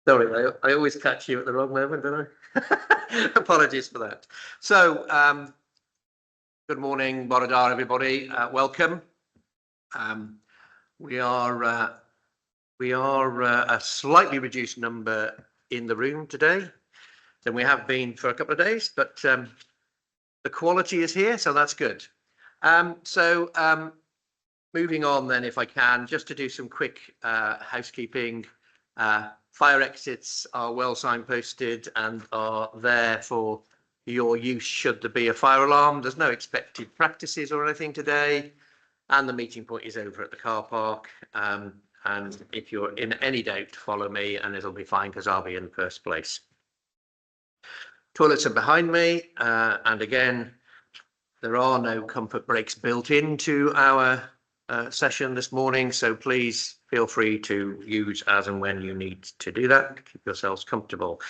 Sorry, I always catch you at the wrong moment, don't I? Apologies for that. So, good morning, Borodar, everybody. Welcome. We are a slightly reduced number in the room today than we have been for a couple of days, but the quality is here, so that's good. Moving on then, if I can, just to do some quick housekeeping. Fire exits are well signposted and are there for your use should there be a fire alarm. There's no expected practices or anything today, and the meeting point is over at the car park. And if you're in any doubt, follow me and it'll be fine because I'll be in the first place. Toilets are behind me, and again, there are no comfort breaks built into our session this morning, so please feel free to use as and when you need to do that. Keep yourselves comfortable.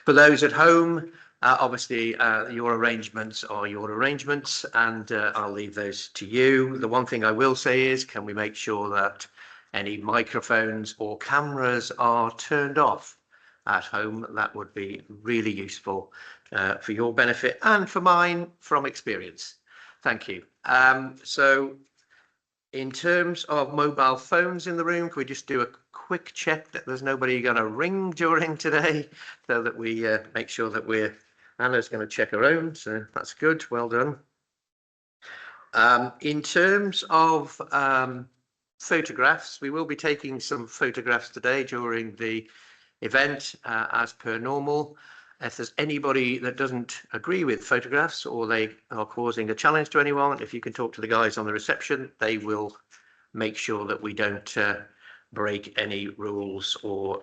For those at home, obviously your arrangements are your arrangements, and I'll leave those to you. The one thing I will say is, can we make sure that any microphones or cameras are turned off at home? That would be really useful for your benefit and for mine from experience. Thank you. So in terms of mobile phones in the room, can we just do a quick check that there's nobody going to ring during today, so that we make sure that Anna's going to check her own, so that's good, well done. In terms of photographs, we will be taking some photographs today during the event as per normal. If there's anybody that doesn't agree with photographs or they are causing a challenge to anyone, if you can talk to the guys on the reception, they will make sure that we don't break any rules or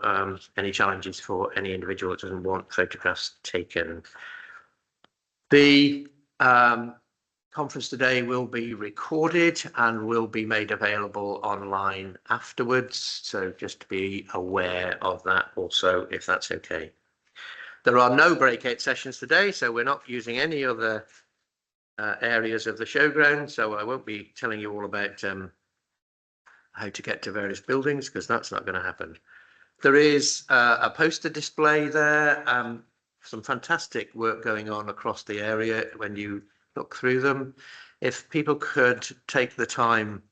any challenges for any individual that doesn't want photographs taken. The conference today will be recorded and will be made available online afterwards, so just to be aware of that also, if that's okay. There are no breakout sessions today, so we're not using any other areas of the showground, so I won't be telling you all about how to get to various buildings, because that's not going to happen. There is a poster display there, some fantastic work going on across the area when you look through them. If people could take the time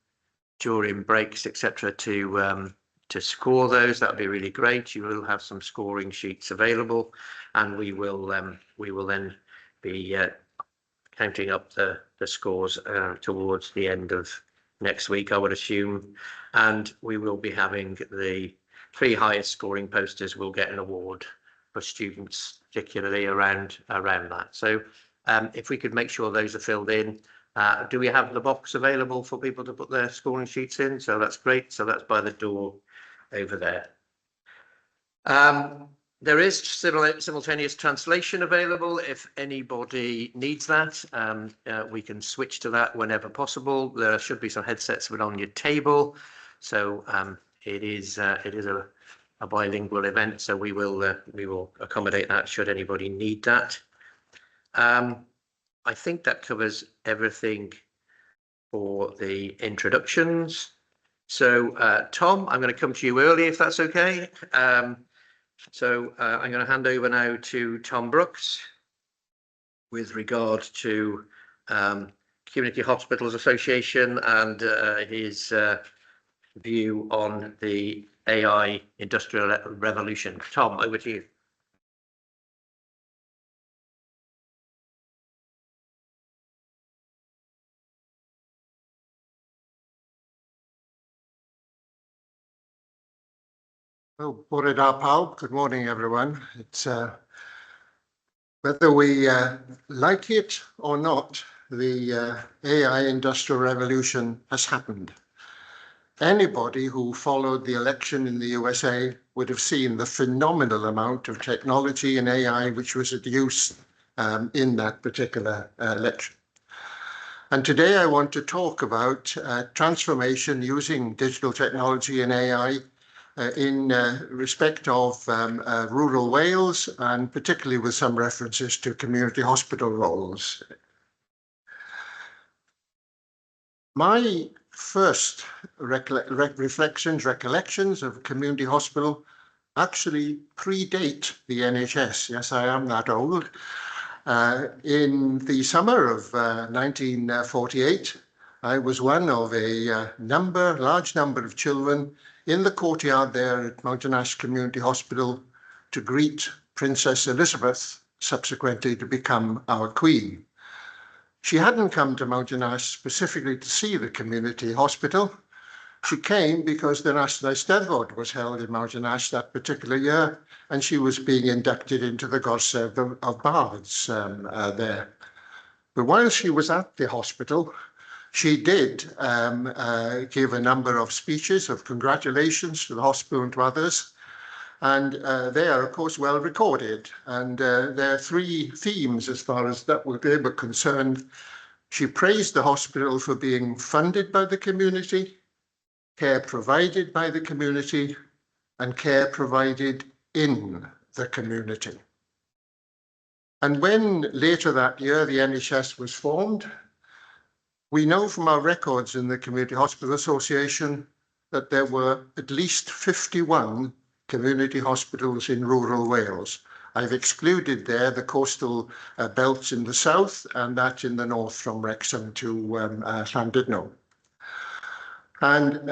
during breaks, etc., to score those, that would be really great. You will have some scoring sheets available, and we will then be counting up the scores towards the end of next week, I would assume, and we will be having the 3 highest scoring posters will get an award for students, particularly around that. So if we could make sure those are filled in. Do we have the box available for people to put their scoring sheets in? So that's great. So that's by the door over there. There is simultaneous translation available if anybody needs that. We can switch to that whenever possible. There should be some headsets on your table, so it is a bilingual event, so we will accommodate that should anybody need that. I think that covers everything for the introductions. So Tom, I'm going to come to you early if that's okay. So I'm going to hand over now to Tom Brooks with regard to Community Hospitals Association and his view on the AI industrial revolution. Tom, over to you. Well, Borodar pawb, good morning, everyone. It's whether we like it or not, the AI industrial revolution has happened. Anybody who followed the election in the USA would have seen the phenomenal amount of technology and AI which was at use in that particular election. And today I want to talk about transformation using digital technology and AI in respect of rural Wales, and particularly with some references to community hospital roles. My first recollections of community hospital actually predate the NHS. Yes, I am that old. In the summer of 1948, I was one of a large number of children in the courtyard there at Mountain Ash Community Hospital to greet Princess Elizabeth, subsequently to become our Queen. She hadn't come to Mountain Ash specifically to see the community hospital. She came because the National Eisteddfod was held in Mountain Ash that particular year, and she was being inducted into the Gorsedd of Bards there. But while she was at the hospital, she did give a number of speeches of congratulations to the hospital and to others. And they are, of course, well recorded. And there are three themes as far as that they were concerned. She praised the hospital for being funded by the community, care provided by the community, and care provided in the community. And when later that year the NHS was formed, we know from our records in the Community Hospital Association that there were at least 51 community hospitals in rural Wales. I've excluded there the coastal belts in the south and that in the north from Wrexham to Llandudno. And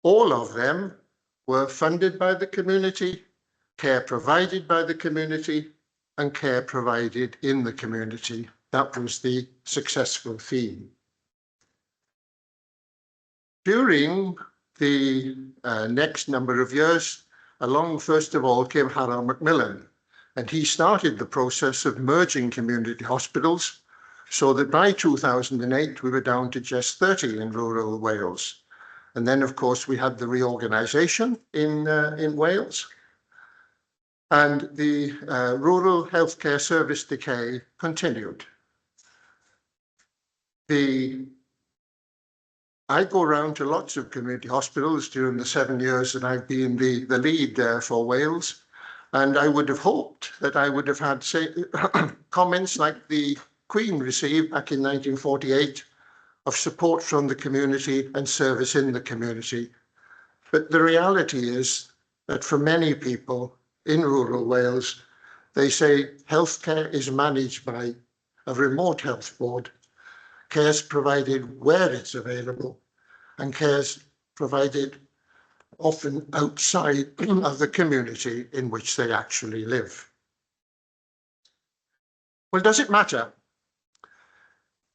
all of them were funded by the community, care provided by the community, and care provided in the community. That was the successful theme. During the next number of years, along first of all came Harold Macmillan, and he started the process of merging community hospitals so that by 2008 we were down to just 30 in rural Wales. And then, of course, we had the reorganisation in Wales. And the rural healthcare service decay continued. I go around to lots of community hospitals during the 7 years that I've been the lead there for Wales. And I would have hoped that I would have had comments like the Queen received back in 1948 of support from the community and service in the community. But the reality is that for many people in rural Wales, they say healthcare is managed by a remote health board, care's provided where it's available, and care's provided often outside of the community in which they actually live. Well, does it matter?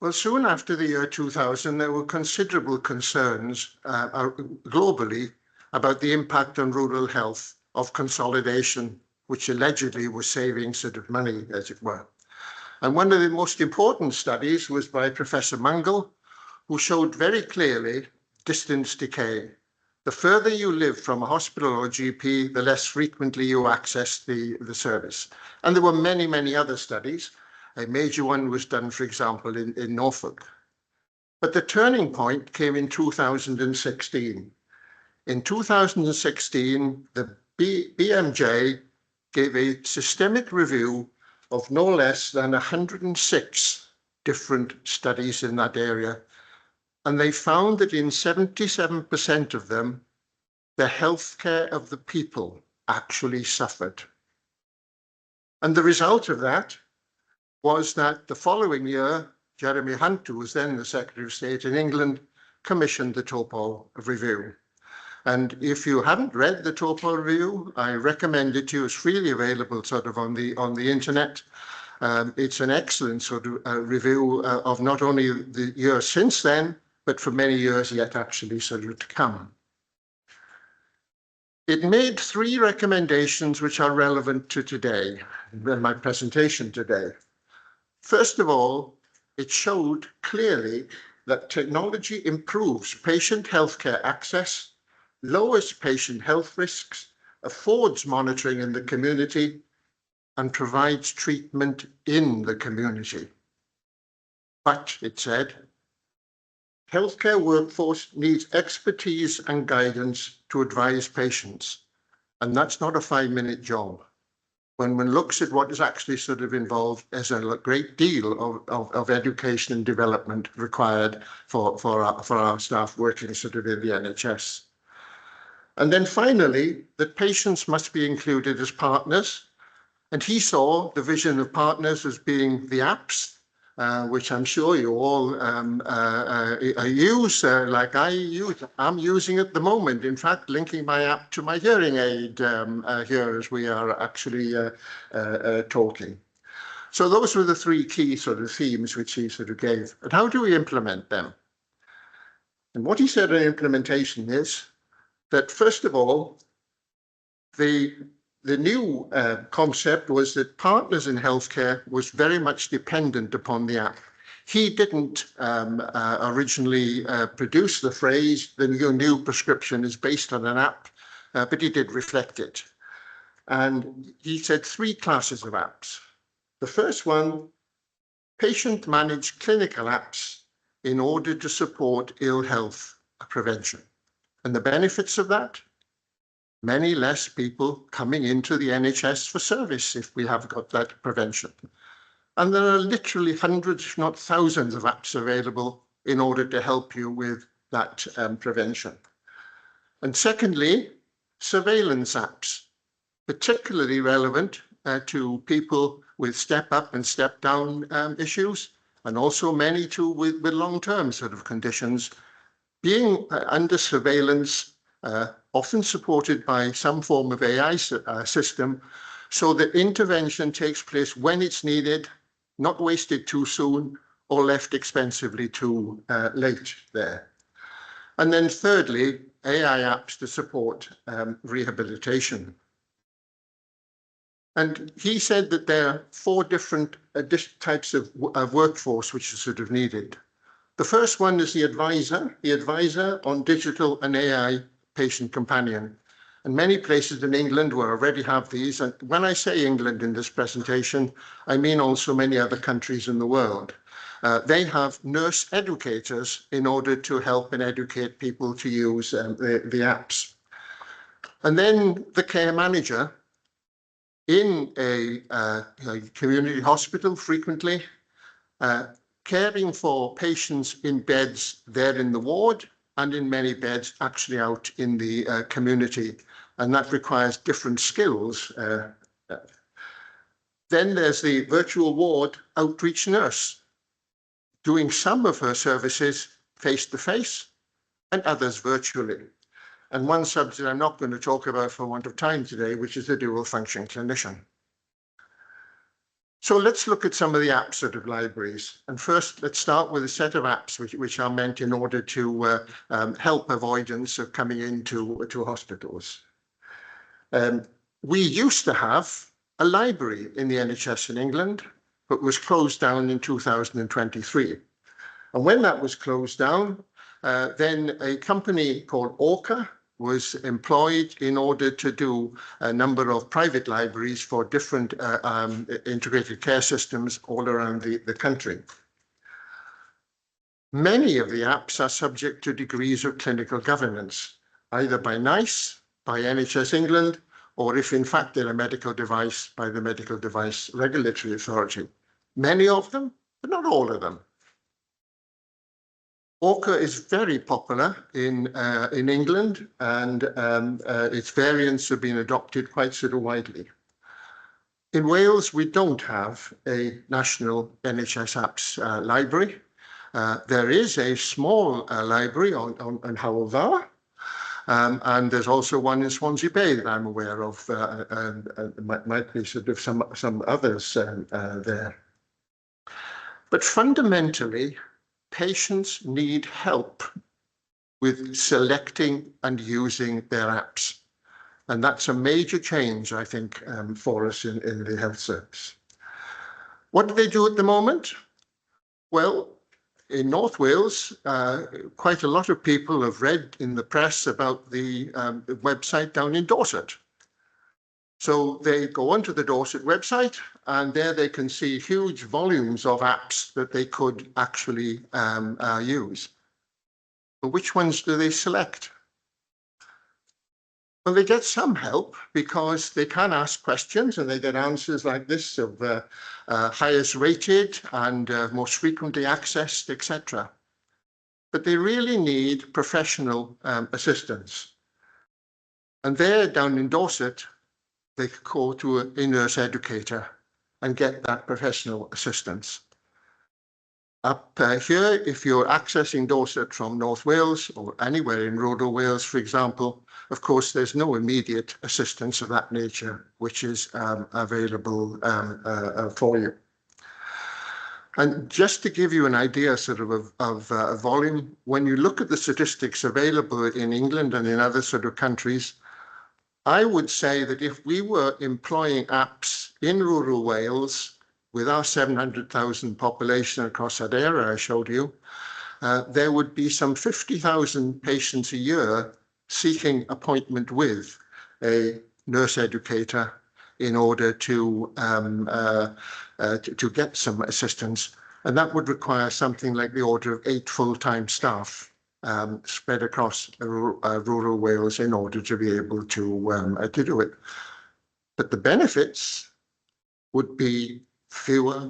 Well, soon after the year 2000, there were considerable concerns globally about the impact on rural health of consolidation, which allegedly was saving sort of money, as it were. And one of the most important studies was by Professor Mungle, who showed very clearly distance decay. The further you live from a hospital or GP, the less frequently you access the service. And there were many, many other studies. A major one was done, for example, in Norfolk. But the turning point came in 2016. In 2016, the BMJ gave a systemic review of no less than 106 different studies in that area. And they found that in 77% of them, the healthcare of the people actually suffered. And the result of that was that the following year, Jeremy Hunt, who was then the Secretary of State in England, commissioned the Topo Review. And if you haven't read the Topo Review, I recommend it to you. It's freely available sort of on the internet. It's an excellent sort of review of not only the year since then, but for many years yet actually sort of to come. It made 3 recommendations which are relevant to today, in my presentation today. First of all, it showed clearly that technology improves patient healthcare access, lowers patient health risks, affords monitoring in the community, and provides treatment in the community. But, it said, healthcare workforce needs expertise and guidance to advise patients, and that's not a 5-minute job. When one looks at what is actually sort of involved, there's a great deal of education and development required for our staff working sort of in the NHS. And then finally, that patients must be included as partners. And he saw the vision of partners as being the apps, which I'm sure you all use, like I use. I'm using at the moment, in fact, linking my app to my hearing aid here as we are actually talking. So those were the three key sort of themes which he sort of gave. And how do we implement them? And what he said in implementation is that, first of all, the new concept was that partners in healthcare was very much dependent upon the app. He didn't originally produce the phrase, the new prescription is based on an app, but he did reflect it. And he said three classes of apps. The first one, patient-managed clinical apps in order to support ill health prevention. And the benefits of that? Many less people coming into the NHS for service if we have got that prevention. And there are literally hundreds, if not thousands, of apps available in order to help you with that prevention. And secondly, surveillance apps, particularly relevant to people with step up and step down issues, and also many too with long-term sort of conditions, being under surveillance, often supported by some form of AI system, so that intervention takes place when it's needed, not wasted too soon or left expensively too late there. And then thirdly, AI apps to support rehabilitation. And he said that there are four different types of workforce which are sort of needed. The first one is the advisor on digital and AI patient companion. And many places in England will already have these. And when I say England in this presentation, I mean also many other countries in the world. They have nurse educators in order to help and educate people to use the apps. And then the care manager in a community hospital frequently, caring for patients in beds there in the ward and in many beds actually out in the community. And that requires different skills. Then there's the virtual ward outreach nurse, doing some of her services face-to-face and others virtually. And one subject I'm not going to talk about for want of time today, which is the dual function clinician. So let's look at some of the apps sort of libraries. And first, let's start with a set of apps which are meant in order to help avoidance of coming into hospitals. We used to have a library in the NHS in England, but was closed down in 2023. And when that was closed down, then a company called Orca was employed in order to do a number of private libraries for different integrated care systems all around the country. Many of the apps are subject to degrees of clinical governance, either by NICE, by NHS England, or if in fact they're a medical device, by the Medical Device Regulatory Authority. Many of them, but not all of them. Orca is very popular in England, and its variants have been adopted quite sort of widely. In Wales, we don't have a national NHS apps library. There is a small library on Howell Valley, and there's also one in Swansea Bay that I'm aware of, and might be sort of some others there. But fundamentally, patients need help with selecting and using their apps. And that's a major change, I think, for us in the health service. What do they do at the moment? Well, in North Wales, quite a lot of people have read in the press about the website down in Dorset. So they go onto the Dorset website, and there they can see huge volumes of apps that they could actually use. But which ones do they select? Well, they get some help because they can ask questions and they get answers like this of highest rated and most frequently accessed, etc. But they really need professional assistance. And there, down in Dorset, they could go to a nurse educator and get that professional assistance. Up here, if you're accessing Dorset from North Wales or anywhere in rural Wales, for example, of course, there's no immediate assistance of that nature, which is available for you. And just to give you an idea sort of volume, when you look at the statistics available in England and in other sort of countries, I would say that if we were employing apps in rural Wales with our 700,000 population across that area I showed you, there would be some 50,000 patients a year seeking appointment with a nurse educator in order to get some assistance. And that would require something like the order of 8 full-time staff spread across rural Wales in order to be able to do it. But the benefits would be fewer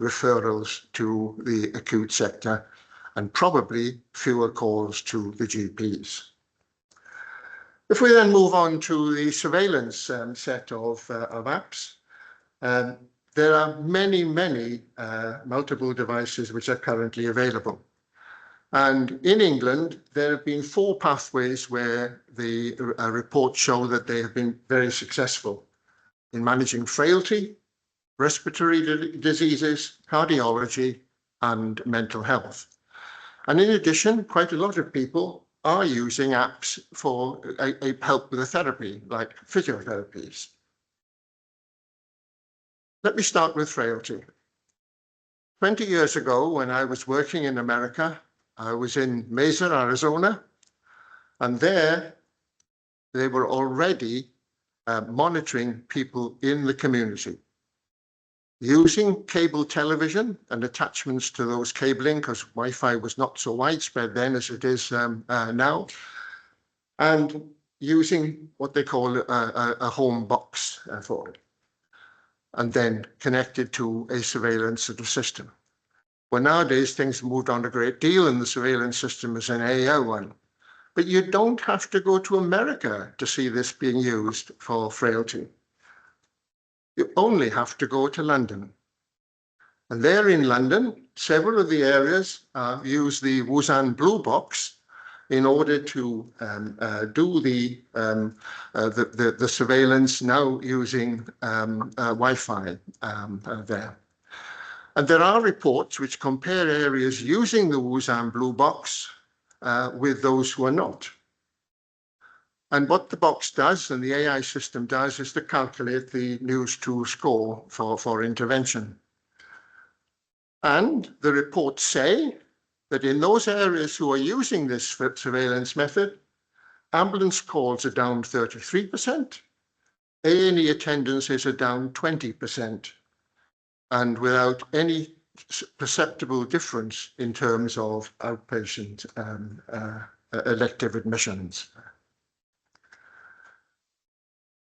referrals to the acute sector and probably fewer calls to the GPs. If we then move on to the surveillance set of apps, there are many multiple devices which are currently available. And in England, there have been 4 pathways where the reports show that they have been very successful in managing frailty, respiratory diseases, cardiology, and mental health. And in addition, quite a lot of people are using apps for a help with a therapy, like physiotherapies. Let me start with frailty. 20 years ago, when I was working in America, I was in Mesa, Arizona, and there they were already monitoring people in the community using cable television and attachments to those cabling, because Wi-Fi was not so widespread then as it is now, and using what they call a home box for it, and then connected to a surveillance sort of system. Well, nowadays things have moved on a great deal, and the surveillance system is an AI one. But you don't have to go to America to see this being used for frailty. You only have to go to London. And there in London, several of the areas use the Wuhan Blue Box in order to do the surveillance now using Wi-Fi there. And there are reports which compare areas using the Wuhan Blue Box with those who are not. And what the box does, and the AI system does, is to calculate the News2 score for intervention. And the reports say that in those areas who are using this surveillance method, ambulance calls are down 33%, A&E attendances are down 20%, and without any perceptible difference in terms of outpatient elective admissions.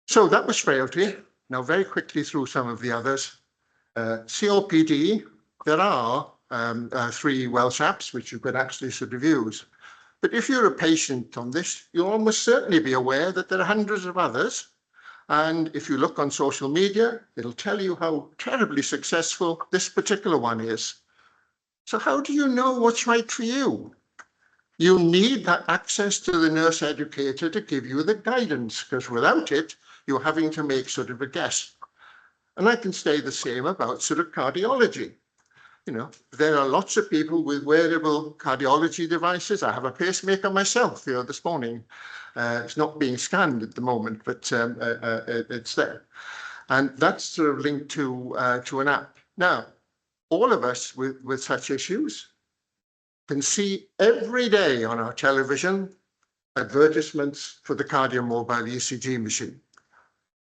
So that was frailty. Now very quickly through some of the others. COPD, there are 3 Welsh apps which you could actually sort of use. But if you're a patient on this, you'll almost certainly be aware that there are hundreds of others. And if you look on social media, it'll tell you how terribly successful this particular one is. So how do you know what's right for you? You need that access to the nurse educator to give you the guidance, because without it, you're having to make sort of a guess. And I can say the same about sort of cardiology. You know, there are lots of people with wearable cardiology devices. I have a pacemaker myself here this morning. It's not being scanned at the moment, but it's there. And that's sort of linked to an app. Now, all of us with such issues can see every day on our television advertisements for the CardioMobile ECG machine.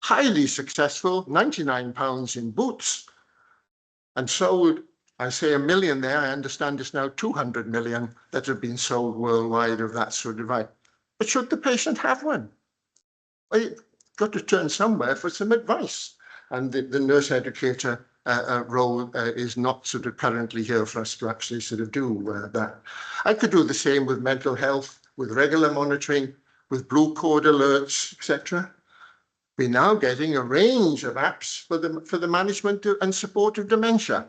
Highly successful, £99 in Boots, and sold, I say 1 million there, I understand it's now 200 million that have been sold worldwide of that sort of device. But should the patient have one? Well, you've got to turn somewhere for some advice. And the nurse educator role is not sort of currently here for us to actually sort of do that. I could do the same with mental health, with regular monitoring, with blue code alerts, etc. We're now getting a range of apps for the management and support of dementia.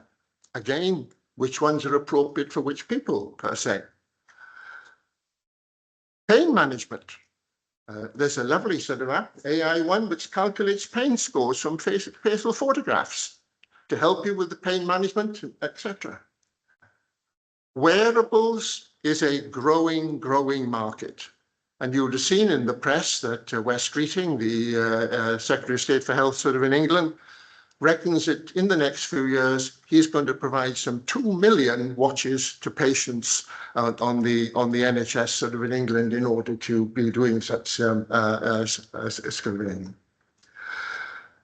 Again, which ones are appropriate for which people, per se. Pain management. There's a lovely sort of app, AI one, which calculates pain scores from facial photographs to help you with the pain management, etc. Wearables is a growing market. And you would have seen in the press that Wes Streeting, the Secretary of State for Health sort of in England, reckons that in the next few years, he's going to provide some 2 million watches to patients on the NHS sort of in England in order to be doing such screening.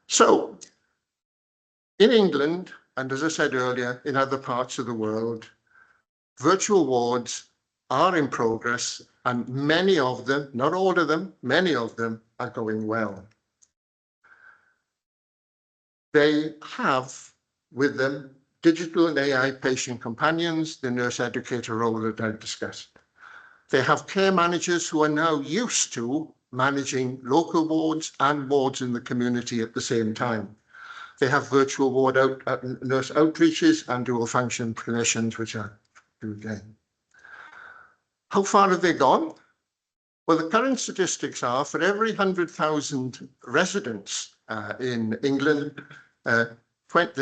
So in England, and as I said earlier, in other parts of the world, virtual wards are in progress, and many of them, not all of them, many of them are going well. They have with them digital and AI patient companions, the nurse educator role that I've discussed. They have care managers who are now used to managing local wards and wards in the community at the same time. They have virtual ward nurse outreaches and dual function clinicians, which are again. How far have they gone? Well, the current statistics are for every 100,000 residents in England, there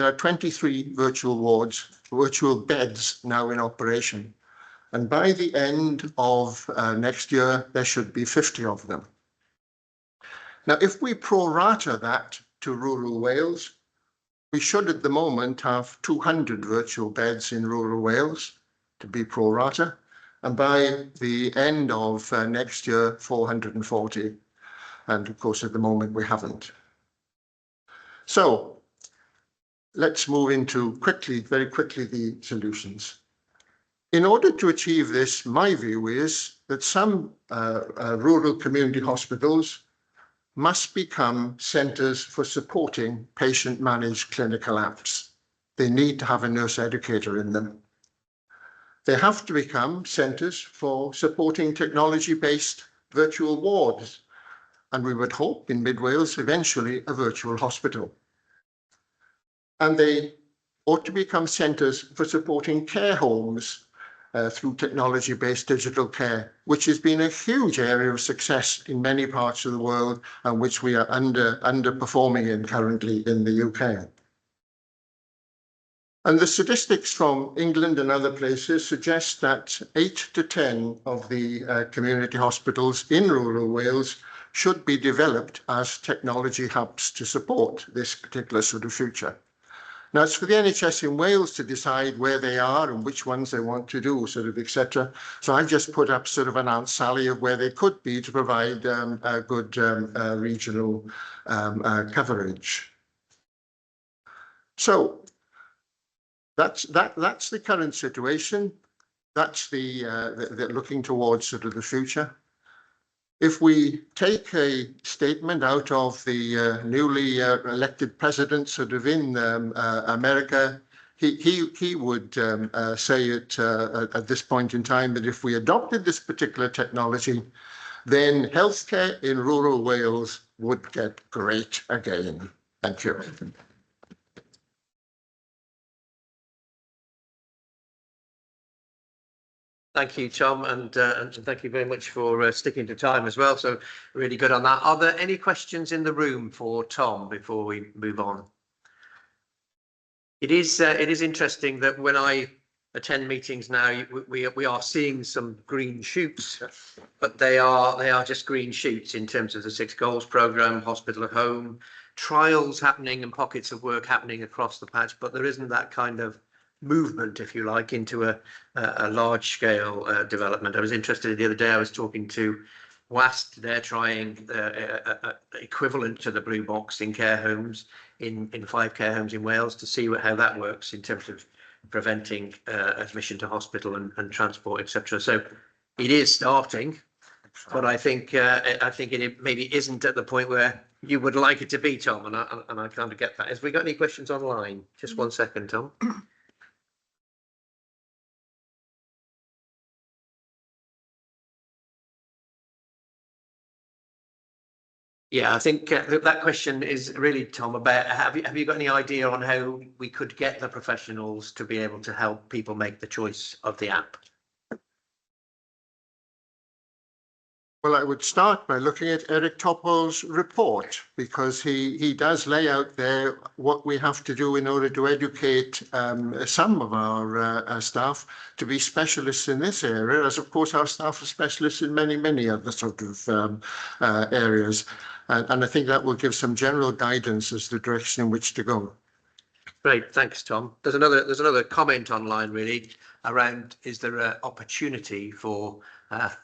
are 23 virtual wards, virtual beds now in operation. And by the end of next year, there should be 50 of them. Now, if we prorata that to rural Wales, we should at the moment have 200 virtual beds in rural Wales to be prorata. And by the end of next year, 440. And of course, at the moment, we haven't. So let's move into very quickly, the solutions. In order to achieve this, my view is that some rural community hospitals must become centres for supporting patient-managed clinical apps. They need to have a nurse educator in them. They have to become centres for supporting technology-based virtual wards, and we would hope in Mid-Wales eventually a virtual hospital. And they ought to become centres for supporting care homes through technology-based digital care, which has been a huge area of success in many parts of the world and which we are underperforming in currently in the UK. And the statistics from England and other places suggest that 8 to 10 of the community hospitals in rural Wales should be developed as technology hubs to support this particular sort of future. Now, it's for the NHS in Wales to decide where they are and which ones they want to do, sort of, etc. So I've just put up sort of an Aunt Sally of where they could be to provide a good regional coverage. So that's the current situation. That's the looking towards sort of the future. If we take a statement out of the newly elected president sort of in America, he would say it at this point in time that if we adopted this particular technology, then healthcare in rural Wales would get great again. Thank you. Thank you, Tom, and thank you very much for sticking to time as well. So really good on that. Are there any questions in the room for Tom before we move on? It is interesting that when I attend meetings now, we are seeing some green shoots, but they are just green shoots in terms of the 6 Goals programme, hospital at home, trials happening and pockets of work happening across the patch, but there isn't that kind of movement, if you like, into a large-scale development. I was interested the other day. I was talking to WAST. They're trying equivalent to the blue box in care homes in 5 care homes in Wales to see how that works in terms of preventing admission to hospital and transport, etc. So it is starting, but I think it maybe isn't at the point where you would like it to be, Tom, and I kind of get that. Have we got any questions online? Just 1 second, Tom. Yeah, I think that question is really, Tom, about have you got any idea on how we could get the professionals to be able to help people make the choice of the app? Well, I would start by looking at Eric Topple's report, because he does lay out there what we have to do in order to educate some of our staff to be specialists in this area, as of course our staff are specialists in many other sort of areas. And I think that will give some general guidance as the direction in which to go. Great, thanks, Tom. There's another comment online really around, is there an opportunity for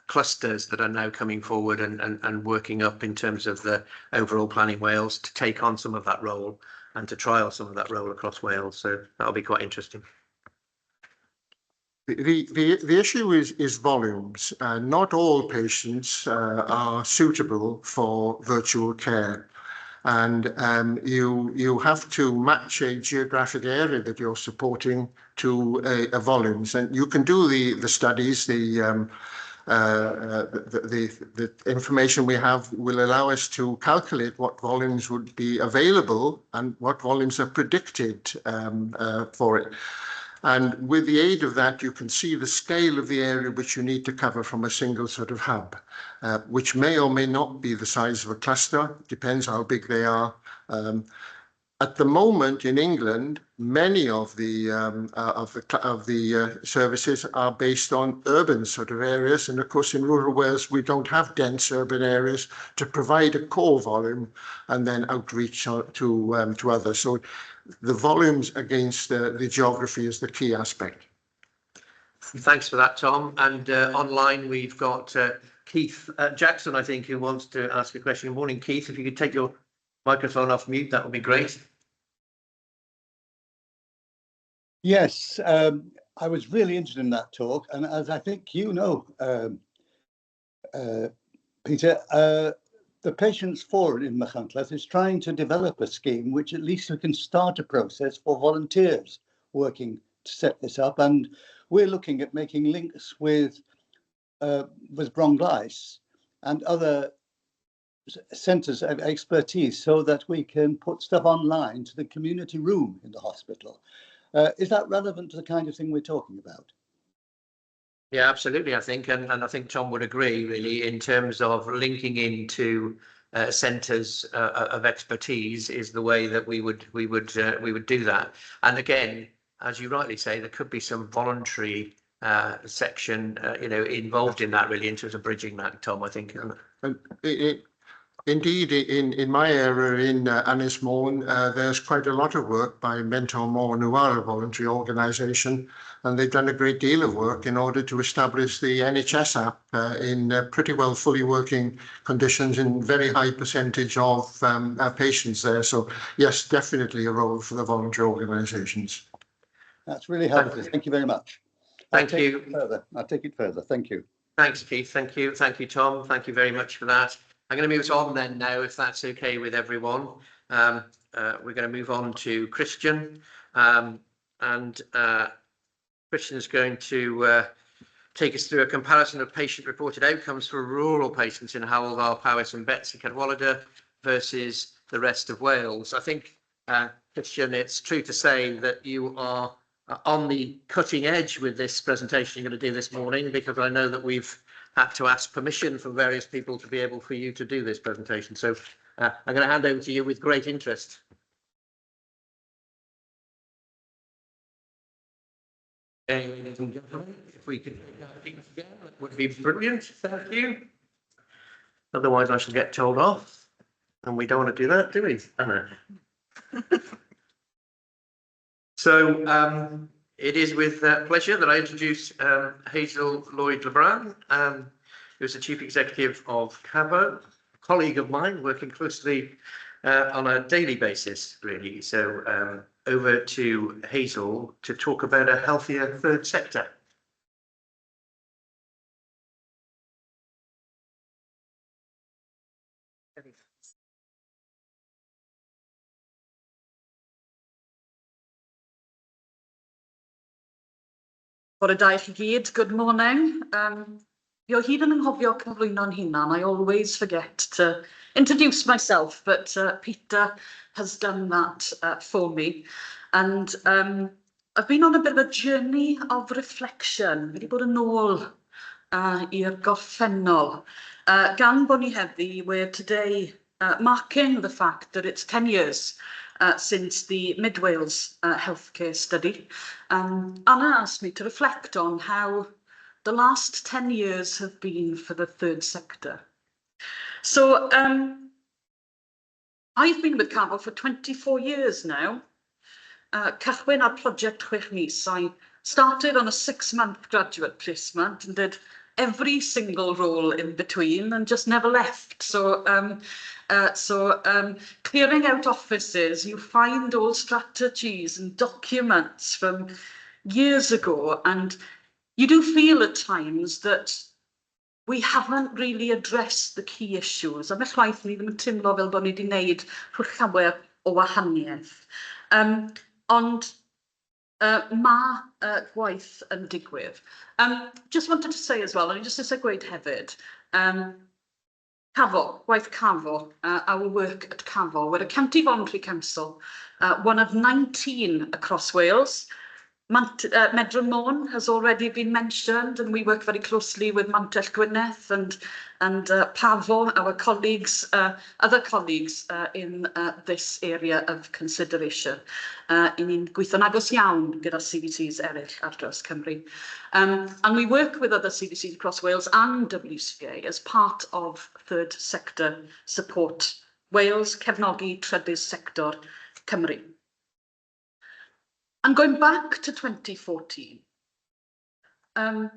clusters that are now coming forward and working up in terms of the overall planning Wales to take on some of that role and to trial some of that role across Wales. So that'll be quite interesting. The issue is volumes. Not all patients are suitable for virtual care. And you have to match a geographic area that you're supporting to a volumes, and you can do the studies. The information we have will allow us to calculate what volumes would be available and what volumes are predicted for it. And with the aid of that, you can see the scale of the area which you need to cover from a single sort of hub, which may or may not be the size of a cluster, depends how big they are. At the moment in England, many of the services are based on urban sort of areas, and of course in rural Wales we don't have dense urban areas to provide a core volume and then outreach to others. So the volumes against the geography is the key aspect. Thanks for that, Tom. And online we've got Keith Jackson, I think, who wants to ask a question. Good morning, Keith. If you could take your microphone off mute, that would be great. Yes, I was really interested in that talk, and as I think you know, Peter, the Patients Forum in Cynhadledd is trying to develop a scheme which at least we can start a process for volunteers working to set this up, and we're looking at making links with Bronglice and other centres of expertise so that we can put stuff online to the community room in the hospital. Is that relevant to the kind of thing we're talking about? Yeah, absolutely, I think, and I think Tom would agree, really, in terms of linking into centres of expertise is the way that we would do that. And again, as you rightly say, there could be some voluntary section, involved in that, really, in terms of bridging that, Tom, I think. Indeed, in my area in Ynys Môn, there's quite a lot of work by Mentor Môn, who are a voluntary organisation, and they've done a great deal of work in order to establish the NHS app in pretty well fully working conditions in very high percentage of patients there. So yes, definitely a role for the voluntary organisations. That's really helpful. Thank you very much. Thank you. I'll take it further. Thank you. Thanks, Keith. Thank you, Tom. Thank you very much for that. I'm going to move on then now, if that's okay with everyone. We're going to move on to Christian, and Christian is going to take us through a comparison of patient-reported outcomes for rural patients in Hywel, Powys and Betsy Cadwaladr versus the rest of Wales. I think, Christian, it's true to say that you are on the cutting edge with this presentation you're going to do this morning, because I know that we've had to ask permission from various people to be able for you to do this presentation. So I'm going to hand over to you with great interest. Ladies and gentlemen, if we could take our things again, that would be brilliant. Thank you. Otherwise, I shall get told off, and we don't want to do that, do we, Anna? So it is with pleasure that I introduce Hazel Lloyd-Lebrun, who's the Chief Executive of Cabo, a colleague of mine working closely on a daily basis, really. So over to Hazel to talk about a healthier third sector. Bore da I chi gyd, good morning. You're hyd yn anghofio cyflwyno'n hunan. I always forget to introduce myself, but Peter has done that for me. And I've been on a bit of a journey of reflection, wedi bod yn ôl i'r gorffennol. Gan bod ni heddi, we're today marking the fact that it's 10 years since the Mid Wales healthcare study. Anna asked me to reflect on how the last 10 years have been for the third sector. So I've been with Cafo for 24 years now. Cychwyn ar project 6 mis. I started on a 6-month graduate placement and did every single role in between and just never left. So clearing out offices, you find old strategies and documents from years ago, and you do feel at times that we haven't really addressed the key issues. Am eich waith ni ddim yn teimlo fel bod ni wedi wneud rhywch llawer o wahaniaeth. Ond ma gwaith yn digwydd. Just wanted to say as well, and just eisiau gweud hefyd, Cafo, gwaith Cafo, our work at Cafo, we're a county voluntary council, one of 19 across Wales. Medre Môn has already been mentioned, and we work very closely with Mantell Gwynedd and Pafo, our colleagues, other colleagues in this area of consideration. Ni'n gweithio'n agos iawn gyda CVCs eraill ar draws Cymru. And we work with other CVCs across Wales and WCA as part of third sector support Wales, cefnogi trydydd sector Cymru. And going back to 2014, going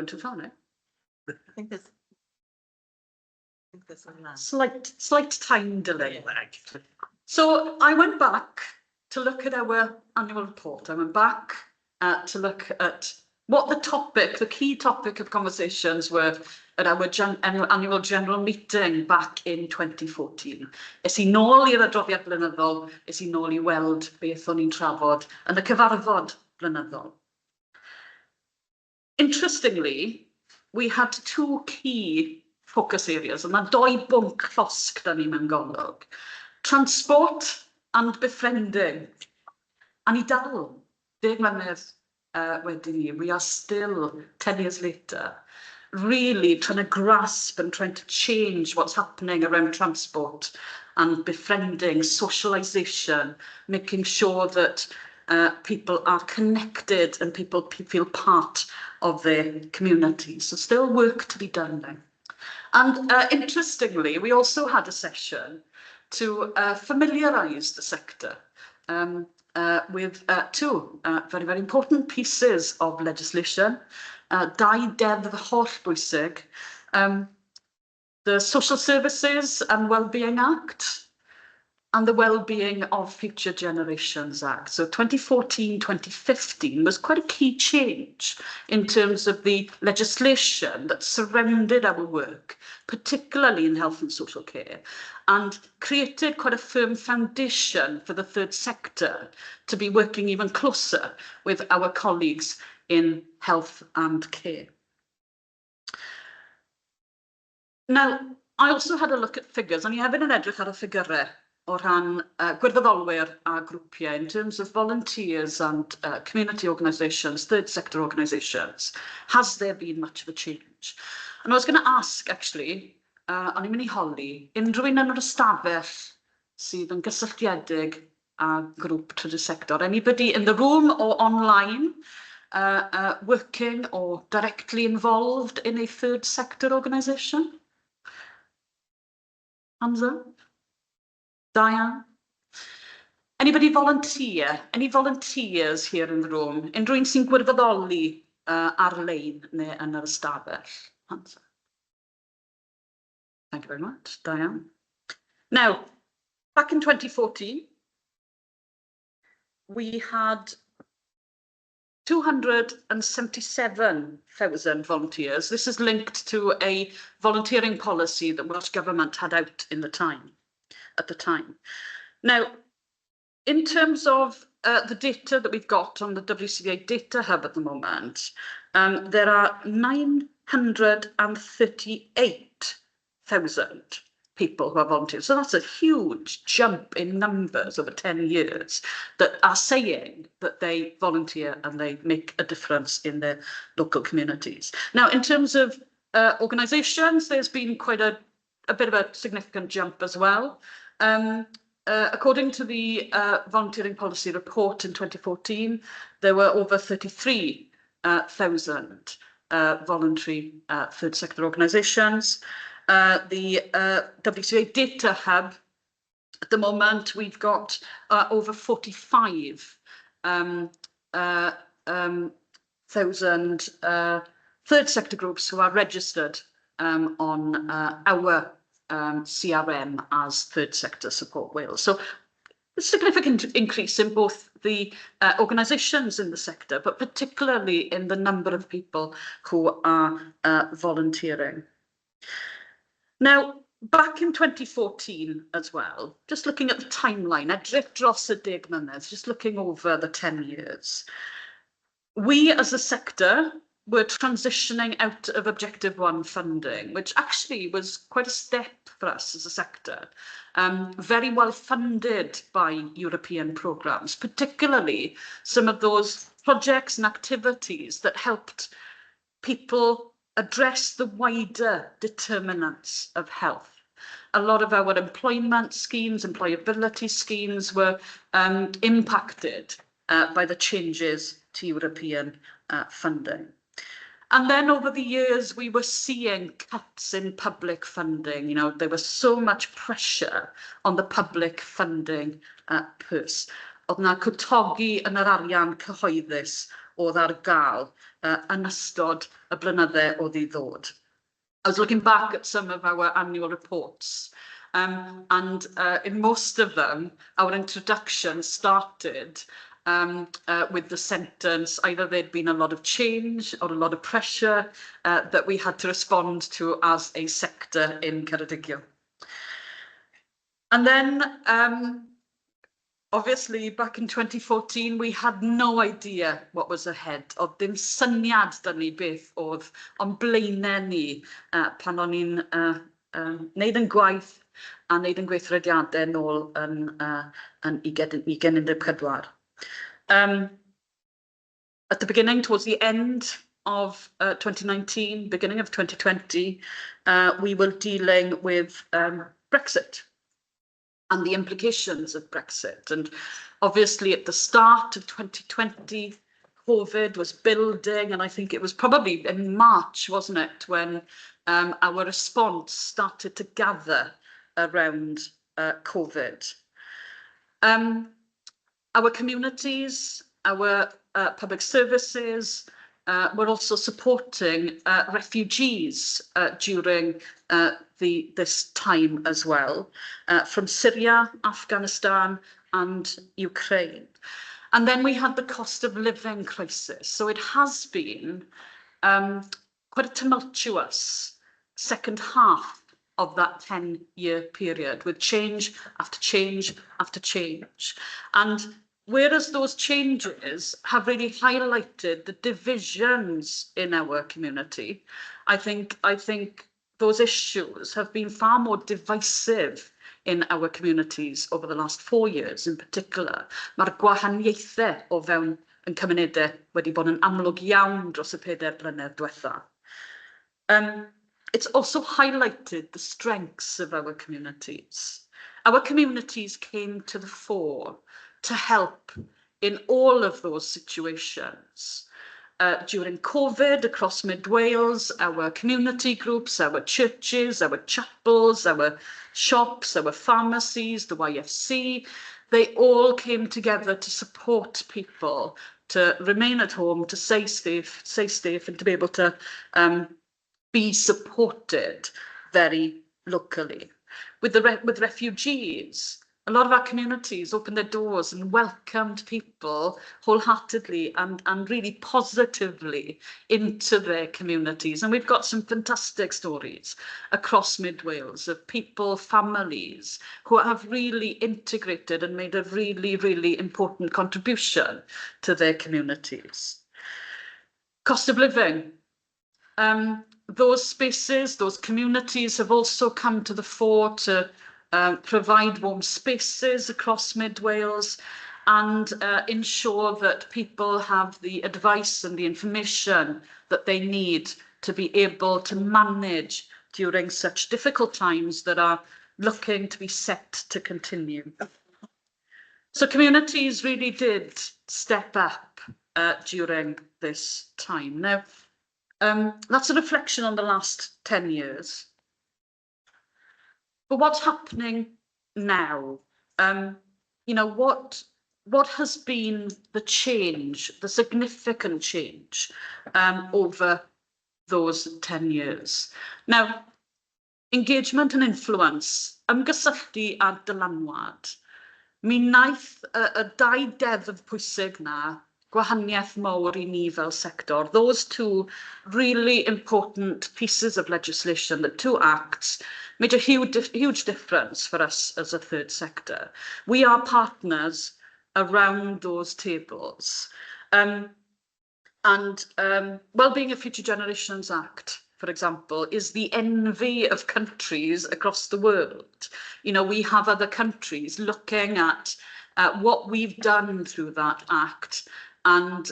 too far now. I think there's a lag. Slight time delay. So I went back to look at our annual report. I went back to look at what the key topic of conversations were at our annual general meeting back in 2014. Is i nôl i'r adroddiad blynyddol, is i nôl I weld beth o'n i'n trafod yn y cyfarfod blynyddol. Interestingly, we had 2 key focus areas, and 2 bwnc llosg da ni mewn golwg. Transport and befriending. A ni dal, 10 mlynedd wedyn ni, we are still 10 years later, really trying to grasp and trying to change what's happening around transport and befriending, socialisation, making sure that people are connected and people feel part of their communities. So still work to be done there. And interestingly, we also had a session to familiarise the sector with 2 very, very important pieces of legislation. 2 deddf hollbwysig, the Social Services and Wellbeing Act and the Wellbeing of Future Generations Act. So 2014-2015 was quite a key change in terms of the legislation that surrounded our work, particularly in health and social care, and created quite a firm foundation for the third sector to be working even closer with our colleagues in health and care. Now, I also had a look at figures, and I hefyd yn edrych ar y ffigurau o ran gwirfoddolwyr a grwpiau in terms of volunteers and community organisations, third sector organisations. Has there been much of a change? And I was going to ask, actually, o'n i'n mynd I holi, unrhyw un yn yr ystafell sydd yn gysylltiedig â grŵp trydydd sector, anybody in the room or online working or directly involved in a third sector organisation? Hands up. Diane? Anybody volunteer? Any volunteers here in the room? Unrhyw un sy'n gwirfoddoli ar-lein neu yn yr ystafell? Hands up. Thank you very much, Diane. Now, back in 2014, we had 277,000 volunteers. This is linked to a volunteering policy that Welsh Government had out at the time. Now, in terms of the data that we've got on the WCA Data Hub at the moment, there are 938,000 people who are volunteers. So that's a huge jump in numbers over 10 years that are saying that they volunteer and they make a difference in their local communities. Now, in terms of organisations, there's been quite a bit of a significant jump as well. According to the volunteering policy report in 2014, there were over 33,000 voluntary third sector organisations. The WCA Data Hub, at the moment, we've got over 45,000 third sector groups who are registered on our CRM as third sector support Wales. So a significant increase in both the organisations in the sector, but particularly in the number of people who are volunteering. Now, back in 2014 as well, just looking at the timeline, edrych dros y 10 mlynedd, just looking over the 10 years, we as a sector were transitioning out of Objective 1 funding, which actually was quite a step for us as a sector, very well funded by European programmes, particularly some of those projects and activities that helped people address the wider determinants of health. A lot of our employment schemes, employability schemes were impacted by the changes to European funding. And then over the years, we were seeing cuts in public funding. You know, there was so much pressure on the public funding purse. Oedd na cwtogi yn yr arian cyhoeddus oedd ar gael yn ystod y blynydde oedd I ddod. I was looking back at some of our annual reports, and in most of them, our introduction started with the sentence, either there'd been a lot of change or a lot of pressure that we had to respond to as a sector in Ceredigion. And then, obviously, back in 2014, we had no idea what was ahead. Oedd dim syniad da ni beth oedd o'n blaenau ni pan o'n i'n neud yn gwaith a neud yn gweithrediadau nôl yn 2014. At the beginning, towards the end of 2019, beginning of 2020, we were dealing with Brexit and the implications of Brexit. And obviously at the start of 2020, COVID was building, and I think it was probably in March, wasn't it, when our response started to gather around COVID. Our communities, our public services were also supporting refugees during this time as well, from Syria, Afghanistan and Ukraine. And then we had the cost of living crisis. So it has been quite a tumultuous second half of that 10-year period, with change after change after change. And whereas those changes have really highlighted the divisions in our community, I think those issues have been far more divisive in our communities over the last 4 years in particular. Mae'r gwahaniaethau o fewn yn cymunedau wedi bod yn amlwg iawn dros y 4 blynedd diwetha. It's also highlighted the strengths of our communities. Our communities came to the fore to help in all of those situations. During COVID across Mid Wales, our community groups, our churches, our chapels, our shops, our pharmacies, the YFC, they all came together to support people to remain at home, to stay safe and to be able to be supported very locally. With refugees, a lot of our communities opened their doors and welcomed people wholeheartedly and really positively into their communities. And we've got some fantastic stories across Mid Wales of people, families who have really integrated and made a really, really important contribution to their communities. Cost of living. Those spaces, those communities have also come to the fore to provide warm spaces across Mid Wales and ensure that people have the advice and the information that they need to be able to manage during such difficult times that are looking to be set to continue. So communities really did step up during this time. Now, that's a reflection on the last 10 years. But what's happening now? You know, what has been the change, the significant change over those 10 years? Now, engagement and influence, ymgysylltu a dylanwad. Mi wnaeth y dau deddf pwysig na gwahaniaeth mawr I ni fel sector. Those two really important pieces of legislation, the two acts, made a huge difference for us as a third sector. We are partners around those tables. Wellbeing and Future Generations Act, for example, is the envy of countries across the world. You know, we have other countries looking at what we've done through that act and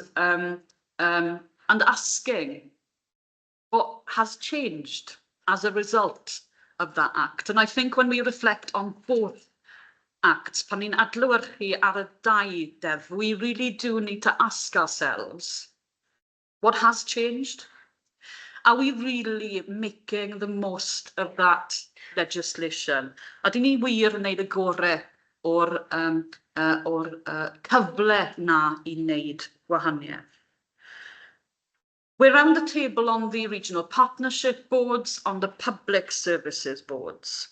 asking what has changed as a result of that act. And I think when we reflect on both acts, pan ni'n adlewyrchu ar y dau deddf, we really do need to ask ourselves, what has changed? Are we really making the most of that legislation? Ydyn ni wir yn neud y gorau o'r cyfle na I wneud gwahaniaeth? We're round the table on the regional partnership boards, on the public services boards.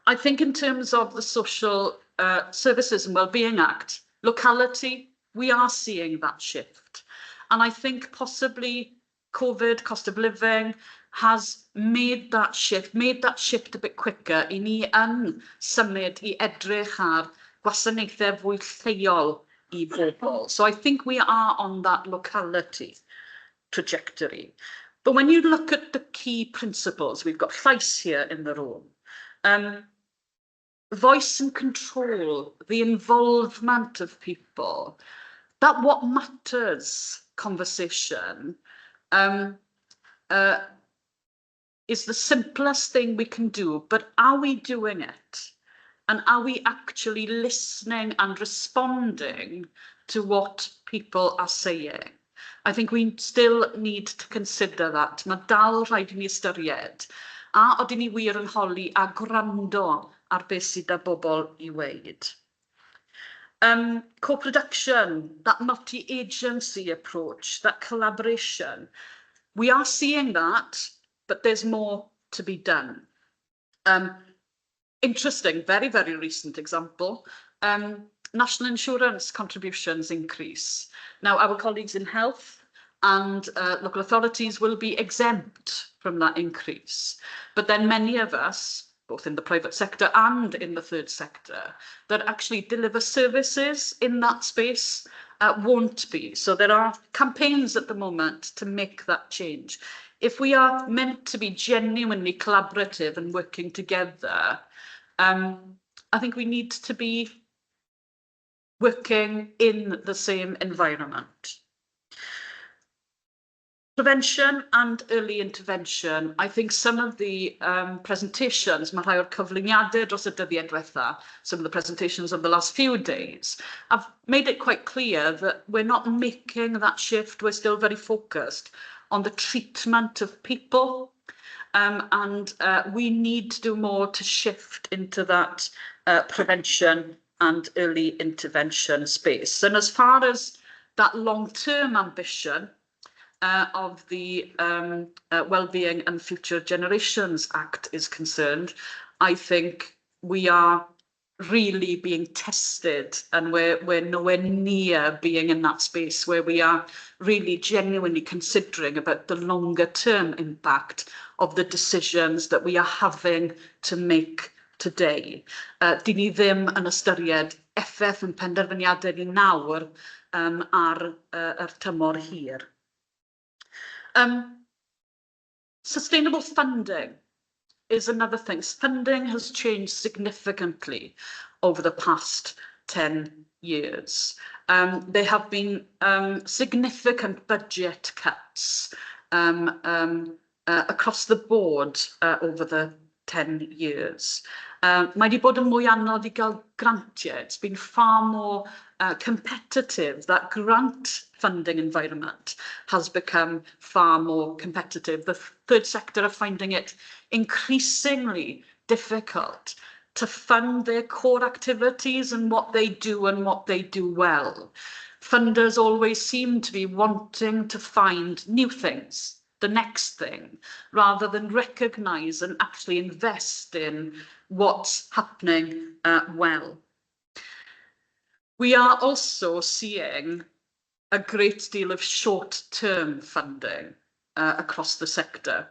I think in terms of the Social Services and Wellbeing Act, locality, we are seeing that shift. And I think possibly COVID, cost of living, has made that shift a bit quicker I ni yn symud I edrych ar gwasanaethau fwy lleol I bobl. So I think we are on that locality trajectory. But when you look at the key principles, we've got llais here in the room. Voice and control, the involvement of people, that what matters conversation is the simplest thing we can do, but are we doing it? And are we actually listening and responding to what people are saying? I think we still need to consider that. Mae dal rhaid I ni ystyried. A odyn ni wir yn holi a gwrando ar beth sydd â bobl I weid. Co-production, that multi-agency approach, that collaboration. We are seeing that, but there's more to be done. Interesting, very, very recent example. National insurance contributions increase. Now, our colleagues in health and local authorities will be exempt from that increase. But then many of us, both in the private sector and in the third sector, that actually deliver services in that space won't be. So there are campaigns at the moment to make that change. If we are meant to be genuinely collaborative and working together, I think we need to be working in the same environment. Prevention and early intervention. I think some of the presentations, mae rhai o'r cyflwyniadau dros y dyddiau diwetha, some of the presentations of the last few days, have made it quite clear that we're not making that shift. We're still very focused on the treatment of people. And we need to do more to shift into that prevention and early intervention space. And as far as that long-term ambition of the Wellbeing and Future Generations Act is concerned, I think we are really being tested, and we're nowhere near being in that space where we are really genuinely considering about the longer term impact of the decisions that we are having to make today. Dyn ni ddim yn ystyried effaith yn penderfyniadau ni nawr ar y tymor hir. Sustainable funding is another thing. Funding has changed significantly over the past 10 years. There have been significant budget cuts across the board over the 10 years. Mae wedi bod yn mwy anodd I gael grantiau. It's been far more competitive. That grant funding environment has become far more competitive. The third sector are finding it increasingly difficult to fund their core activities and what they do well. Funders always seem to be wanting to find new things, the next thing, rather than recognise and actually invest in what's happening well. We are also seeing a great deal of short-term funding across the sector.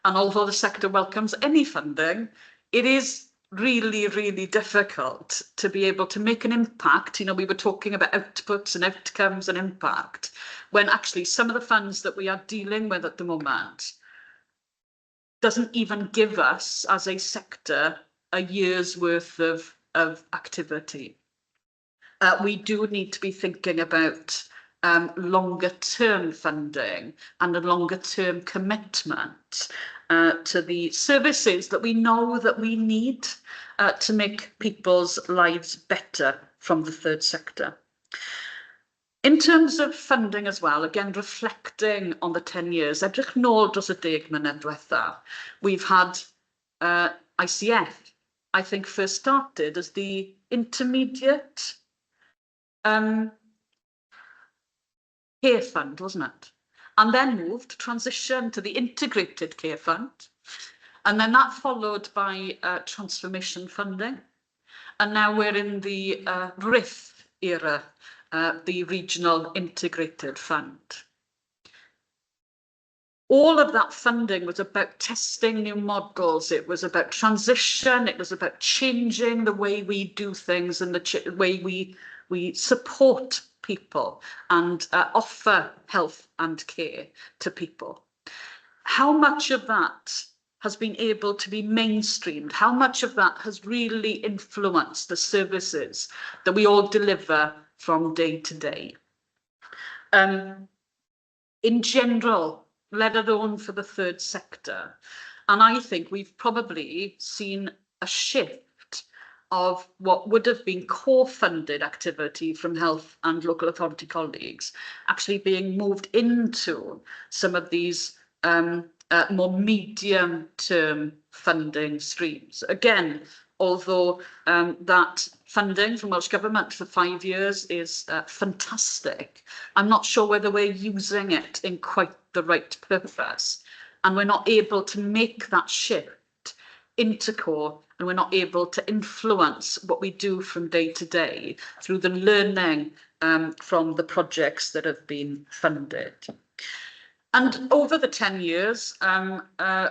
And although the sector welcomes any funding, it is really, really difficult to be able to make an impact. You know, we were talking about outputs and outcomes and impact, when actually some of the funds that we are dealing with at the moment doesn't even give us, as a sector, a year's worth of activity. We do need to be thinking about longer term funding and a longer term commitment to the services that we know that we need to make people's lives better from the third sector. In terms of funding as well, again, reflecting on the 10 years, edrych nôl dros y 10 mlynedd diwetha, we've had ICF, I think, first started as the intermediate care fund, wasn't it? And then moved to transition to the integrated care fund. And then that followed by transformation funding. And now we're in the RIF era, the regional integrated fund. All of that funding was about testing new models. It was about transition. It was about changing the way we do things and the way we support people and offer health and care to people. How much of that has been able to be mainstreamed? How much of that has really influenced the services that we all deliver from day to day? In general, let alone for the third sector, and I think we've probably seen a shift of what would have been core-funded activity from health and local authority colleagues actually being moved into some of these more medium-term funding streams. Again, although that funding from Welsh Government for 5 years is fantastic, I'm not sure whether we're using it in quite the right purpose, and we're not able to make that shift into core, and we're not able to influence what we do from day to day through the learning from the projects that have been funded. And over the 10 years,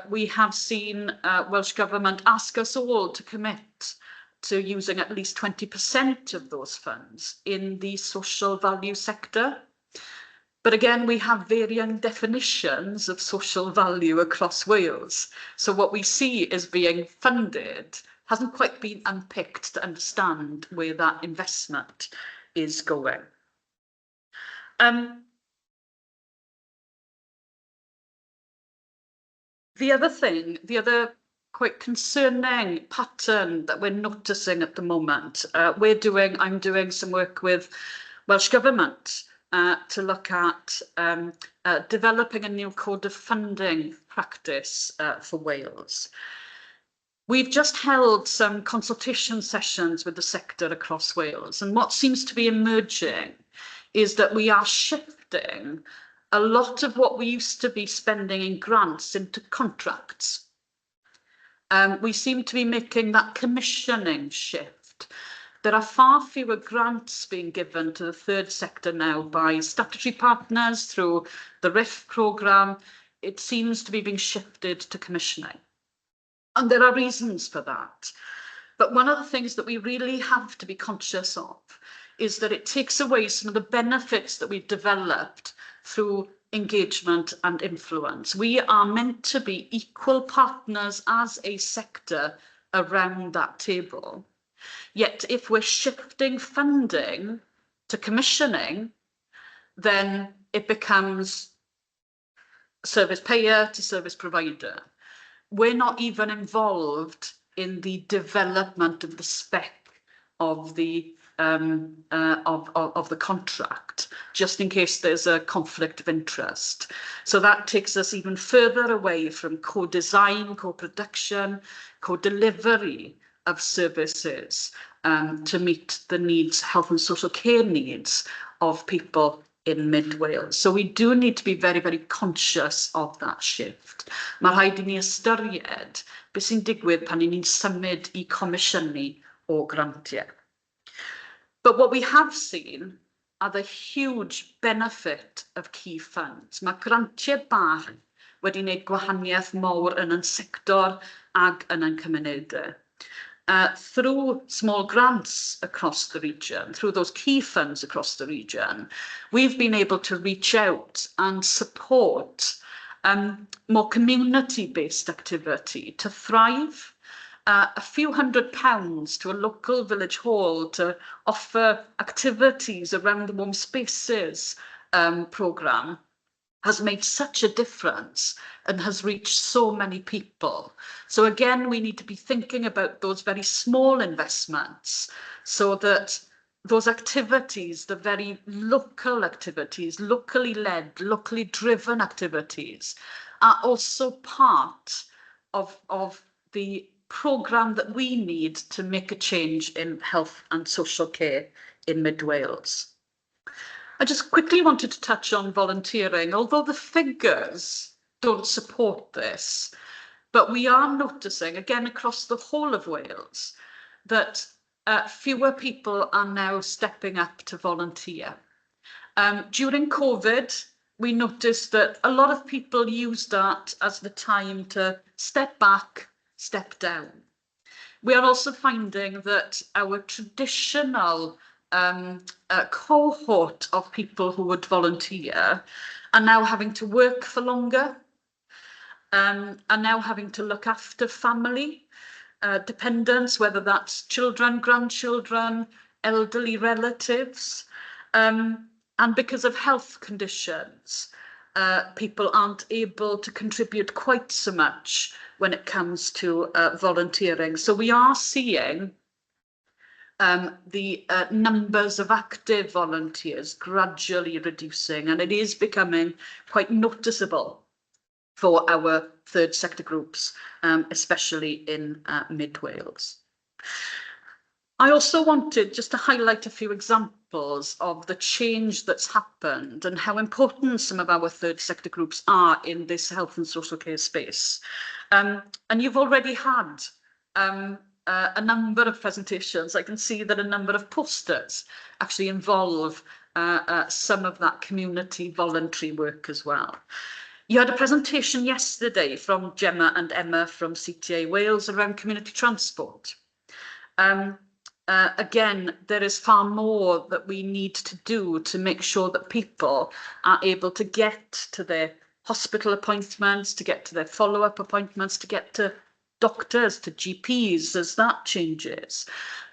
we have seen Welsh Government ask us all to commit to using at least 20% of those funds in the social value sector. But again, we have varying definitions of social value across Wales. So what we see is being funded hasn't quite been unpicked to understand where that investment is going. The other quite concerning pattern that we're noticing at the moment, I'm doing some work with Welsh Government to look at developing a new code of funding practice for Wales. We've just held some consultation sessions with the sector across Wales, and what seems to be emerging is that we are shifting a lot of what we used to be spending in grants into contracts. We seem to be making that commissioning shift shift. There are far fewer grants being given to the third sector now by statutory partners through the RIF programme. It seems to be being shifted to commissioning. And there are reasons for that. But one of the things that we really have to be conscious of is that it takes away some of the benefits that we've developed through engagement and influence. We are meant to be equal partners as a sector around that table. Yet if we're shifting funding to commissioning, then it becomes service payer to service provider. We're not even involved in the development of the spec of the contract, just in case there's a conflict of interest. So that takes us even further away from co-design, co-production, co-delivery of services to meet the needs, health and social care needs of people in Mid Wales. So we do need to be very, very conscious of that shift. Mae rhaid I ni ystyried beth sy'n digwydd pan ni'n symud I comisiynu o grantiau. But what we have seen are the huge benefit of key funds. Mae grantiau bach wedi wneud gwahaniaeth mawr yn sector ag yn cymunedau. Through small grants across the region, through those key funds across the region, we've been able to reach out and support more community-based activity to thrive. A few £100 to a local village hall to offer activities around the Warm Spaces programme has made such a difference and has reached so many people. So again, we need to be thinking about those very small investments so that those activities, the very local activities, locally led, locally driven activities, are also part of the programme that we need to make a change in health and social care in Mid Wales. I just quickly wanted to touch on volunteering, although the figures don't support this, but we are noticing, again, across the whole of Wales, that fewer people are now stepping up to volunteer. During COVID, we noticed that a lot of people used that as the time to step back, step down. We are also finding that our traditional cohort of people who would volunteer are now having to work for longer, are now having to look after family, dependents, whether that's children, grandchildren, elderly relatives, and because of health conditions, people aren't able to contribute quite so much when it comes to volunteering. So we are seeing the numbers of active volunteers gradually reducing, and it is becoming quite noticeable for our third sector groups, especially in Mid Wales. I also wanted just to highlight a few examples of the change that's happened and how important some of our third sector groups are in this health and social care space. And you've already had a number of presentations. I can see that a number of posters actually involve some of that community voluntary work as well. You had a presentation yesterday from Gemma and Emma from CTA Wales around community transport. Again, there is far more that we need to do to make sure that people are able to get to their hospital appointments, to get to their follow-up appointments, to get to doctors, to GPs as that changes,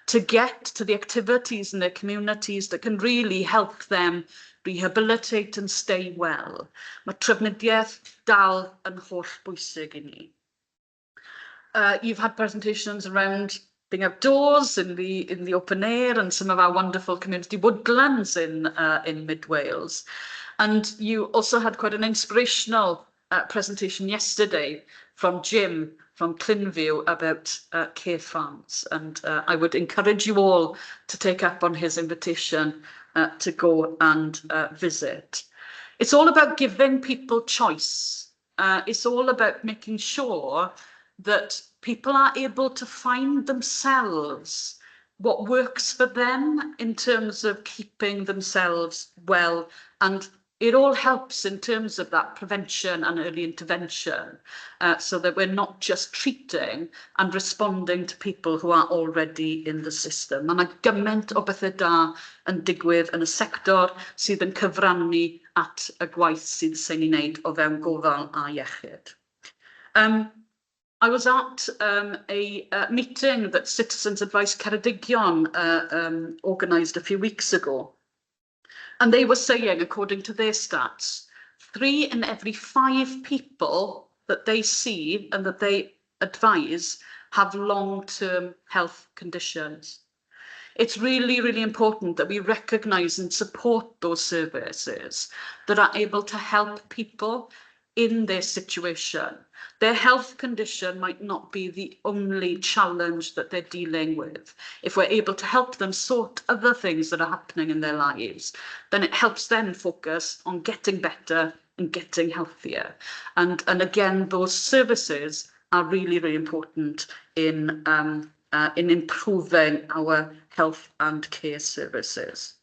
to get to the activities in their communities that can really help them rehabilitate and stay well. Mae trafnidiaeth dal yn hollbwysig I ni. You've had presentations around being outdoors in the open air and some of our wonderful community woodlands in Mid Wales. And you also had quite an inspirational presentation yesterday from Jim from Clinview about care farms. And I would encourage you all to take up on his invitation to go and visit. It's all about giving people choice. It's all about making sure that people are able to find themselves what works for them in terms of keeping themselves well, and it all helps in terms of that prevention and early intervention, so that we're not just treating and responding to people who are already in the system. Mae 'na gymaint o bethau da yn digwydd yn y sector sydd yn cyfrannu at y gwaith sydd sy'n ei wneud o fewn gofal a iechyd. I was at a meeting that Citizens Advice Ceredigion organised a few weeks ago. And they were saying, according to their stats, 3 in every 5 people that they see and that they advise have long-term health conditions. It's really, really important that we recognise and support those services that are able to help people in their situation. Their health condition might not be the only challenge that they're dealing with. If we're able to help them sort other things that are happening in their lives, then it helps them focus on getting better and getting healthier. And again, those services are really, really important in improving our health and care services.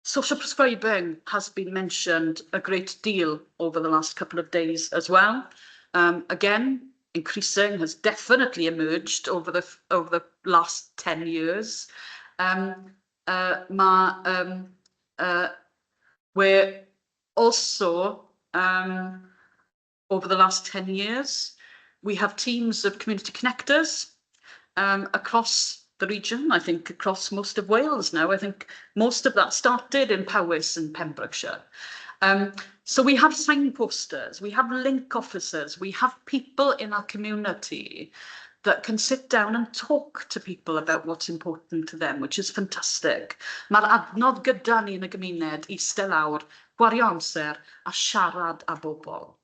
Social prescribing has been mentioned a great deal over the last couple of days as well. Again, increasing has definitely emerged over the last 10 years. We're also, over the last 10 years, we have teams of community connectors across the region, I think across most of Wales now. I think most of that started in Powys and Pembrokeshire. So we have signposters, we have link officers, we have people in our community that can sit down and talk to people about what's important to them, which is fantastic. Mae'r adnodd gyda ni yn y gymuned eistedd lawr, gwario amser a siarad â bobl.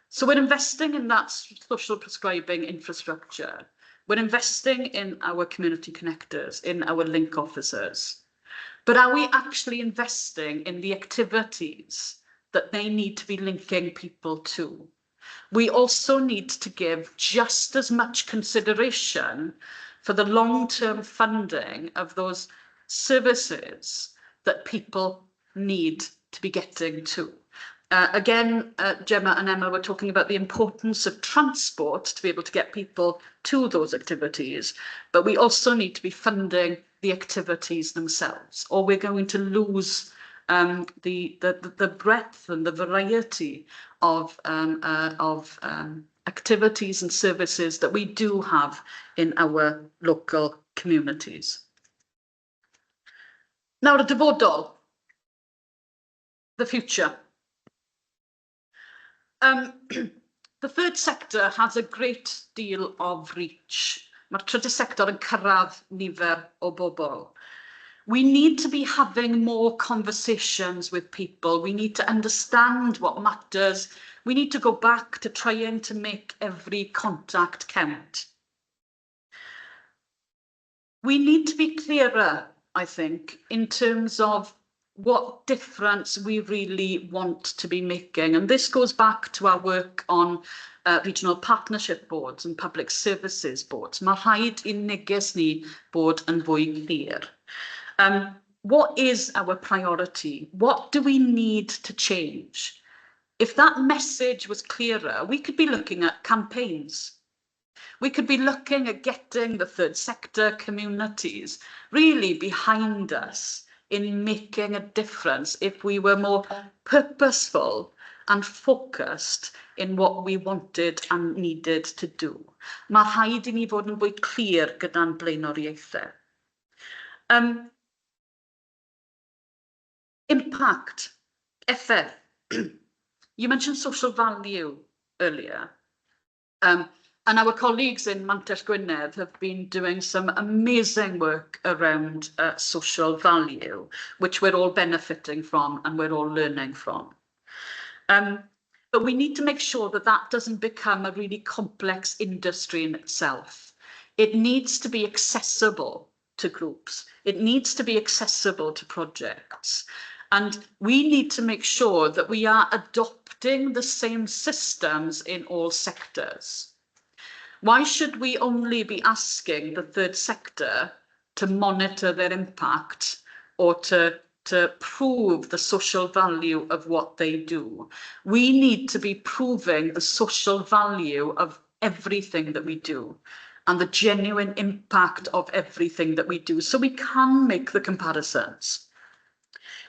So we're investing in that social prescribing infrastructure. We're investing in our community connectors, in our link officers. But are we actually investing in the activities that they need to be linking people to? We also need to give just as much consideration for the long-term funding of those services that people need to be getting to. Again, Gemma and Emma were talking about the importance of transport to be able to get people to those activities, but we also need to be funding the activities themselves, or we're going to lose the breadth and the variety of activities and services that we do have in our local communities. Now, the dyfodol, the future. The third sector has a great deal of reach. Mae'r trydydd sector yn cyrraedd nifer o bobl. We need to be having more conversations with people. We need to understand what matters. We need to go back to trying to make every contact count. We need to be clearer, I think, in terms of what difference we really want to be making. And this goes back to our work on regional partnership boards and public services boards. Mae rhaid I neges ni bod yn fwy clir. What is our priority? What do we need to change? If that message was clearer, we could be looking at campaigns. We could be looking at getting the third sector communities really behind us in making a difference if we were more purposeful and focused in what we wanted and needed to do. Mae rhaid I ni fod yn fwy clir gyda'n blaenoriaethau. Impact, effect. You mentioned social value earlier. And our colleagues in Mantell Gwynedd have been doing some amazing work around social value, which we're all benefiting from and we're all learning from. But we need to make sure that that doesn't become a really complex industry in itself. It needs to be accessible to groups. It needs to be accessible to projects. And we need to make sure that we are adopting the same systems in all sectors. Why should we only be asking the third sector to monitor their impact or to prove the social value of what they do? We need to be proving the social value of everything that we do and the genuine impact of everything that we do, so we can make the comparisons.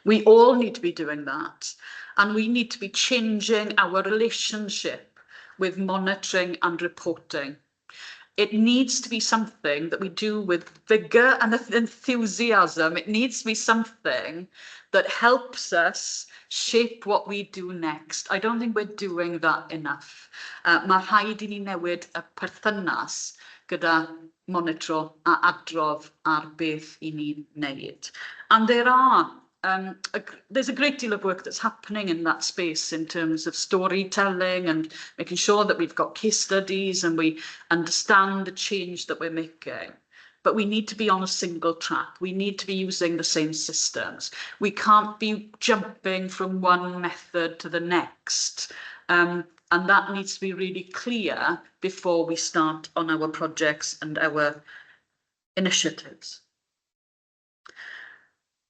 We all need to be doing that, and we need to be changing our relationship with monitoring and reporting. It needs to be something that we do with vigour and enthusiasm. It needs to be something that helps us shape what we do next. I don't think we're doing that enough. Mae rhaid I ni newid y perthynas gyda monitro a adrodd ar beth I ni'n wneud. And there's a great deal of work that's happening in that space in terms of storytelling and making sure that we've got case studies and we understand the change that we're making. But we need to be on a single track. We need to be using the same systems. We can't be jumping from one method to the next. And that needs to be really clear before we start on our projects and our initiatives.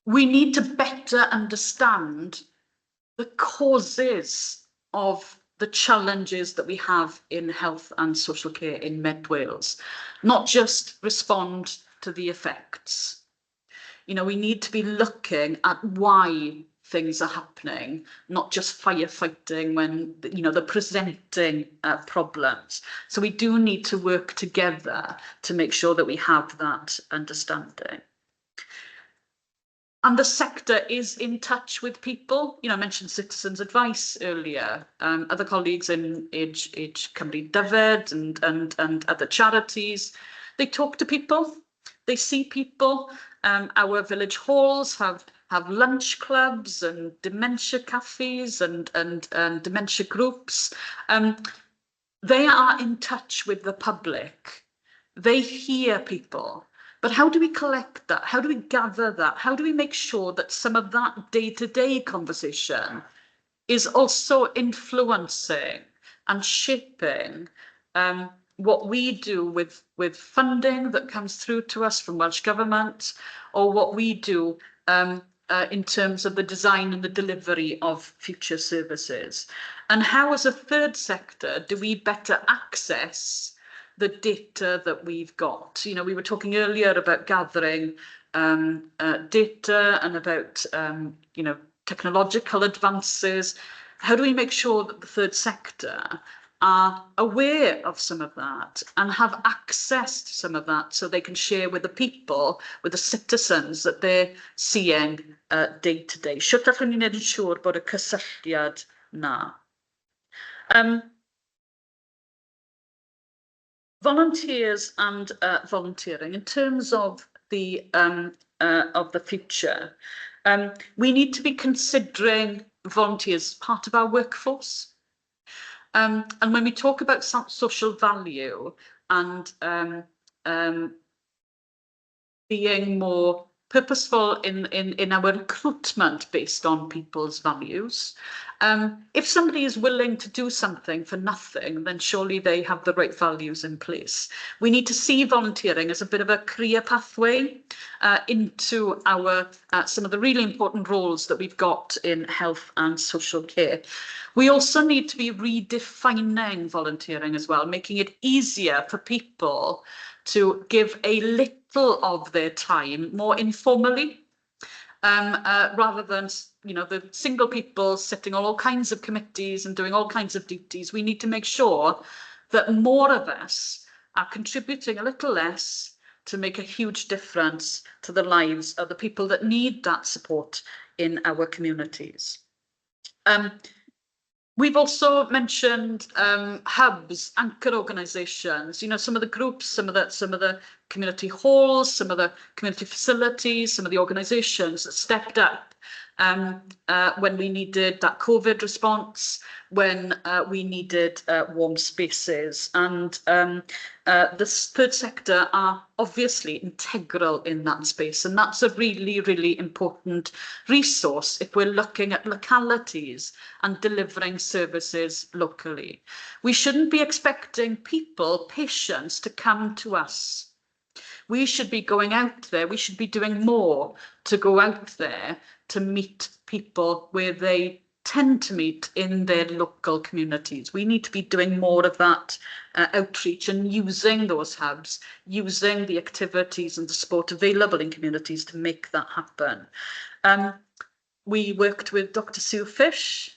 We need to better understand the causes of the challenges that we have in health and social care in Med Wales, not just respond to the effects. You know, we need to be looking at why things are happening, not just firefighting when, you know, they're presenting problems. So we do need to work together to make sure that we have that understanding. And the sector is in touch with people. You know, I mentioned citizens' advice earlier. Other colleagues in IGGC and other charities, they talk to people, they see people. Our village halls have lunch clubs and dementia cafes and dementia groups. They are in touch with the public. They hear people. But how do we collect that? How do we gather that? How do we make sure that some of that day-to-day conversation is also influencing and shaping what we do with funding that comes through to us from Welsh Government, or what we do in terms of the design and the delivery of future services? And how, as a third sector, do we better access the data that we've got? You know, we were talking earlier about gathering data and about, you know, technological advances. How do we make sure that the third sector are aware of some of that and have access to some of that so they can share with the people, with the citizens that they're seeing day to day? Shwt allwn ni wneud yn siŵr bod y cysylltiad na? Volunteers and volunteering, in terms of the future, we need to be considering volunteers part of our workforce. And when we talk about social value and being more purposeful in our recruitment based on people's values, if somebody is willing to do something for nothing, then surely they have the right values in place. We need to see volunteering as a bit of a career pathway into our some of the really important roles that we've got in health and social care. We also need to be redefining volunteering as well, making it easier for people to give a little of their time more informally, rather than, you know, the single people sitting on all kinds of committees and doing all kinds of duties. We need to make sure that more of us are contributing a little less to make a huge difference to the lives of the people that need that support in our communities. We've also mentioned hubs, anchor organisations. You know, some of the groups, some of the community halls, some of the community facilities, some of the organisations that stepped up when we needed that COVID response, when we needed warm spaces. And the third sector are obviously integral in that space. And that's a really, really important resource if we're looking at localities and delivering services locally. We shouldn't be expecting people, patients, to come to us. We should be going out there. We should be doing more to go out there to meet people where they tend to meet in their local communities. We need to be doing more of that outreach and using those hubs, using the activities and the support available in communities to make that happen. We worked with Dr. Sue Fish,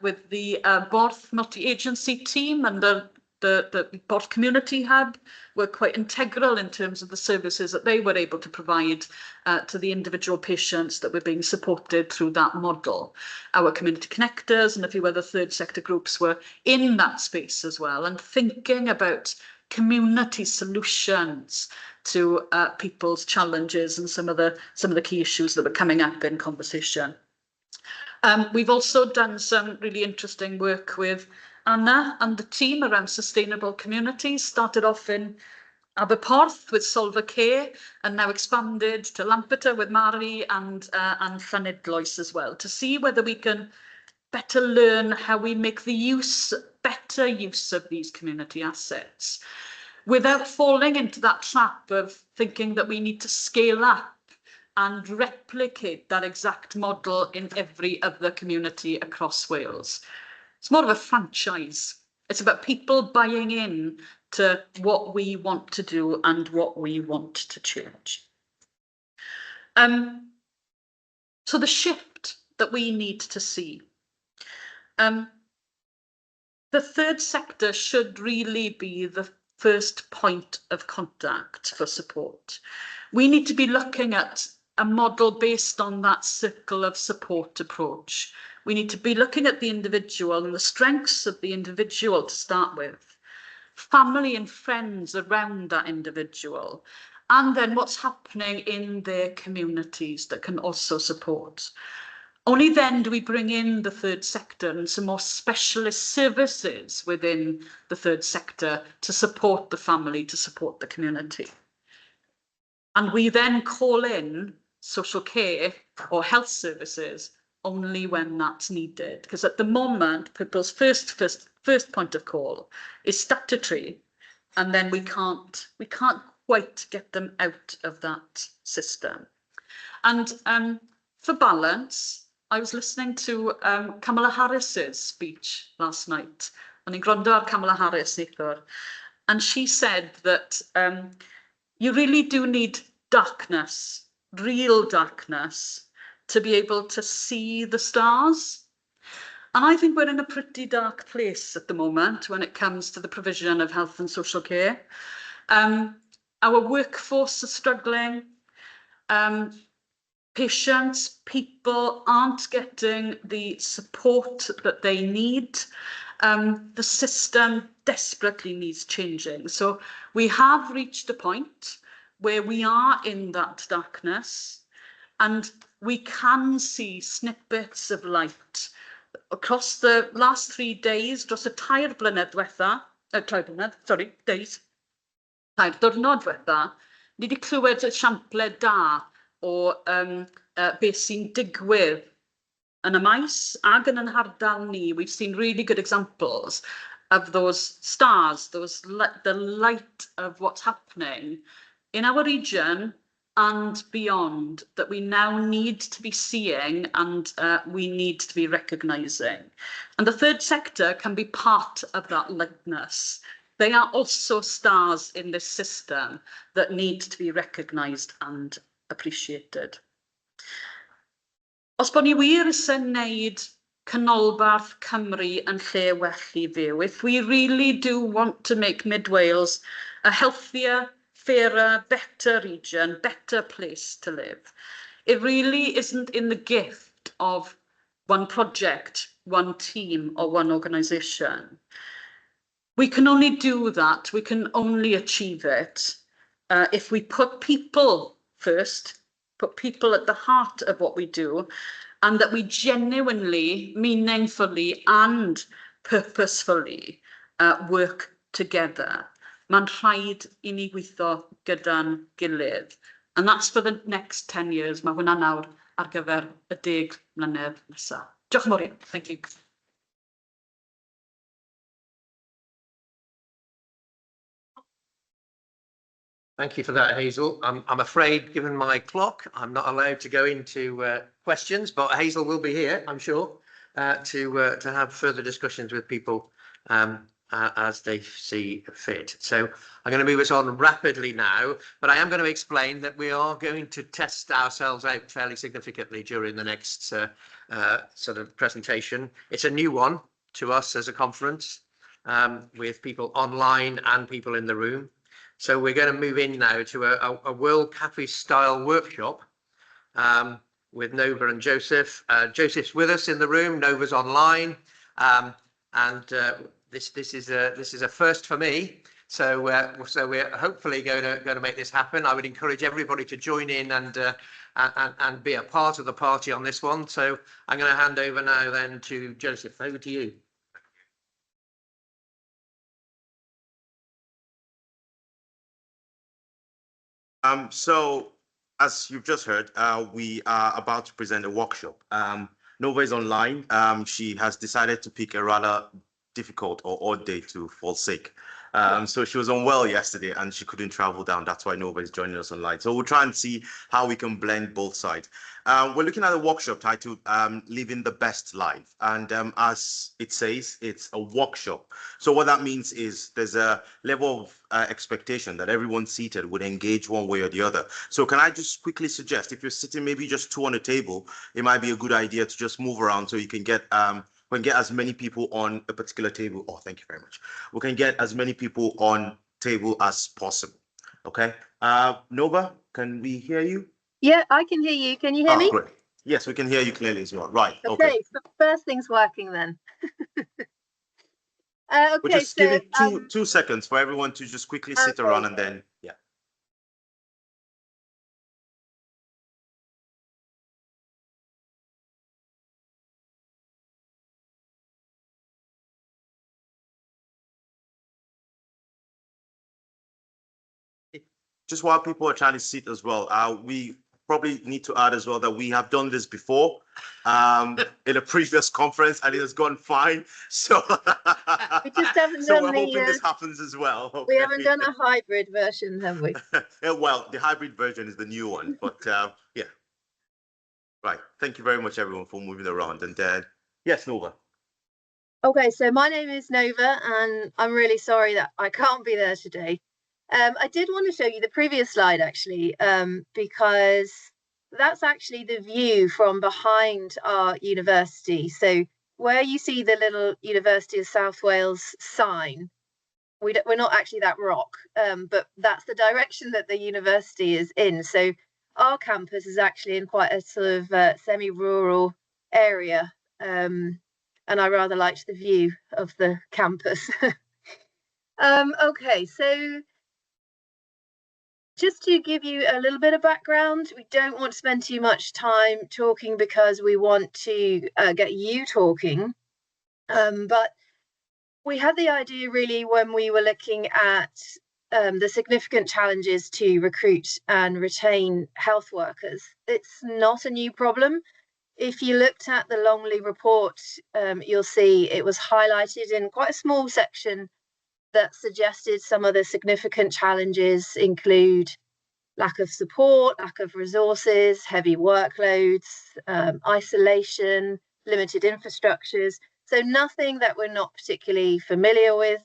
with the Borth multi-agency team, and the Borth Community Hub were quite integral in terms of the services that they were able to provide to the individual patients that were being supported through that model. Our community connectors and a few other third sector groups were in that space as well, and thinking about community solutions to people's challenges and some of the key issues that were coming up in conversation. We've also done some really interesting work with Anna and the team around sustainable communities. Started off in Aberporth with Solva Care and now expanded to Lampeter with Mari and Cynhadledd as well, to see whether we can better learn how we make better use of these community assets without falling into that trap of thinking that we need to scale up and replicate that exact model in every other community across Wales. It's more of a franchise. It's about people buying in to what we want to do and what we want to change. So the shift that we need to see. The third sector should really be the first point of contact for support. We need to be looking at a model based on that circle of support approach. We need to be looking at the individual and the strengths of the individual to start with, family and friends around that individual, and then what's happening in their communities that can also support. Only then do we bring in the third sector and some more specialist services within the third sector to support the family, to support the community. And we then call in social care or health services only when that's needed, because at the moment people's first point of call is statutory, and then we can't quite get them out of that system. And for balance, I was listening to Kamala Harris's speech last night, and in gwrando ar Kamala Harris neithwr, and she said that you really do need darkness, real darkness, to be able to see the stars. And I think we're in a pretty dark place at the moment when it comes to the provision of health and social care. Our workforce is struggling. Patients, people aren't getting the support that they need. The system desperately needs changing. So we have reached a point where we are in that darkness, and we can see snippets of light across the last 3 days, dros y tair diwrnod diwetha, ni wedi clywed esiample da o beth sy'n digwydd yn y maes ag yn hardal ni. We've seen really good examples of those stars, the light of what's happening in our region and beyond, that we now need to be seeing and we need to be recognising. And the third sector can be part of that lightness. They are also stars in this system that need to be recognised and appreciated. Os bod ni wir yn neud canolbarth Cymru yn lle well I fyw, if we really do want to make Mid Wales a healthier, fairer, better region, better place to live, it really isn't in the gift of one project, one team or one organisation. We can only do that, we can only achieve it if we put people first put people at the heart of what we do, and that we genuinely, meaningfully and purposefully work together. Mae'n rhaid I ni weithio gyda'n gilydd. And that's for the next 10 years. Mae hwnna nawr ar gyfer y 10 mlynedd nesaf. Diolch yn fawr iawn. Thank you. Thank you for that, Hazel. I'm afraid, given my clock, I'm not allowed to go into questions, but Hazel will be here, I'm sure, to have further discussions with people as they see fit. So I'm going to move us on rapidly now, but I am going to explain that we are going to test ourselves out fairly significantly during the next sort of presentation. It's a new one to us as a conference, with people online and people in the room. So we're going to move in now to a World Cafe style workshop with Nova and Joseph. Joseph's with us in the room. Nova's online, and this is a first for me. So we're hopefully going to make this happen. I would encourage everybody to join in and be a part of the party on this one. So I'm going to hand over now then to Joseph. Over to you. So, as you've just heard, we are about to present a workshop. Nova is online. She has decided to pick a rather difficult or odd day to fall sick. So she was unwell yesterday and she couldn't travel down. That's why Nova is joining us online. So we'll try and see how we can blend both sides. We're looking at a workshop titled Living the Best Life. And as it says, it's a workshop. So what that means is there's a level of expectation that everyone seated would engage one way or the other. So can I just quickly suggest, if you're sitting maybe just two on a table, it might be a good idea to just move around so you can get we can get as many people on a particular table. Oh, thank you very much. We can get as many people on table as possible. Okay. Nova, can we hear you? Yeah, I can hear you. Can you hear me? Great. Yes, we can hear you clearly as well. Right. Okay. So first thing's working then. We'll Okay. just give it two seconds for everyone to just quickly sit around and then, yeah. Just while people are trying to sit as well, we probably need to add as well that we have done this before in a previous conference and it has gone fine. So we just haven't so done we're hoping this happens as well. Okay. We haven't done a hybrid version, have we? Yeah, well, the hybrid version is the new one, but yeah. Right. Thank you very much, everyone, for moving around. And yes, Nova. Okay, so my name is Nova and I'm really sorry that I can't be there today. I did want to show you the previous slide actually, because that's actually the view from behind our university. So where you see the little University of South Wales sign, we're not actually that rock, but that's the direction that the university is in. So our campus is actually in quite a sort of semi-rural area, and I rather liked the view of the campus. Okay, so just to give you a little bit of background, we don't want to spend too much time talking because we want to get you talking. But we had the idea really when we were looking at the significant challenges to recruit and retain health workers. It's not a new problem. If you looked at the Longley report, you'll see it was highlighted in quite a small section that suggested some of the significant challenges include lack of support, lack of resources, heavy workloads, isolation, limited infrastructures. So nothing that we're not particularly familiar with,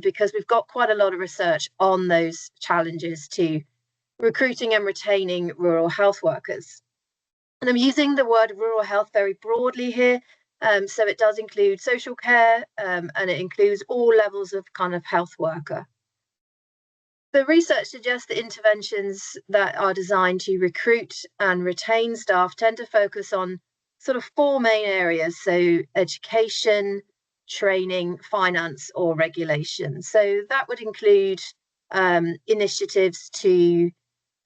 because we've got quite a lot of research on those challenges to recruiting and retaining rural health workers. And I'm using the word rural health very broadly here. So it does include social care, and it includes all levels of kind of health worker. The research suggests that interventions that are designed to recruit and retain staff tend to focus on sort of four main areas. So education, training, finance, or regulation. So that would include initiatives to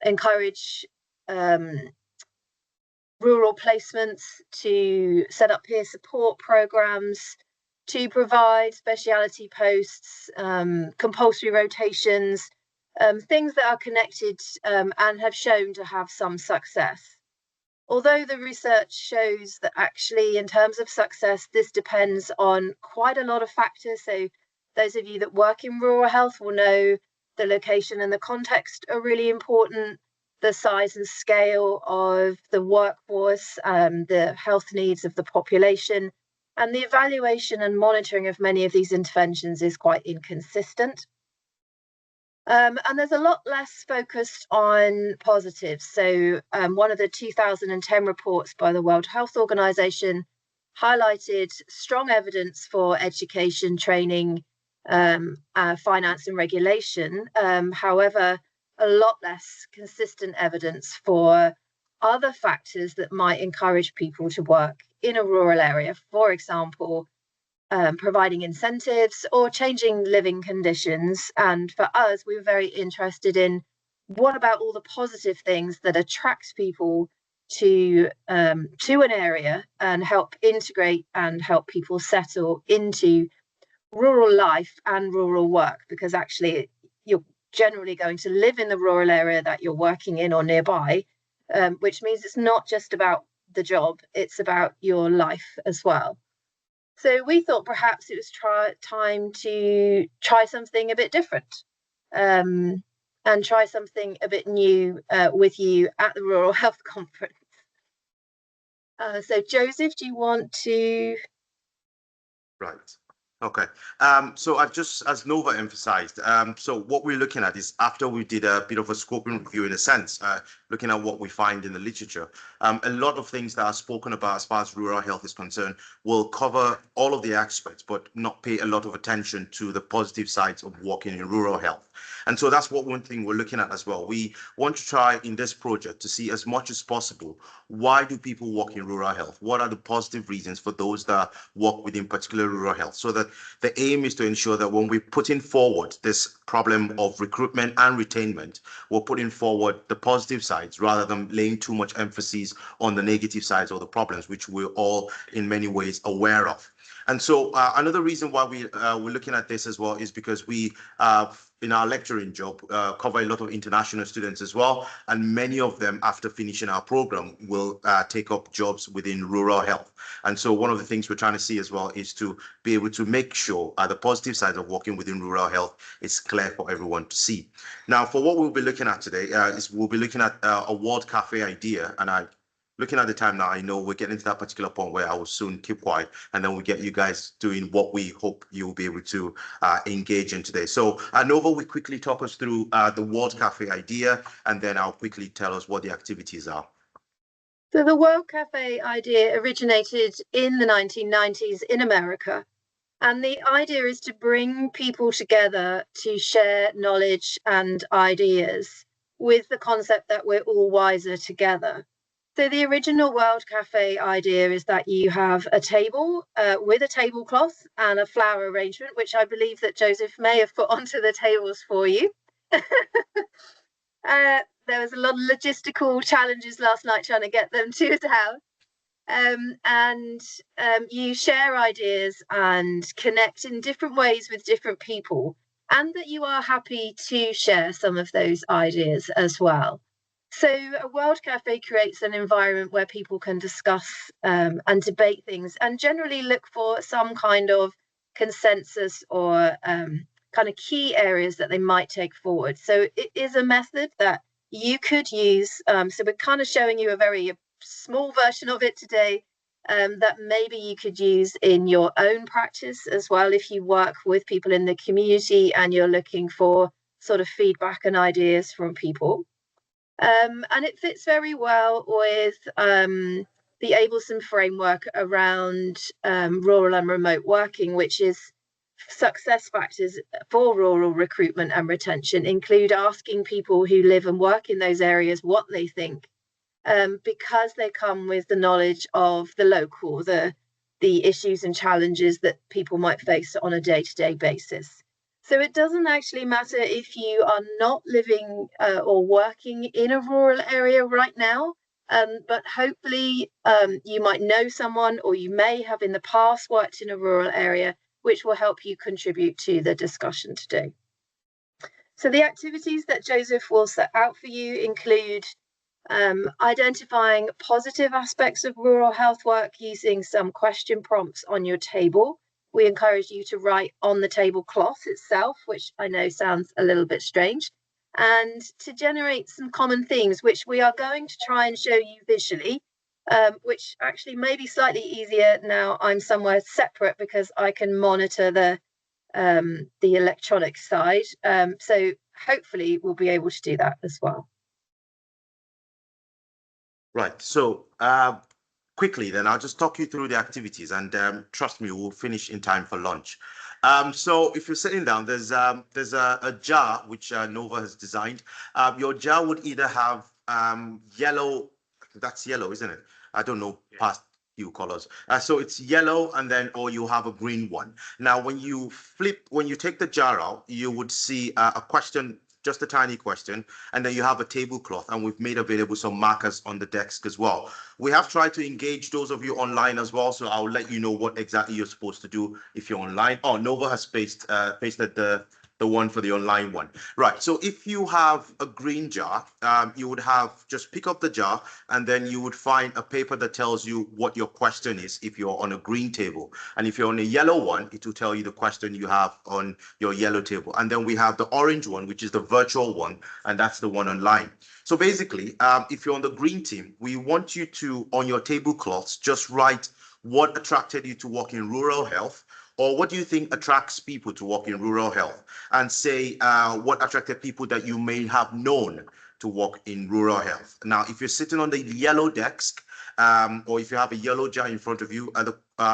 encourage rural placements, to set up peer support programs, to provide speciality posts, compulsory rotations, things that are connected and have shown to have some success. Although the research shows that actually in terms of success, this depends on quite a lot of factors. So those of you that work in rural health will know the location and the context are really important, the size and scale of the workforce, the health needs of the population, and the evaluation and monitoring of many of these interventions is quite inconsistent. And there's a lot less focused on positives. So one of the 2010 reports by the World Health Organization highlighted strong evidence for education, training, finance and regulation. However, a lot less consistent evidence for other factors that might encourage people to work in a rural area. For example, providing incentives or changing living conditions. And for us, we were very interested in what about all the positive things that attract people to an area and help integrate and help people settle into rural life and rural work, because actually you're generally going to live in the rural area that you're working in or nearby, which means it's not just about the job, it's about your life as well. So we thought perhaps it was time to try something a bit different, and try something a bit new with you at the Rural Health Conference. So Joseph, do you want to? Right. Okay. So I've just, as Nova emphasized, so what we're looking at is after we did a bit of a scoping review in a sense, looking at what we find in the literature, a lot of things that are spoken about as far as rural health is concerned will cover all of the aspects, but not pay a lot of attention to the positive sides of working in rural health. And so that's one thing we're looking at as well. We want to try in this project to see as much as possible, why do people work in rural health? What are the positive reasons for those that work within particular rural health? So that the aim is to ensure that when we're putting forward this problem of recruitment and retainment, we're putting forward the positive sides rather than laying too much emphasis on the negative sides or the problems, which we're all in many ways aware of. And so another reason why we're looking at this as well is because we in our lecturing job cover a lot of international students as well, and many of them after finishing our program will take up jobs within rural health. And so one of the things we're trying to see as well is to be able to make sure the positive side of working within rural health is clear for everyone to see. Now, for what we'll be looking at today is we'll be looking at a World Cafe idea, and looking at the time now, I know we're getting to that particular point where I will soon keep quiet, and then we'll get you guys doing what we hope you'll be able to engage in today. So Nova will quickly talk us through the World Cafe idea, and then I'll quickly tell us what the activities are. So the World Cafe idea originated in the 1990s in America. And the idea is to bring people together to share knowledge and ideas with the concept that we're all wiser together. So the original World Cafe idea is that you have a table with a tablecloth and a flower arrangement, which I believe that Joseph may have put onto the tables for you. There was a lot of logistical challenges last night trying to get them to his house. And you share ideas and connect in different ways with different people, and that you are happy to share some of those ideas as well. So a World Cafe creates an environment where people can discuss and debate things and generally look for some kind of consensus or kind of key areas that they might take forward. So it is a method that you could use. So we're kind of showing you a very small version of it today that maybe you could use in your own practice as well if you work with people in the community and you're looking for sort of feedback and ideas from people. And it fits very well with the Abelson framework around rural and remote working, which is success factors for rural recruitment and retention include asking people who live and work in those areas what they think, because they come with the knowledge of the local, the issues and challenges that people might face on a day-to-day basis. So it doesn't actually matter if you are not living or working in a rural area right now. But hopefully you might know someone, or you may have in the past worked in a rural area, which will help you contribute to the discussion today. So the activities that Joseph will set out for you include identifying positive aspects of rural health work using some question prompts on your table. We encourage you to write on the tablecloth itself, which I know sounds a little bit strange, and to generate some common themes, which we are going to try and show you visually, which actually may be slightly easier now I'm somewhere separate because I can monitor the electronic side. So hopefully we'll be able to do that as well. Right. So quickly, then I'll just talk you through the activities, and trust me, we'll finish in time for lunch. So if you're sitting down, there's a jar which Nova has designed. Your jar would either have yellow. That's yellow, isn't it? I don't know past few colors. So it's yellow, and then or you have a green one. Now, when you take the jar out, you would see a question. Just a tiny question, and then you have a tablecloth, and we've made available some markers on the desk as well. We have tried to engage those of you online as well, so I'll let you know what exactly you're supposed to do if you're online. Oh, Nova has pasted the one for the online one. Right, so if you have a green jar, you would just pick up the jar, and then you would find a paper that tells you what your question is if you're on a green table. And if you're on a yellow one, it will tell you the question you have on your yellow table. And then we have the orange one, which is the virtual one, and that's the one online. So basically, if you're on the green team, we want you to, on your tablecloths, just write what attracted you to work in rural health, or what do you think attracts people to work in rural health, and say what attracted people that you may have known to work in rural health. Now, if you're sitting on the yellow desk, or if you have a yellow jar in front of you,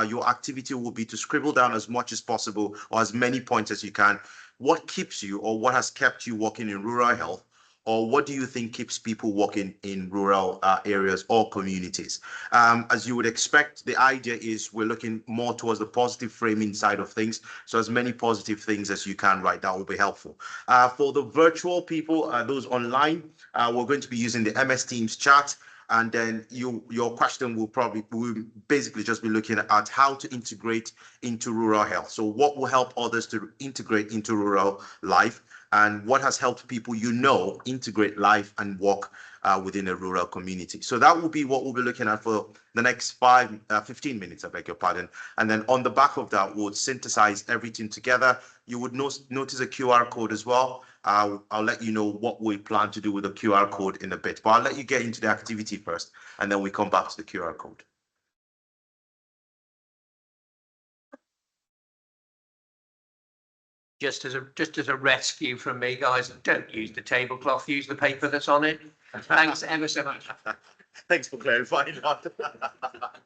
your activity will be to scribble down as much as possible, or as many points as you can, what keeps you, or what has kept you working in rural health, or what do you think keeps people working in rural areas or communities? As you would expect, the idea is we're looking more towards the positive framing side of things. So as many positive things as you can write, that will be helpful. For the virtual people, those online, we're going to be using the MS Teams chat. And then your question will basically just be looking at how to integrate into rural health. So what will help others to integrate into rural life, and what has helped people integrate life and work within a rural community. So that will be what we'll be looking at for the next 15 minutes, I beg your pardon. And then on the back of that, we'll synthesize everything together. You would notice a QR code as well. I'll let you know what we plan to do with the QR code in a bit, but I'll let you get into the activity first, and then we come back to the QR code. Just as a rescue from me, guys, don't use the tablecloth, use the paper that's on it. Thanks ever so much. Thanks for clarifying that.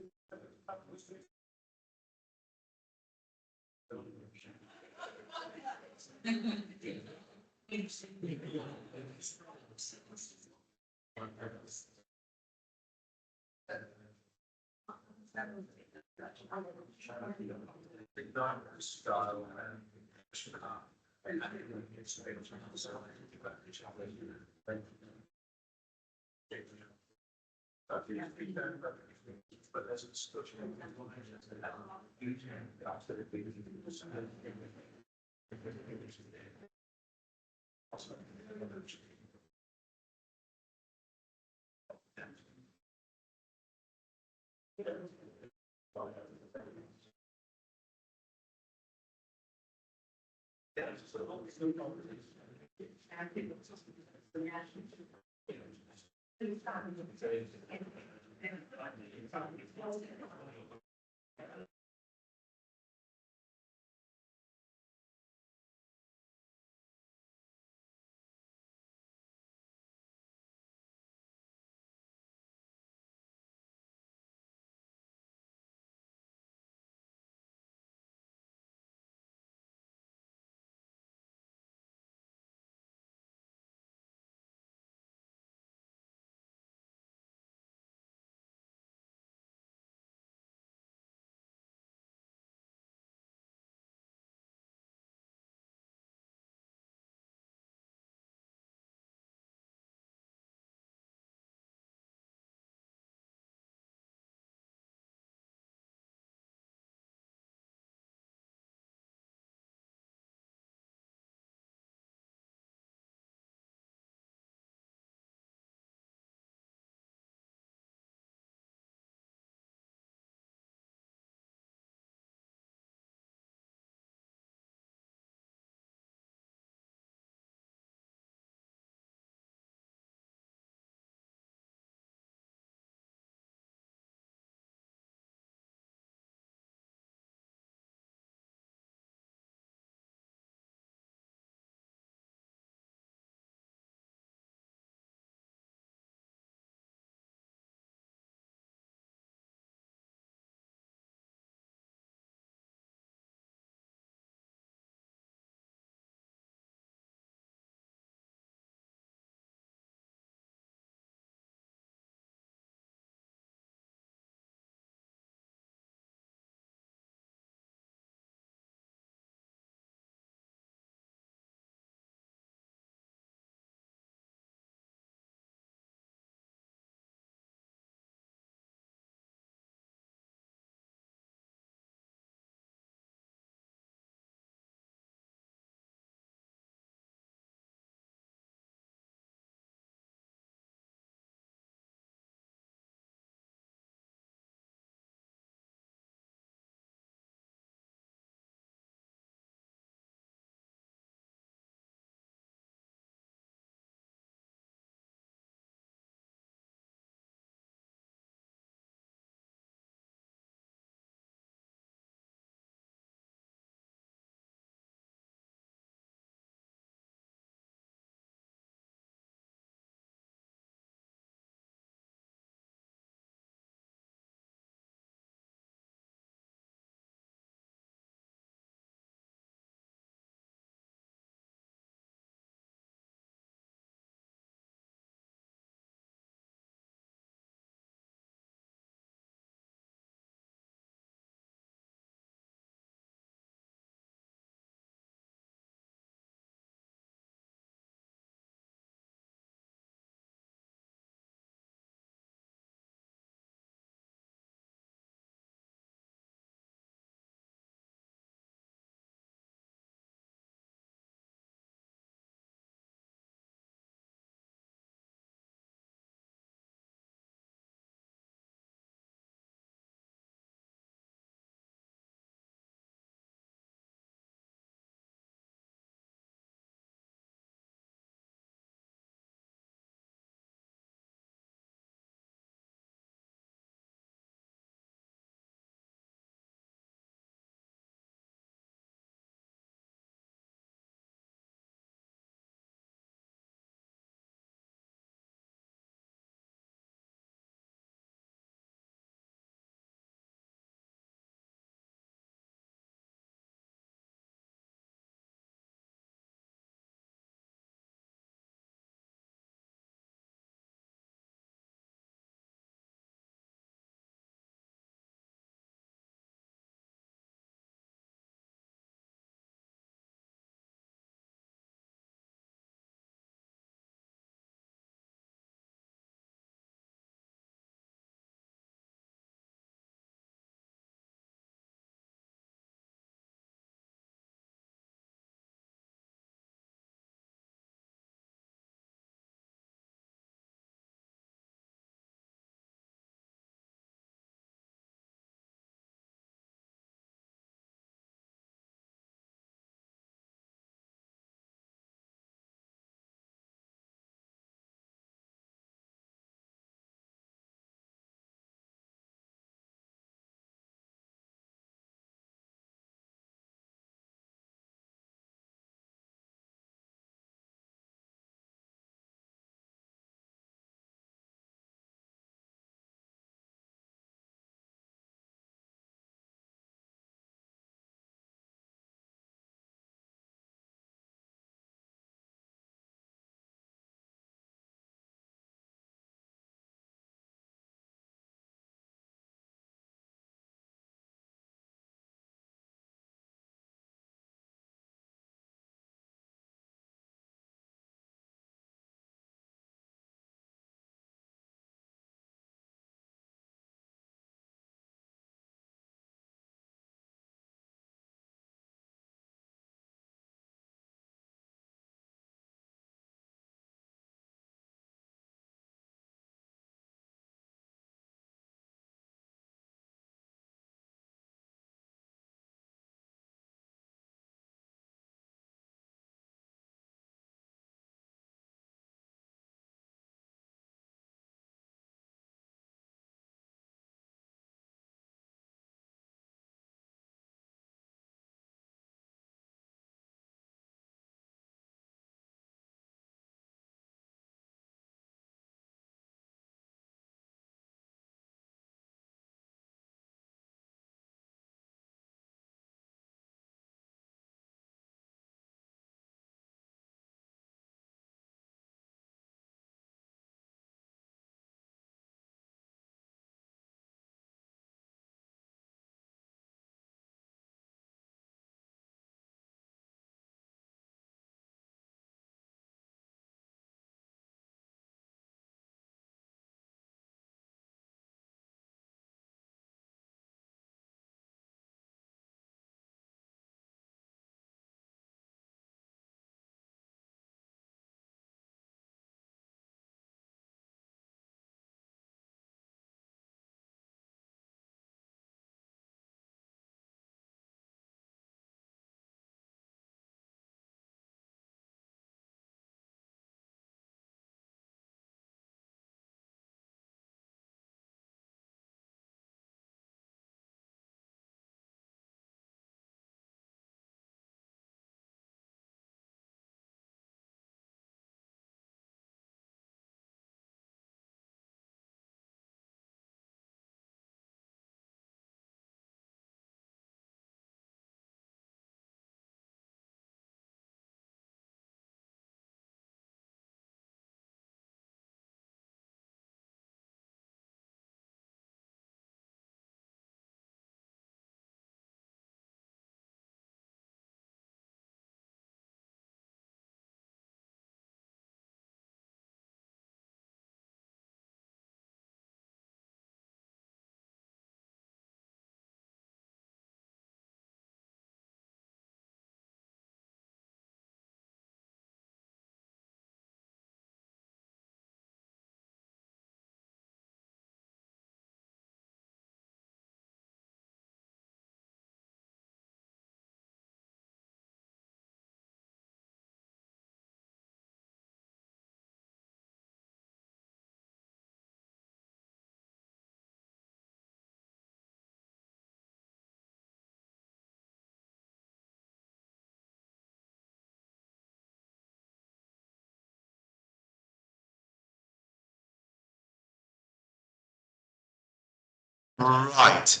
Right.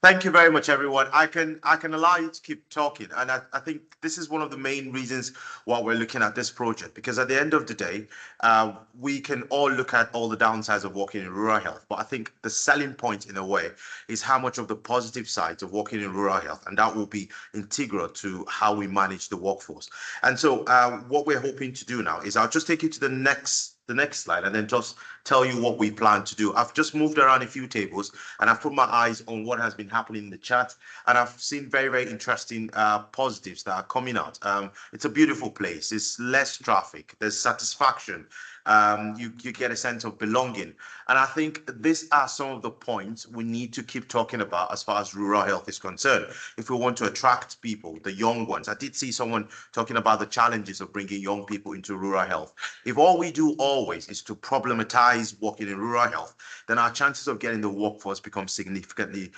Thank you very much, everyone. I can allow you to keep talking, and I think this is one of the main reasons why we're looking at this project, because at the end of the day, we can all look at all the downsides of working in rural health, but I think the selling point in a way is how much of the positive sides of working in rural health, and that will be integral to how we manage the workforce. And so what we're hoping to do now is I'll just take you to the next slide and then just tell you what we plan to do. I've just moved around a few tables and I've put my eyes on what has been happening in the chat, and I've seen very, very interesting positives that are coming out. It's a beautiful place. It's less traffic. There's satisfaction. You get a sense of belonging. And I think these are some of the points we need to keep talking about as far as rural health is concerned. If we want to attract people, the young ones. I did see someone talking about the challenges of bringing young people into rural health. If all we do always is to problematize working in rural health, then our chances of getting the workforce become significantly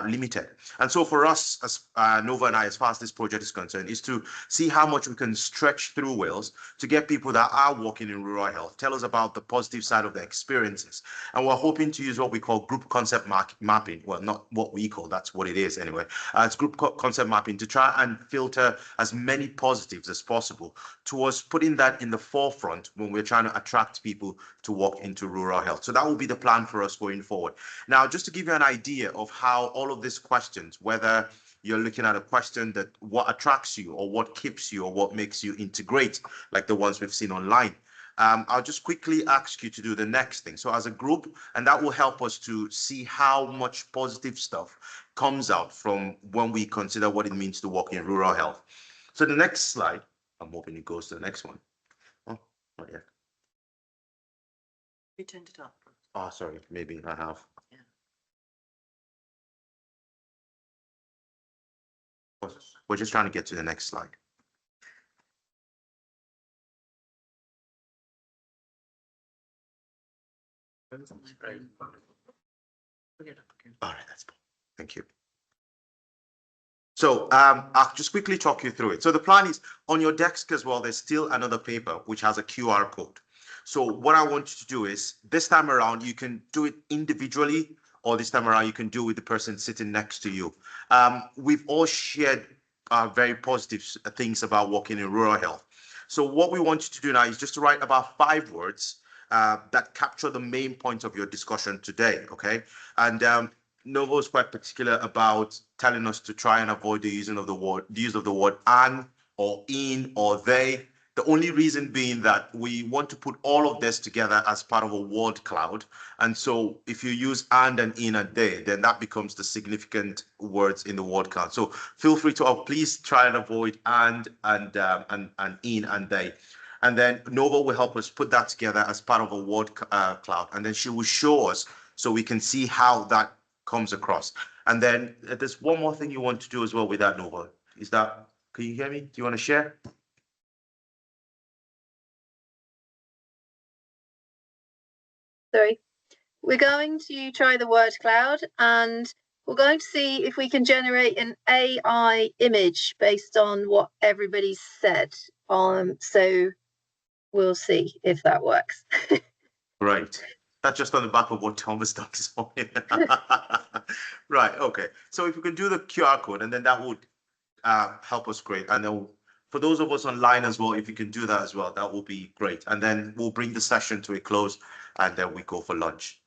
limited. And so for us, as Nova and I, as far as this project is concerned, is to see how much we can stretch through Wales to get people that are working in rural health, tell us about the positive side of their experiences. And we're hoping to use what we call group concept mapping. Well, not what we call, that's what it is anyway. It's group concept mapping to try and filter as many positives as possible towards putting that in the forefront when we're trying to attract people to work into rural health. So that will be the plan for us going forward. Now, just to give you an idea of how all of these questions, whether you're looking at a question that what attracts you or what keeps you or what makes you integrate, like the ones we've seen online, I'll just quickly ask you to do the next thing. So as a group, and that will help us to see how much positive stuff comes out from when we consider what it means to work in rural health. So the next slide, I'm hoping it goes to the next one. Oh, not yet. You turned it up. Oh, sorry, maybe I have. Yeah. We're just trying to get to the next slide. All right, that's cool. Thank you. So I'll just quickly talk you through it. So the plan is on your desk as well, there's still another paper which has a QR code. So what I want you to do is this time around, you can do it individually, or this time around, you can do it with the person sitting next to you. We've all shared very positive things about working in rural health. So what we want you to do now is just to write about 5 words that capture the main points of your discussion today, okay? And Novo is quite particular about telling us to try and avoid the use of the word "and" or "in" or "they." The only reason being that we want to put all of this together as part of a word cloud. And so if you use "and" and "in" and "they," then that becomes the significant words in the word cloud. So feel free to please try and avoid "and" "in" and "they." And then Nova will help us put that together as part of a word cloud. And then she will show us so we can see how that comes across. And then there's one more thing you want to do as well with that, Nova. Is that, can you hear me? Do you want to share? Sorry. We're going to try the word cloud, and we're going to see if we can generate an AI image based on what everybody's said. So we'll see if that works. Right. That's just on the back of what Thomas done this morning. Right. Okay. So if we can do the QR code, and then that would help us great. And then for those of us online as well, if you can do that as well, that will be great. And then we'll bring the session to a close, and then we go for lunch.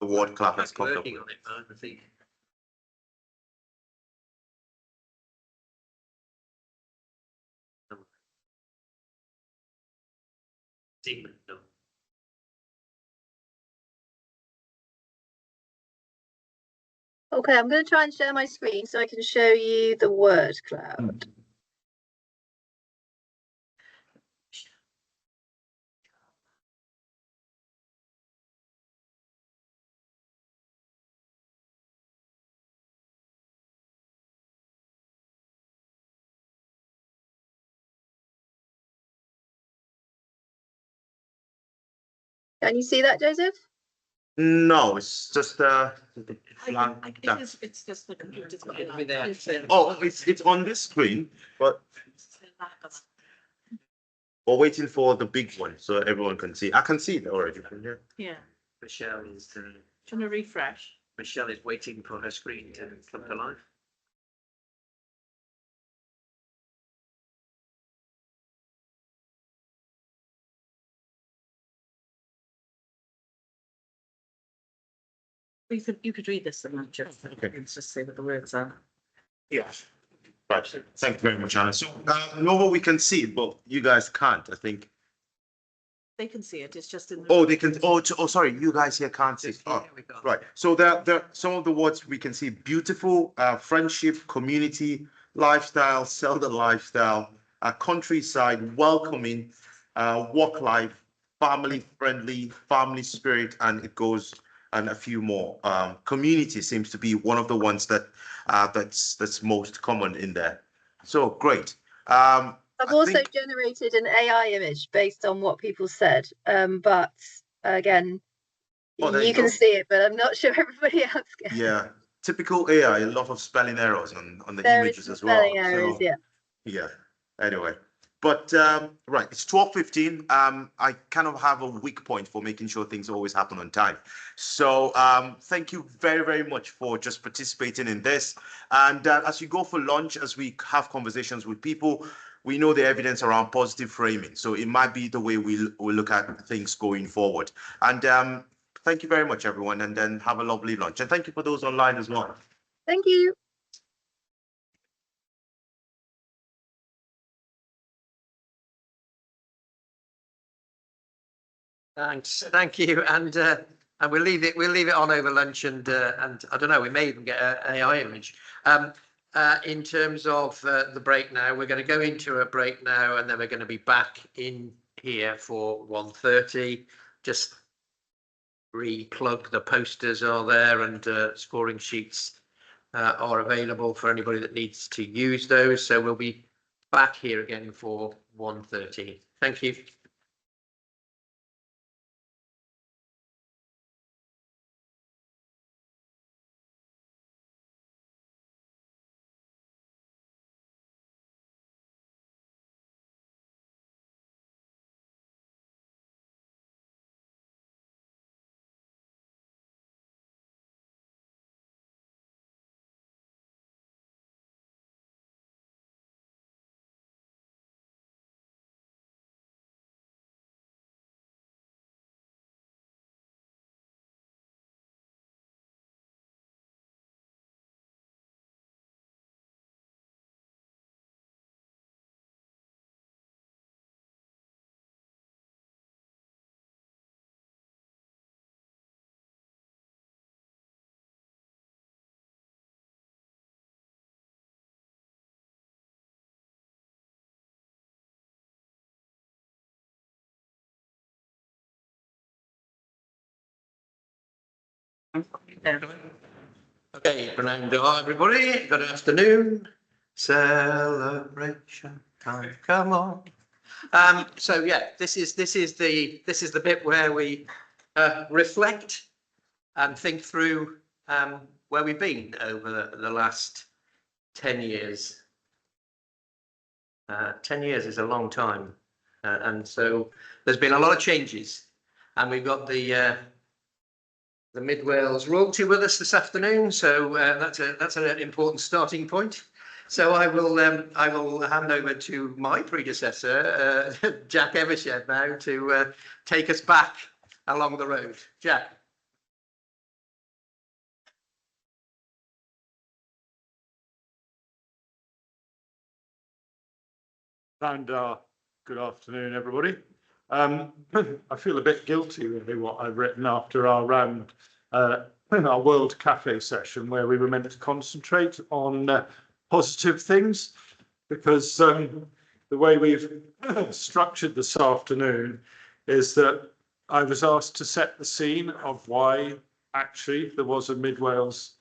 The ward clerk has I'm come up working with. on it, man, I think. Demon, no. Okay, I'm going to try and share my screen so I can show you the word cloud. Can you see that, Joseph? No, it's just the blank. It is, it's just the computer's got it. It'll be there. Oh, it's on this screen, but we're waiting for the big one so everyone can see. I can see it already from here. Yeah, Michelle is, trying to refresh. Michelle is waiting for her screen to come to life. You could read this and just, Okay. let's just say what the words are. Yes. Right. Thank you very much, Anna. So, Nova, we can see it, but you guys can't, I think. They can see it, it's just in. Oh, they can. Oh, sorry. You guys here can't see. Just Oh, here we go. right. So there some of the words we can see: beautiful, friendship, community, lifestyle, Zelda lifestyle, countryside, welcoming, work life, family friendly, family spirit, and it goes and a few more. Community seems to be one of the ones that that's most common in there. So great. I've I also think- generated an AI image based on what people said, but again, Oh, there you you can go. see it, but I'm not sure everybody else can. Yeah, typical AI, a lot of spelling errors on the There is images some as well. spelling errors, So, yeah. yeah, anyway. But right, it's 12:15. I kind of have a weak point for making sure things always happen on time. So thank you very, very much for just participating in this. And as you go for lunch, as we have conversations with people, we know the evidence around positive framing. So it might be the way we look at things going forward. And thank you very much, everyone, and then have a lovely lunch. And thank you for those online as well. Thank you. Thanks, thank you, and we'll leave it on over lunch, and I don't know, we may even get an AI image. In terms of the break now, we're going to go into a break now, and then we're going to be back in here for 1:30. Just re-plug the posters are there, and scoring sheets are available for anybody that needs to use those. So we'll be back here again for 1:30. Thank you. Okay, Fernando, everybody, good afternoon. Celebration time, come on. So yeah, this is the bit where we reflect and think through where we've been over the last 10 years. 10 years is a long time, and so there's been a lot of changes, and we've got the Mid Wales royalty with us this afternoon, so that's an important starting point. So I will hand over to my predecessor, Jack Evershed, now to take us back along the road. Jack. Good afternoon, everybody. I feel a bit guilty, really, what I've written after our round, our World Cafe session, where we were meant to concentrate on positive things, because the way we've structured this afternoon is that I was asked to set the scene of why actually there was a Mid Wales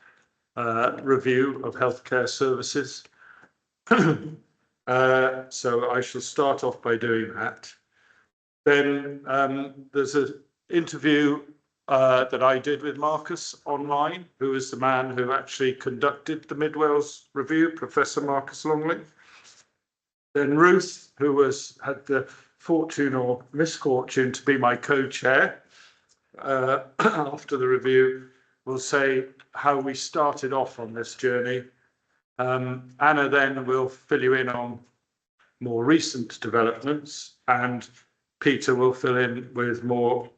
review of healthcare services. So I shall start off by doing that. Then there's an interview that I did with Marcus online, who is the man who actually conducted the Mid Wales review, Professor Marcus Longley. Then Ruth, who had the fortune or misfortune to be my co-chair after the review, will say how we started off on this journey. Anna then will fill you in on more recent developments, and Peter will fill in with more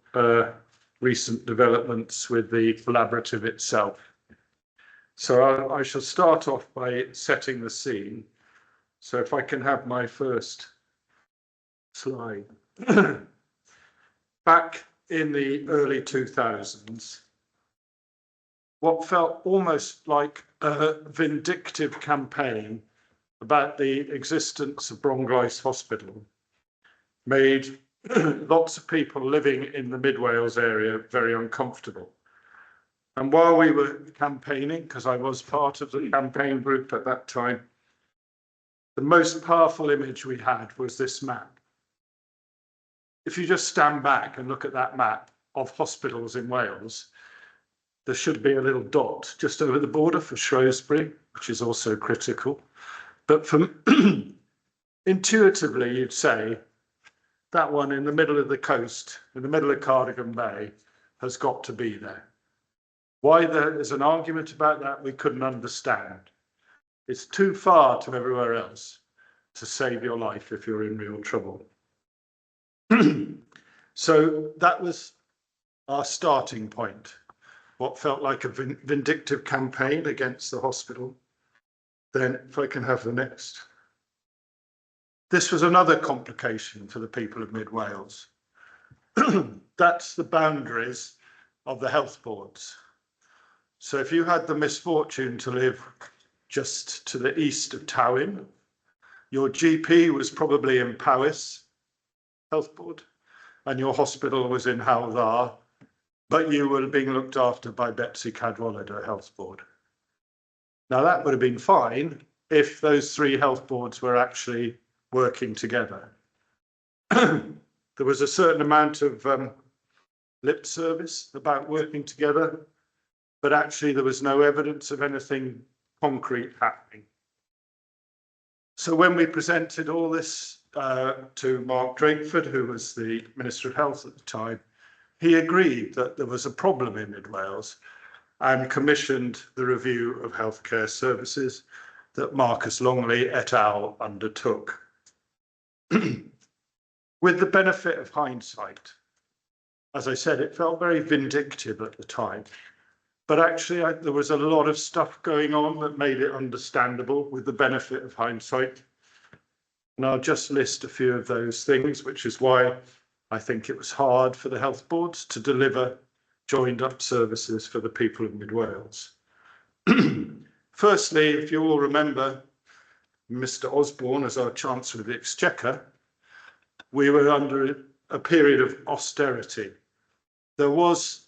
recent developments with the collaborative itself. So I shall start off by setting the scene. So if I can have my first slide. Back in the early 2000s, what felt almost like a vindictive campaign about the existence of Bronglais Hospital made lots of people living in the Mid Wales area very uncomfortable. And while we were campaigning, because I was part of the campaign group at that time, the most powerful image we had was this map. If you just stand back and look at that map of hospitals in Wales, there should be a little dot just over the border for Shrewsbury, which is also critical. But from intuitively, you'd say that one in the middle of the coast, in the middle of Cardigan Bay, has got to be there. Why there is an argument about that, we couldn't understand. It's too far to everywhere else to save your life if you're in real trouble. So that was our starting point. What felt like a vindictive campaign against the hospital. Then, if I can have the next. This was another complication for the people of Mid Wales. That's the boundaries of the health boards. So if you had the misfortune to live just to the east of Tywyn, your GP was probably in Powys Health Board, and your hospital was in Hywel, but you were being looked after by Betsy Cadwallader Health Board. Now that would have been fine if those three health boards were actually working together. There was a certain amount of lip service about working together, but actually there was no evidence of anything concrete happening. So when we presented all this to Mark Drakeford, who was the Minister of Health at the time, he agreed that there was a problem in Mid Wales and commissioned the review of healthcare services that Marcus Longley et al. Undertook. With the benefit of hindsight, as I said, it felt very vindictive at the time, but actually there was a lot of stuff going on that made it understandable with the benefit of hindsight. And I'll just list a few of those things, which is why I think it was hard for the health boards to deliver joined up services for the people of Mid Wales. Firstly, if you all remember Mr. Osborne as our Chancellor of the Exchequer, we were under a period of austerity. There was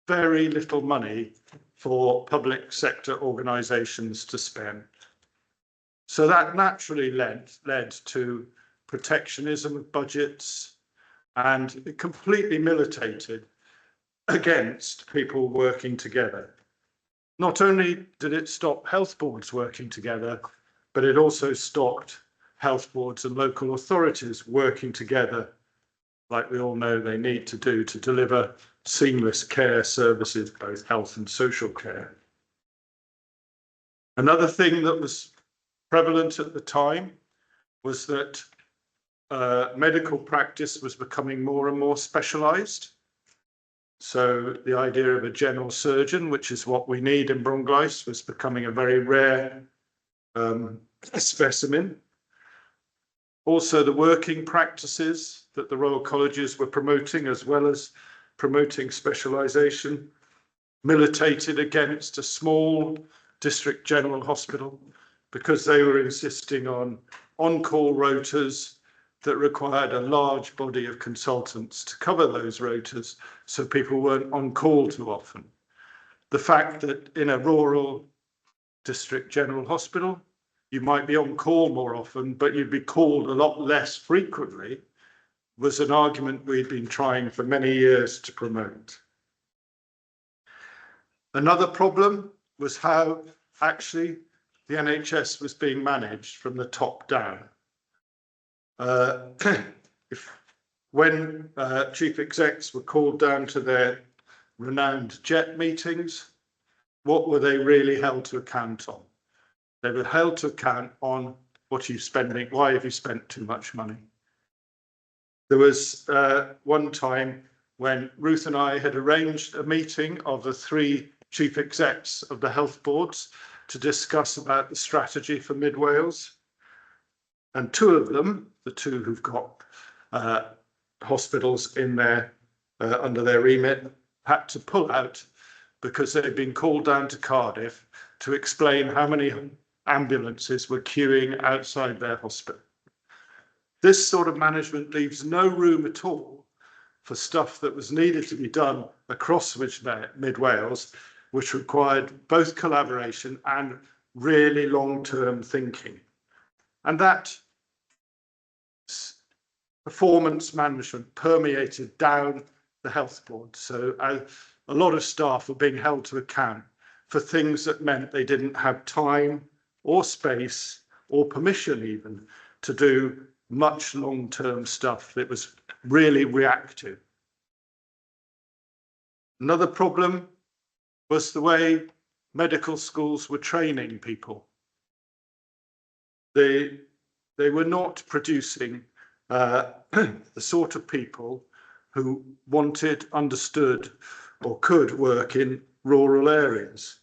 very little money for public sector organisations to spend. So that naturally led to protectionism of budgets, and it completely militated against people working together. Not only did it stop health boards working together, but it also stopped health boards and local authorities working together, like we all know they need to do to deliver seamless care services, both health and social care. Another thing that was prevalent at the time was that medical practice was becoming more and more specialised. So the idea of a general surgeon, which is what we need in Bronglais, was becoming a very rare specimen. Also, the working practices that the Royal Colleges were promoting, as well as promoting specialisation, militated against a small district general hospital because they were insisting on-call rotas that required a large body of consultants to cover those rotas, so people weren't on call too often. The fact that in a rural district general hospital, you might be on call more often, but you'd be called a lot less frequently, was an argument we'd been trying for many years to promote. Another problem was how actually the NHS was being managed from the top down. When chief execs were called down to their renowned jet meetings, what were they really held to account on? They were held to account on what are you spending, why have you spent too much money? There was one time when Ruth and I had arranged a meeting of the 3 chief execs of the health boards to discuss about the strategy for Mid Wales. And 2 of them, the 2 who've got hospitals in their under their remit, had to pull out because they'd been called down to Cardiff to explain how many ambulances were queuing outside their hospital. This sort of management leaves no room at all for stuff that was needed to be done across Mid Wales, which required both collaboration and really long-term thinking. And that performance management permeated down the health board. So a lot of staff were being held to account for things that meant they didn't have time or space or permission even to do much long-term stuff that was really reactive. Another problem was the way medical schools were training people. They were not producing the sort of people who wanted, understood, or could work in rural areas.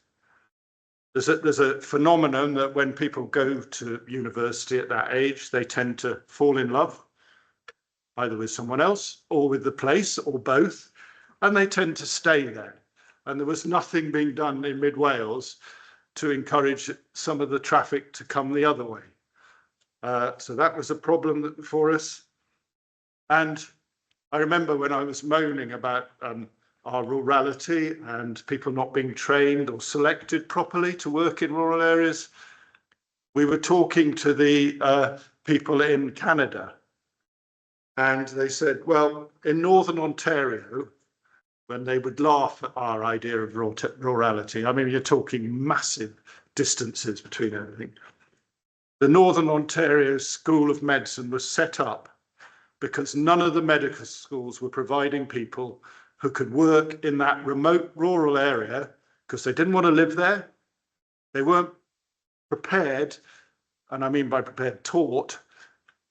There's a phenomenon that when people go to university at that age, they tend to fall in love, either with someone else or with the place or both, and they tend to stay there. And there was nothing being done in Mid Wales to encourage some of the traffic to come the other way. So that was a problem for us. And I remember when I was moaning about our rurality and people not being trained or selected properly to work in rural areas, we were talking to the people in Canada. And they said, well, in Northern Ontario, when they would laugh at our idea of rurality, I mean, you're talking massive distances between everything. The Northern Ontario School of Medicine was set up because none of the medical schools were providing people who could work in that remote rural area because they didn't want to live there. They weren't prepared, and I mean by prepared, taught,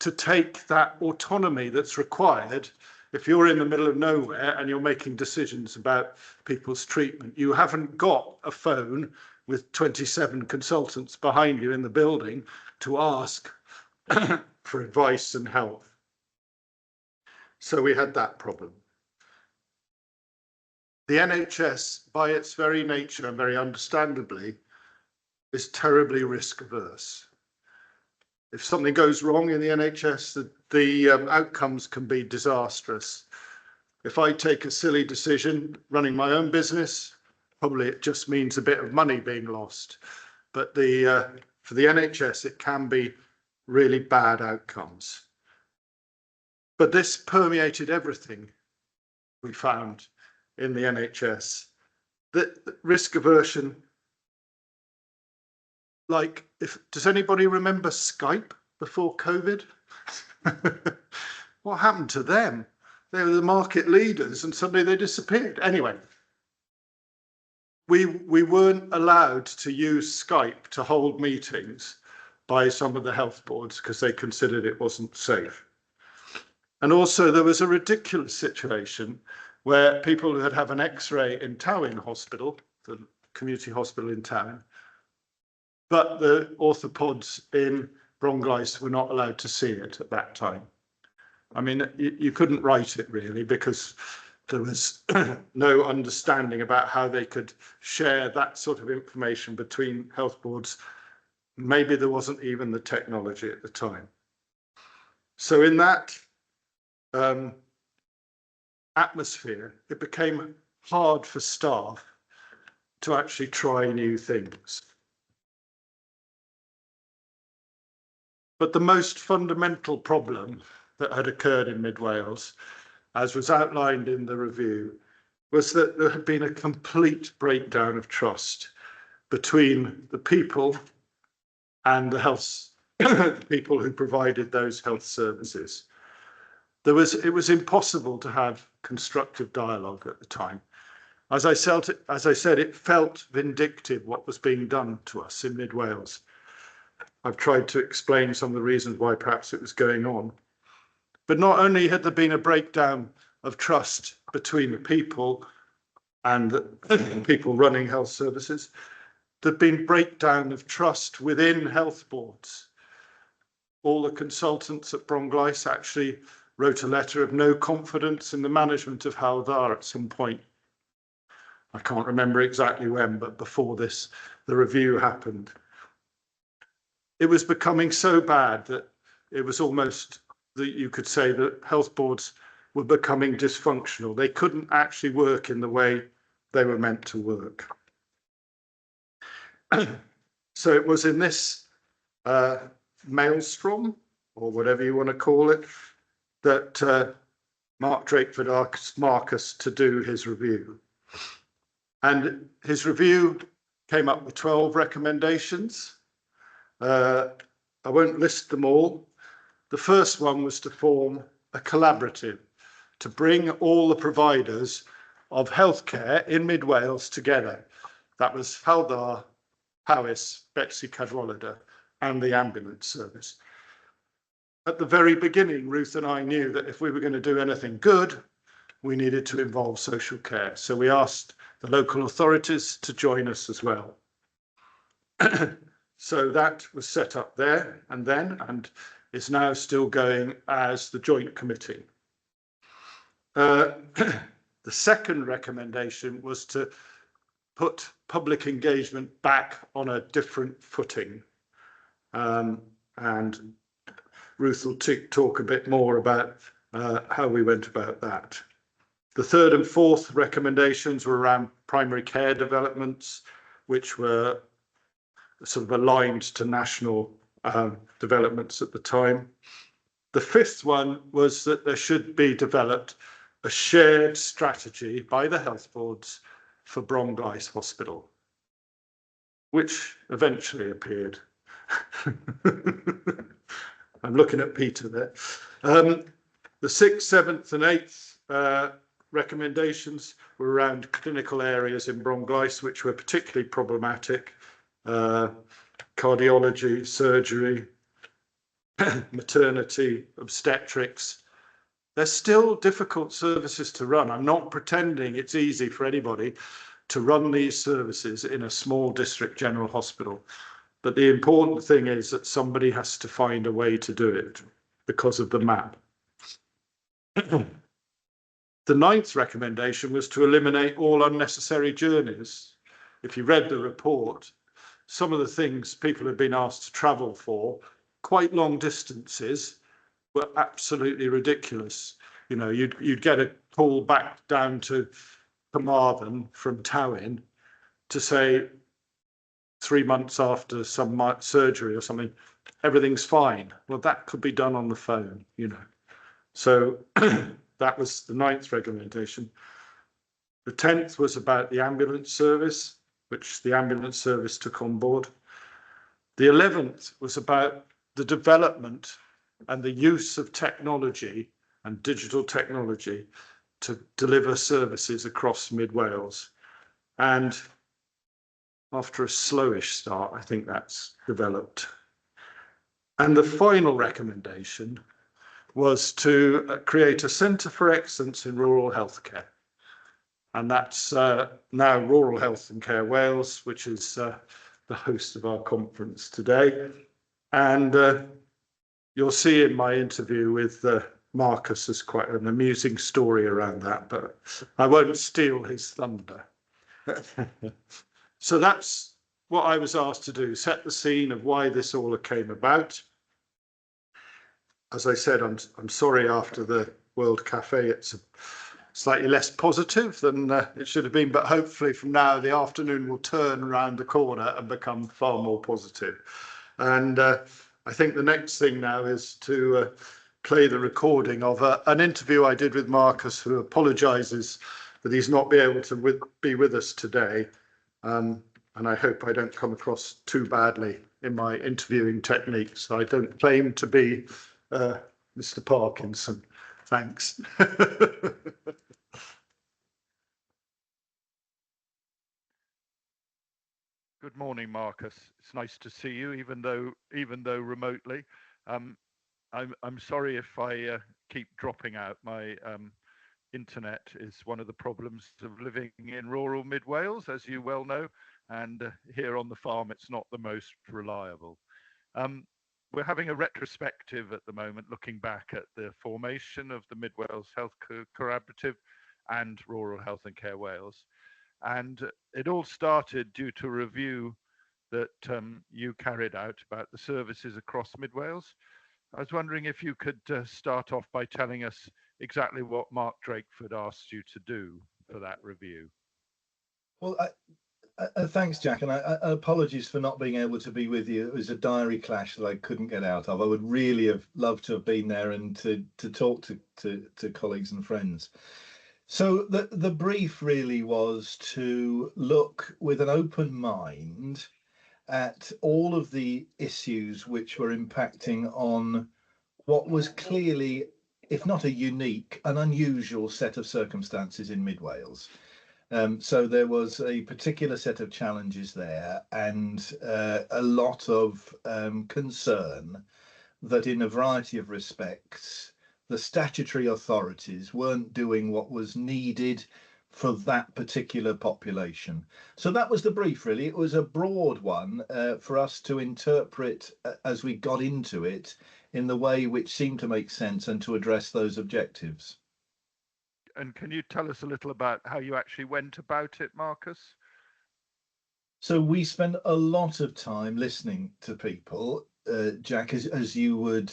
to take that autonomy that's required if you're in the middle of nowhere and you're making decisions about people's treatment. You haven't got a phone with 27 consultants behind you in the building to ask for advice and help. So we had that problem. The NHS, by its very nature and very understandably, is terribly risk averse. If something goes wrong in the NHS, the outcomes can be disastrous. If I take a silly decision running my own business, probably it just means a bit of money being lost. But for the NHS, it can be really bad outcomes. But this permeated everything we found in the NHS. The risk aversion, like, does anybody remember Skype before COVID? What happened to them? They were the market leaders and suddenly they disappeared. Anyway, we weren't allowed to use Skype to hold meetings by some of the health boards because they considered it wasn't safe. And also there was a ridiculous situation where people who had have an X-ray in Towing Hospital, the community hospital in Towing, but the orthopods in Bronglice were not allowed to see it at that time. I mean, you couldn't write it really because there was no understanding about how they could share that sort of information between health boards. Maybe there wasn't even the technology at the time. So in that atmosphere, it became hard for staff to actually try new things. But the most fundamental problem that had occurred in Mid Wales, as was outlined in the review, was that there had been a complete breakdown of trust between the people and the health people who provided those health services. It was impossible to have constructive dialogue at the time. As I said, it felt vindictive what was being done to us in Mid Wales. I've tried to explain some of the reasons why perhaps it was going on. But not only had there been a breakdown of trust between the people and the people running health services, there'd been breakdown of trust within health boards. All the consultants at Bronglice actually wrote a letter of no confidence in the management of Hywel Dda at some point. I can't remember exactly when, but before this, the review happened. It was becoming so bad that it was almost that you could say that health boards were becoming dysfunctional. They couldn't actually work in the way they were meant to work. So it was in this maelstrom, or whatever you want to call it, that Mark Drakeford asked Marcus to do his review. And his review came up with 12 recommendations. I won't list them all. The first one was to form a collaborative to bring all the providers of healthcare in Mid Wales together. That was Hywel Dda, Powys, Betsy Cadwaladr, and the ambulance service. At the very beginning, Ruth and I knew that if we were going to do anything good, we needed to involve social care. So we asked the local authorities to join us as well. So that was set up there and then, and is now still going as the joint committee. The second recommendation was to put public engagement back on a different footing. And Ruth will talk a bit more about how we went about that. The third and fourth recommendations were around primary care developments, which were sort of aligned to national developments at the time. The fifth one was that there should be developed a shared strategy by the health boards for Bronglice Hospital, which eventually appeared. I'm looking at Peter there. The sixth, seventh and eighth recommendations were around clinical areas in Bronglice, which were particularly problematic. Cardiology, surgery, maternity, obstetrics. They're still difficult services to run. I'm not pretending it's easy for anybody to run these services in a small district general hospital. But the important thing is that somebody has to find a way to do it because of the map. The ninth recommendation was to eliminate all unnecessary journeys. If you read the report, some of the things people have been asked to travel for, quite long distances, were absolutely ridiculous. You know, you'd get a call back down to Carmarthen from Towyn to say 3 months after some surgery or something, everything's fine. Well, that could be done on the phone, you know. So that was the ninth recommendation. The 10th was about the ambulance service, which the ambulance service took on board. The 11th was about the development and the use of technology and digital technology to deliver services across Mid Wales. And after a slowish start, I think that's developed. And the final recommendation was to create a centre for excellence in rural healthcare. And that's now Rural Health and Care Wales, which is the host of our conference today. And you'll see in my interview with Marcus, there's quite an amusing story around that, but I won't steal his thunder. So that's what I was asked to do, set the scene of why this all came about. As I said, I'm sorry after the World Cafe, it's slightly less positive than it should have been, but hopefully from now the afternoon will turn around the corner and become far more positive. And I think the next thing now is to play the recording of an interview I did with Marcus, who apologises that he's not be able to be with us today. And I hope I don't come across too badly in my interviewing techniques. I don't claim to be Mr. Parkinson. Thanks. Good morning, Marcus. It's nice to see you, even though remotely. I'm sorry if I keep dropping out. My internet is one of the problems of living in rural mid Wales, as you well know, and here on the farm it's not the most reliable. We're having a retrospective at the moment, looking back at the formation of the Mid Wales Health Collaborative and Rural Health and Care Wales. And it all started due to a review that you carried out about the services across Mid Wales. I was wondering if you could start off by telling us exactly what Mark Drakeford asked you to do for that review. Well, thanks, Jack, and apologies for not being able to be with you. It was a diary clash that I couldn't get out of. I would really have loved to have been there and to talk to colleagues and friends. So the brief really was to look with an open mind at all of the issues which were impacting on what was clearly, if not a unique, an unusual set of circumstances in Mid Wales. So there was a particular set of challenges there, and a lot of concern that in a variety of respects, the statutory authorities weren't doing what was needed for that particular population. So that was the brief, really. It was a broad one for us to interpret as we got into it in the way which seemed to make sense and to address those objectives. And can you tell us a little about how you actually went about it, Marcus? So we spent a lot of time listening to people, Jack, as you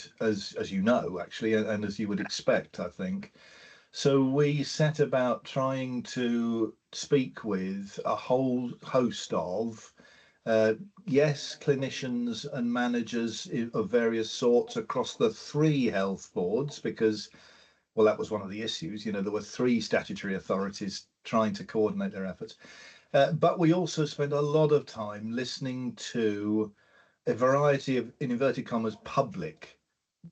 know, actually, and as you would expect, I think. So we set about trying to speak with a whole host of, yes, clinicians and managers of various sorts across the 3 health boards, because, well, that was one of the issues. You know, there were 3 statutory authorities trying to coordinate their efforts. But we also spent a lot of time listening to a variety of, in inverted commas, public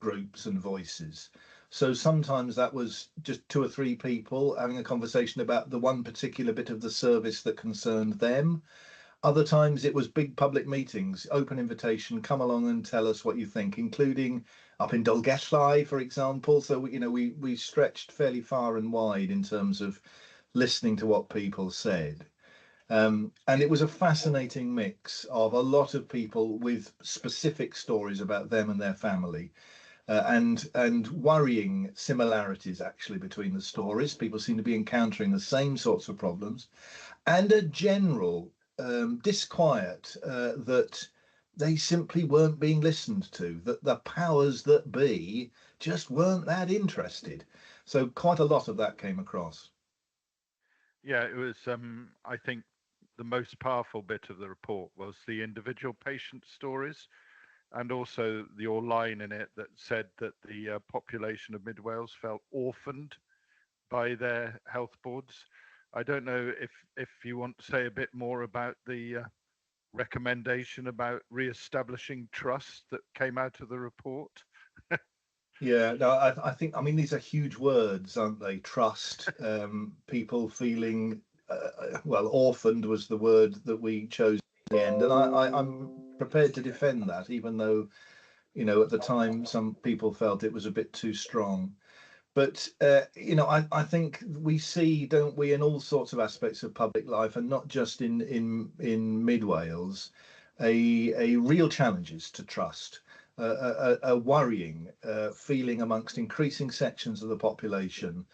groups and voices. So sometimes that was just 2 or 3 people having a conversation about the one particular bit of the service that concerned them. Other times it was big public meetings, open invitation, come along and tell us what you think, including up in Dolgellau, for example. So, you know, we stretched fairly far and wide in terms of listening to what people said. And it was a fascinating mix of a lot of people with specific stories about them and their family, and worrying similarities actually between the stories. People seem to be encountering the same sorts of problems, and a general disquiet that they simply weren't being listened to, that the powers that be just weren't that interested. So quite a lot of that came across. Yeah, it was, I think, the most powerful bit of the report was the individual patient stories, and also your line in it that said that the population of Mid Wales felt orphaned by their health boards. I don't know if you want to say a bit more about the recommendation about re-establishing trust that came out of the report. Yeah, no, I think, I mean, these are huge words, aren't they? Trust, people feeling, well, orphaned was the word that we chose in the end. And I'm prepared to defend that, even though, you know, at the time, some people felt it was a bit too strong. But, you know, I think we see, don't we, in all sorts of aspects of public life, and not just in Mid Wales, a real challenges to trust. a worrying feeling amongst increasing sections of the population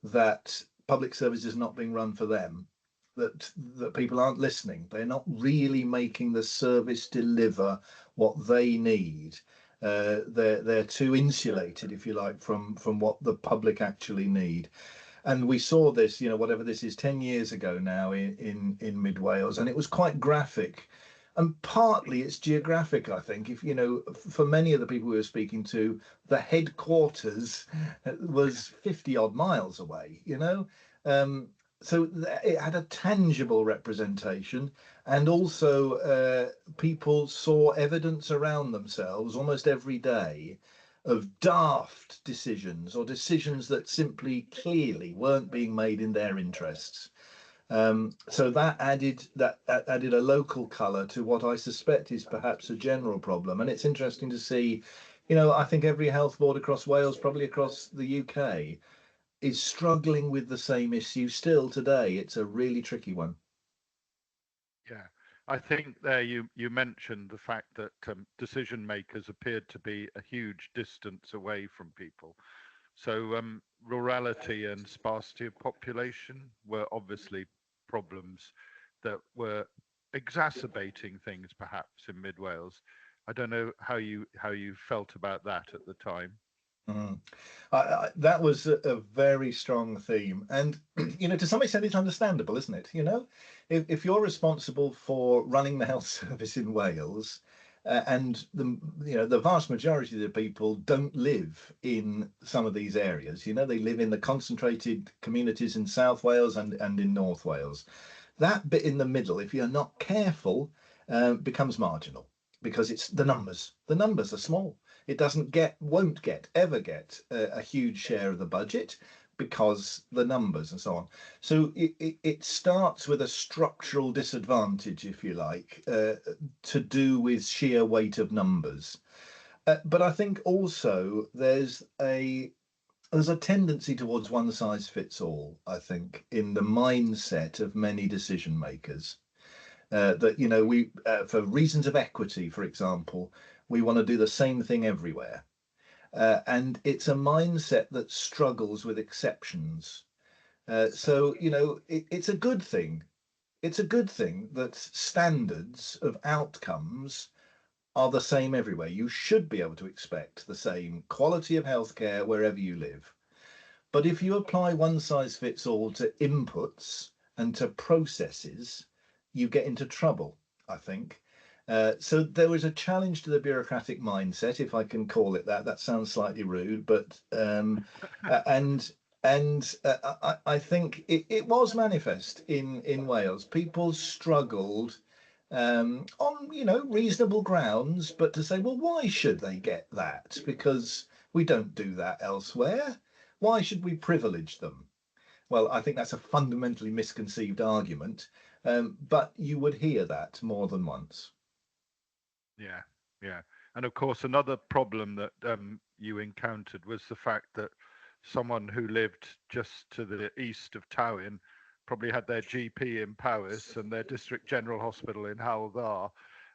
that public service is not being run for them, that people aren't listening. They're not really making the service deliver what they need. They're too insulated, if you like, from what the public actually need. And we saw this, whatever this is, 10 years ago now in Mid Wales, and it was quite graphic. And partly it's geographic, I think. If for many of the people we were speaking to, the headquarters was 50 odd miles away, so it had a tangible representation, and also people saw evidence around themselves almost every day of daft decisions, or decisions that simply clearly weren't being made in their interests. So that added a local colour to what I suspect is perhaps a general problem. And it's interesting to see, I think every health board across Wales, probably across the UK, is struggling with the same issue still today. It's a really tricky one. Yeah, I think there you mentioned the fact that decision makers appeared to be a huge distance away from people. So rurality and sparsity of population were obviously problems that were exacerbating things perhaps in Mid Wales. I don't know how you felt about that at the time. That was a very strong theme, and to some extent it's understandable, isn't it? If you're responsible for running the health service in Wales, and the vast majority of the people don't live in some of these areas, they live in the concentrated communities in South Wales and in North Wales. That bit in the middle, if you're not careful, becomes marginal, because it's the numbers. The numbers are small. It won't ever get a huge share of the budget, because the numbers and so on. So it starts with a structural disadvantage, if you like, to do with sheer weight of numbers. But I think also there's a tendency towards one size fits all, I think, in the mindset of many decision makers. That we for reasons of equity, for example, we want to do the same thing everywhere. And it's a mindset that struggles with exceptions. So it's a good thing. It's a good thing that standards of outcomes are the same everywhere. You should be able to expect the same quality of healthcare wherever you live. But if you apply one size fits all to inputs and to processes, you get into trouble, I think. So there was a challenge to the bureaucratic mindset, if I can call it that. That sounds slightly rude, but I think it was manifest in Wales. People struggled on reasonable grounds, but to say, well, why should they get that? Because we don't do that elsewhere. Why should we privilege them? Well, I think that's a fundamentally misconceived argument, but you would hear that more than once. Yeah. And of course, another problem that you encountered was the fact that someone who lived just to the east of Tywyn probably had their GP in Powys and their district general hospital in Hywel Dda.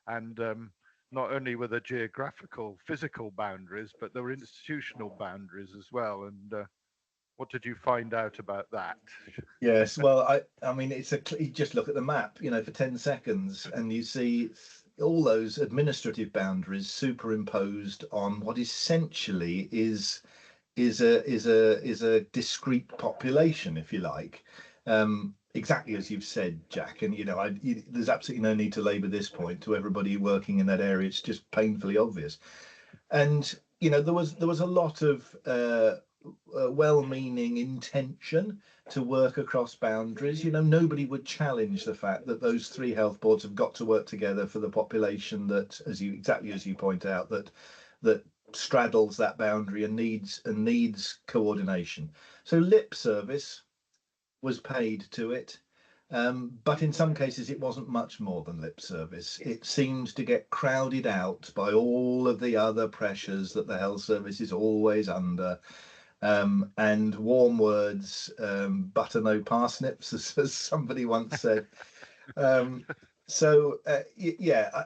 And not only were there geographical, physical boundaries, but there were institutional boundaries as well. And what did you find out about that? Yes, well, I mean, you just look at the map, for 10 seconds, and you see all those administrative boundaries superimposed on what essentially is a discrete population, if you like. Exactly as you've said, Jack, and there's absolutely no need to labour this point to everybody working in that area. It's just painfully obvious. And there was a lot of well-meaning intention to work across boundaries. Nobody would challenge the fact that those three health boards have got to work together for the population that, exactly as you point out, that straddles that boundary and needs coordination. So lip service was paid to it, but in some cases it wasn't much more than lip service. It seemed to get crowded out by all of the other pressures that the health service is always under. And warm words, butter no parsnips, as somebody once said. So yeah,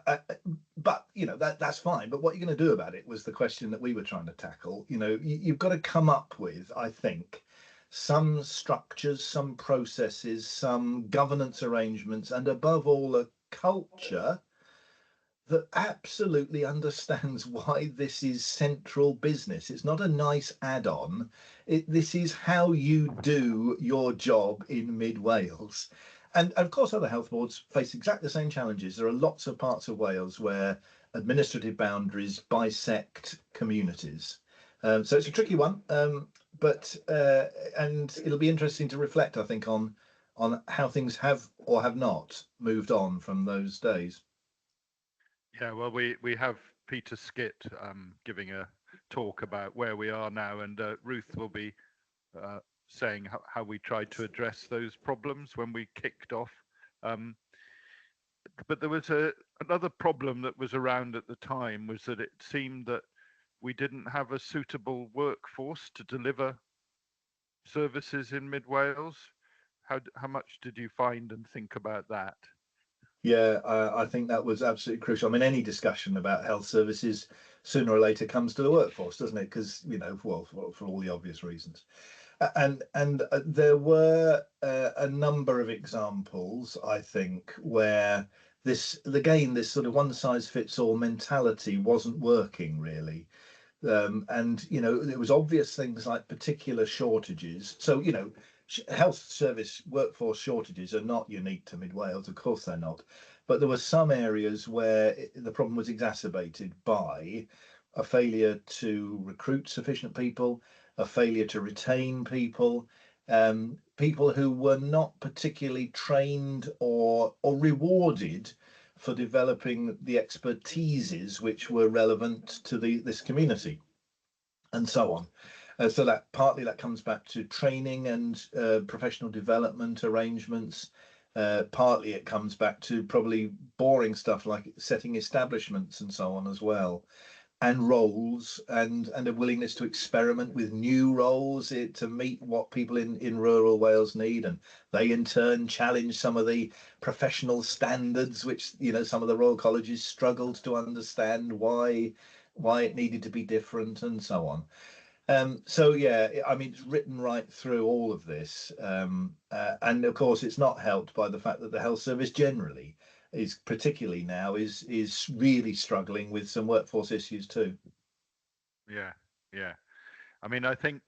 but you know that's fine. But what are you going to do about it was the question that we were trying to tackle. You know, you've got to come up with, I think, some structures, some processes, some governance arrangements, and above all, a culture that absolutely understands why this is central business. It's not a nice add-on. This is how you do your job in Mid Wales. And of course, other health boards face exactly the same challenges. There are lots of parts of Wales where administrative boundaries bisect communities. So it's a tricky one, but and it'll be interesting to reflect, I think, on how things have or have not moved on from those days. Yeah, well, we have Peter Skitt giving a talk about where we are now, and Ruth will be saying how we tried to address those problems when we kicked off. But there was another problem that was around at the time, was that it seemed that we didn't have a suitable workforce to deliver services in Mid Wales. How much did you find and think about that? Yeah, I think that was absolutely crucial. I mean, any discussion about health services sooner or later comes to the workforce, doesn't it? Because, you know, well, for all the obvious reasons. And there were a number of examples, I think, where this sort of one size fits all mentality wasn't working really. And, you know, it was obvious things like particular shortages. So, you know, health service workforce shortages are not unique to Mid Wales, of course they're not. But there were some areas where the problem was exacerbated by a failure to recruit sufficient people, a failure to retain people, people who were not particularly trained or rewarded for developing the expertises which were relevant to this community, and so on. So that partly that comes back to training and professional development arrangements. Partly it comes back to probably boring stuff like setting establishments and so on as well, and roles, and a willingness to experiment with new roles to meet what people in rural Wales need, and they in turn challenge some of the professional standards which, you know, some of the Royal Colleges struggled to understand why it needed to be different, and so on. So yeah, I mean, it's written right through all of this, and of course it's not helped by the fact that the health service generally is, particularly now, is really struggling with some workforce issues too. Yeah. I mean, I think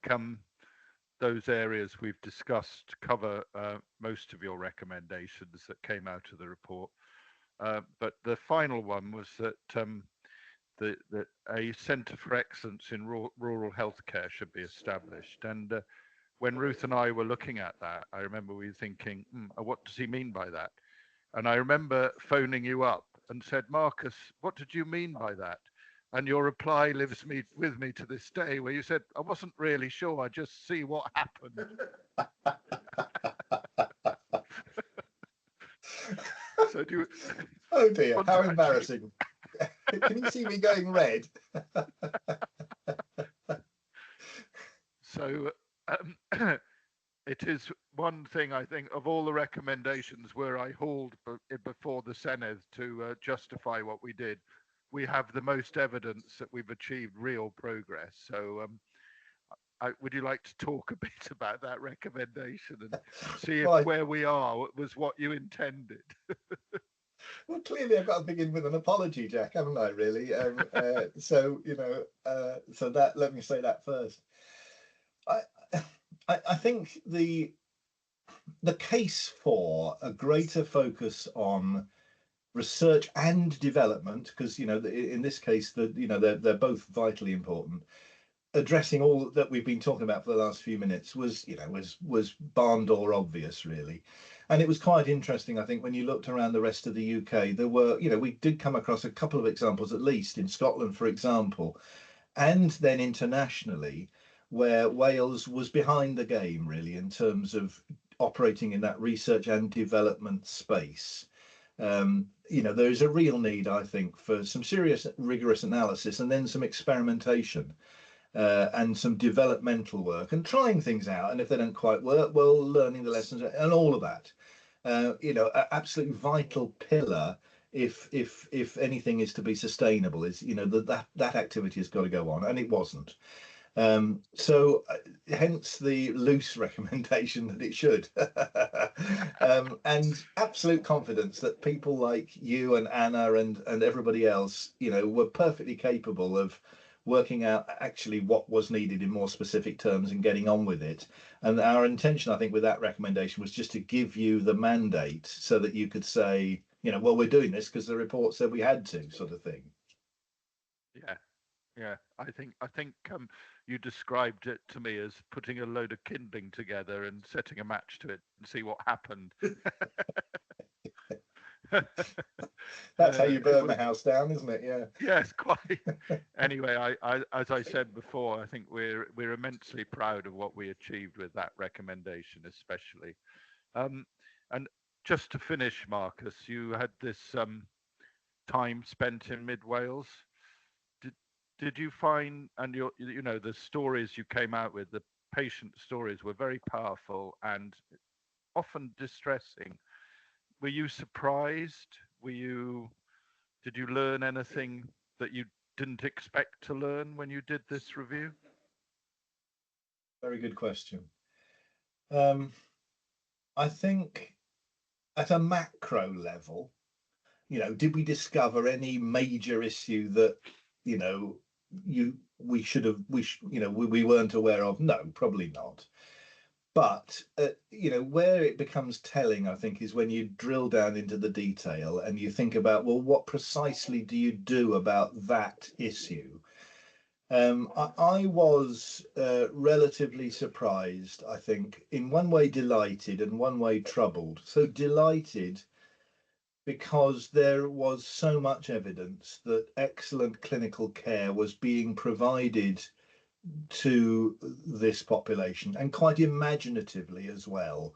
those areas we've discussed cover most of your recommendations that came out of the report. But the final one was that that a centre for excellence in rural healthcare should be established. And when Ruth and I were looking at that, I remember we were thinking, what does he mean by that? And I remember phoning you up and said, Marcus, what did you mean by that? And your reply lives with me to this day, where you said, I wasn't really sure, I just see what happened. So do you... Oh dear, how embarrassing. Can you see me going red? So it is one thing, I think, of all the recommendations where I hauled before the Cynhadledd to justify what we did, we have the most evidence that we've achieved real progress. So would you like to talk a bit about that recommendation and see if where we are was what you intended? Well, clearly I've got to begin with an apology, Jack, haven't I, really? So, you know, so that, let me say that first. I think the case for a greater focus on research and development, because, you know, in this case, they're both vitally important. Addressing all that we've been talking about for the last few minutes was barn door obvious, really. And it was quite interesting, I think, when you looked around the rest of the UK, there were, you know, we did come across a couple of examples, at least in Scotland, for example, and then internationally, where Wales was behind the game, really, in terms of operating in that research and development space. You know, there is a real need, I think, for some serious, rigorous analysis and then some experimentation. And some developmental work and trying things out, and if they don't quite work, well, learning the lessons and all of that. absolute vital pillar if anything is to be sustainable, is that activity has got to go on, and it wasn't. So hence the loose recommendation that it should. And absolute confidence that people like you and Anna and everybody else, were perfectly capable of working out actually what was needed in more specific terms and getting on with it. And our intention, I think, with that recommendation was just to give you the mandate so that you could say, well, we're doing this because the report said we had to, sort of thing. Yeah. I think you described it to me as putting a load of kindling together and setting a match to it and see what happened. That's how you burn the house down, isn't it? Yeah. Yes, quite. Anyway, I as I said before, I think we're immensely proud of what we achieved with that recommendation, especially. And just to finish, Marcus, you had this time spent in Mid Wales. Did you find, and the stories you came out with, the patient stories were very powerful and often distressing. Were you surprised? Did you learn anything that you didn't expect to learn when you did this review? Very good question. I think at a macro level, did we discover any major issue that, we weren't aware of? No, probably not. But, where it becomes telling, I think, is when you drill down into the detail and you think about, well, what precisely do you do about that issue? I was relatively surprised, I think, in one way delighted and one way troubled. So delighted because there was so much evidence that excellent clinical care was being provided to this population, and quite imaginatively as well.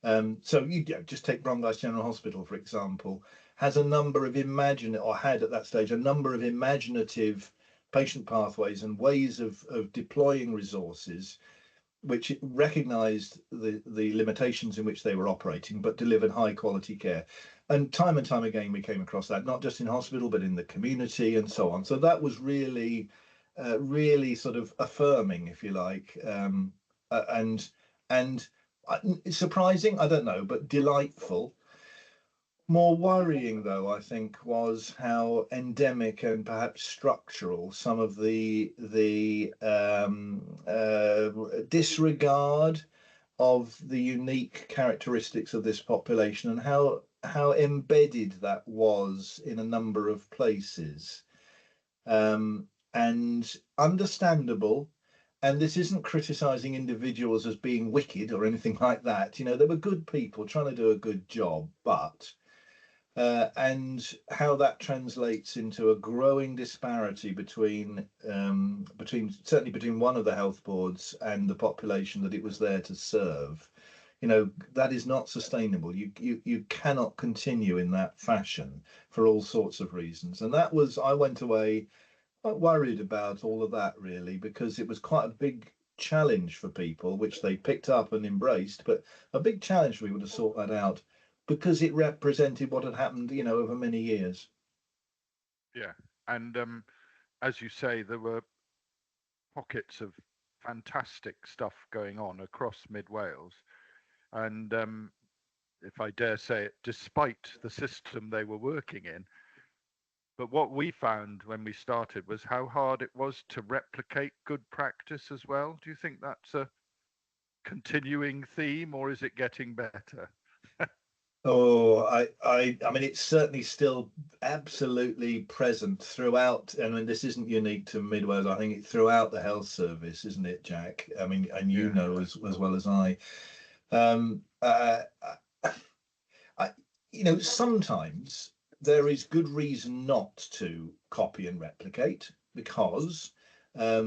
So you just take Bromwich General Hospital, for example, has a number of had at that stage a number of imaginative patient pathways and ways of deploying resources which recognised the limitations in which they were operating, but delivered high quality care. And time again, we came across that, not just in hospital, but in the community and so on. So that was really sort of affirming, if you like, and surprising, I don't know, but delightful. More worrying, though, I think, was how endemic and perhaps structural some of the disregard of the unique characteristics of this population and how embedded that was in a number of places. And understandable. And this isn't criticizing individuals as being wicked or anything like that. They were good people trying to do a good job, but and how that translates into a growing disparity between one of the health boards and the population that it was there to serve. That is not sustainable. You cannot continue in that fashion for all sorts of reasons. And I went away quite worried about all of that, really, because it was quite a big challenge for people, which they picked up and embraced, but a big challenge for people to sort that out because it represented what had happened, over many years. Yeah, and as you say, there were pockets of fantastic stuff going on across Mid Wales, and if I dare say it, despite the system they were working in. But what we found when we started was how hard it was to replicate good practice as well. Do you think that's a continuing theme, or is it getting better? Oh, I mean, it's certainly still absolutely present throughout. I mean, this isn't unique to Mid Wales. I think it's throughout the health service, isn't it, Jack? I mean, and as well as I. Sometimes there is good reason not to copy and replicate because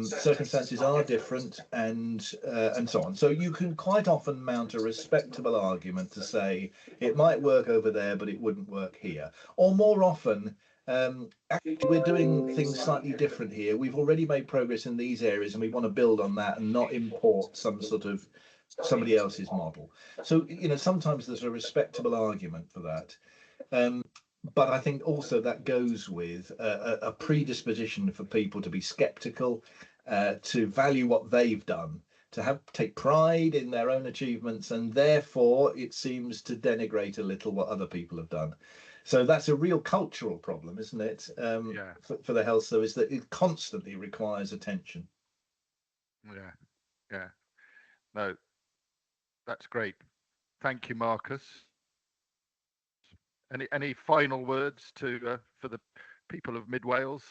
circumstances are different and so on. So you can quite often mount a respectable argument to say it might work over there, but it wouldn't work here. Or more often, actually, we're doing things slightly different here. We've already made progress in these areas and we want to build on that and not import some sort of somebody else's model. So, you know, sometimes there's a respectable argument for that. But I think also that goes with a predisposition for people to be skeptical, to value what they've done, to take pride in their own achievements, and therefore it seems to denigrate a little what other people have done. So that's a real cultural problem, isn't it? For the health service, that it constantly requires attention. Yeah. No, that's great. Thank you, Marcus. Any final words for the people of Mid Wales?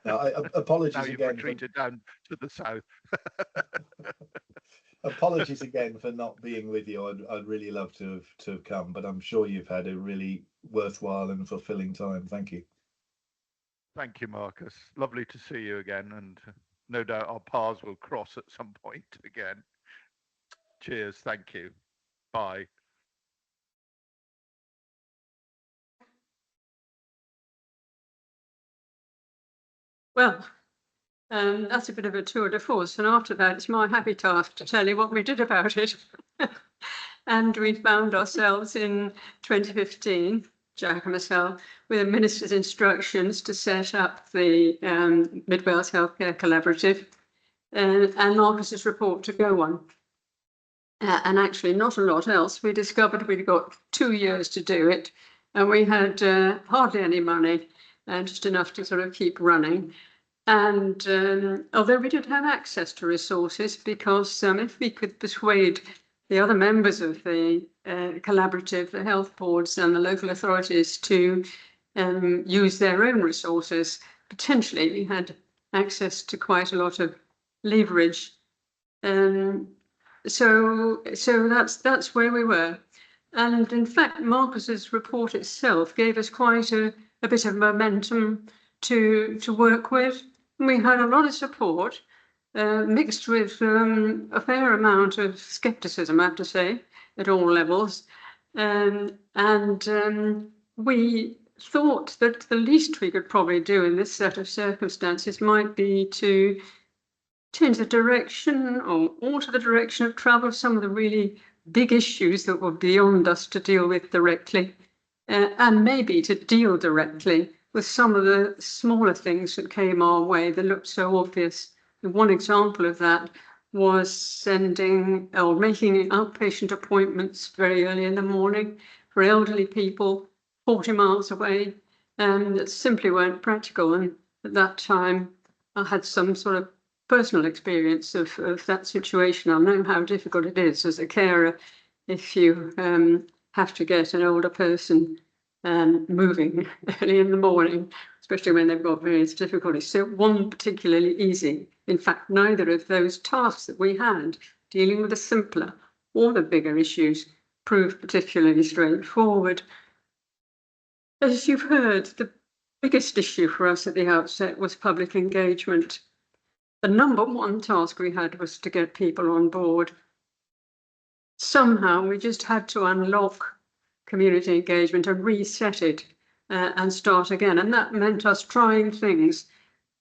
Apologies now you've again. Retreated down to the south. Apologies again for not being with you. I'd really love to have come, but I'm sure you've had a really worthwhile and fulfilling time. Thank you. Thank you, Marcus. Lovely to see you again, and no doubt our paths will cross at some point again. Cheers. Thank you. Bye. Well, that's a bit of a tour de force, and after that it's my happy task to tell you what we did about it. And we found ourselves in 2015, Jack and myself, with a minister's instructions to set up the Mid Wales Healthcare Collaborative, and Marcus's report to go on. And actually not a lot else. We discovered we'd got 2 years to do it, and we had hardly any money, just enough to sort of keep running. And although we did have access to resources, because if we could persuade the other members of the collaborative, the health boards and the local authorities to use their own resources, potentially we had access to quite a lot of leverage. So that's where we were. And in fact, Marcus's report itself gave us quite a bit of momentum to work with. And we had a lot of support, mixed with a fair amount of skepticism, I have to say, at all levels. And we thought that the least we could probably do in this set of circumstances might be to change the direction or alter the direction of travel of some of the really big issues that were beyond us to deal with directly, and maybe to deal directly with some of the smaller things that came our way that looked so obvious. And one example of that was sending or making outpatient appointments very early in the morning for elderly people 40 miles away, that simply weren't practical. And at that time, I had some sort of personal experience of that situation. I know how difficult it is as a carer if you have to get an older person moving early in the morning, especially when they've got various difficulties. So it wasn't particularly easy. In fact, neither of those tasks that we had dealing with the simpler or the bigger issues proved particularly straightforward. As you've heard, the biggest issue for us at the outset was public engagement. The number one task we had was to get people on board. Somehow we just had to unlock community engagement and reset it and start again. And that meant us trying things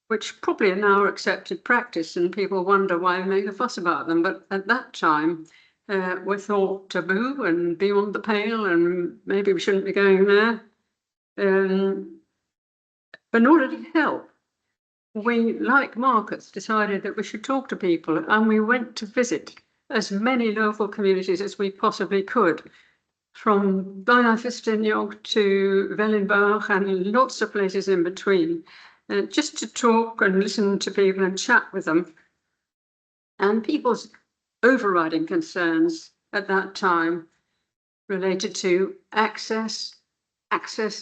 which probably are now accepted practice, and people wonder why we make a fuss about them. But at that time, were thought taboo and beyond the pale, and maybe we shouldn't be going there. But in order to help, we, like Marcus, decided that we should talk to people, and we went to visit as many local communities as we possibly could, from Blaenau-Ffestiniog to Wellinbach and lots of places in between, just to talk and listen to people and chat with them. And people's overriding concerns at that time related to access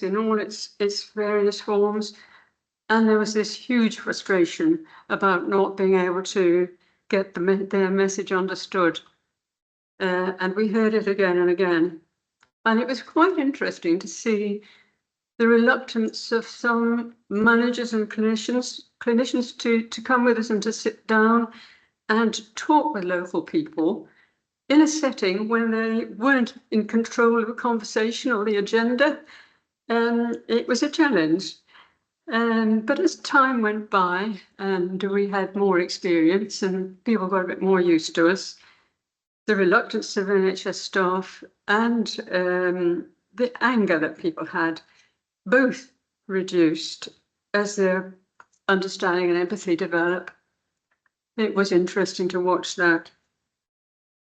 in all its various forms. And there was this huge frustration about not being able to get their message understood. And we heard it again and again. And it was quite interesting to see the reluctance of some managers and clinicians to come with us and to sit down and talk with local people in a setting when they weren't in control of the conversation or the agenda. It was a challenge. But as time went by and we had more experience and people got a bit more used to us, the reluctance of NHS staff and the anger that people had both reduced as their understanding and empathy develop. It was interesting to watch that.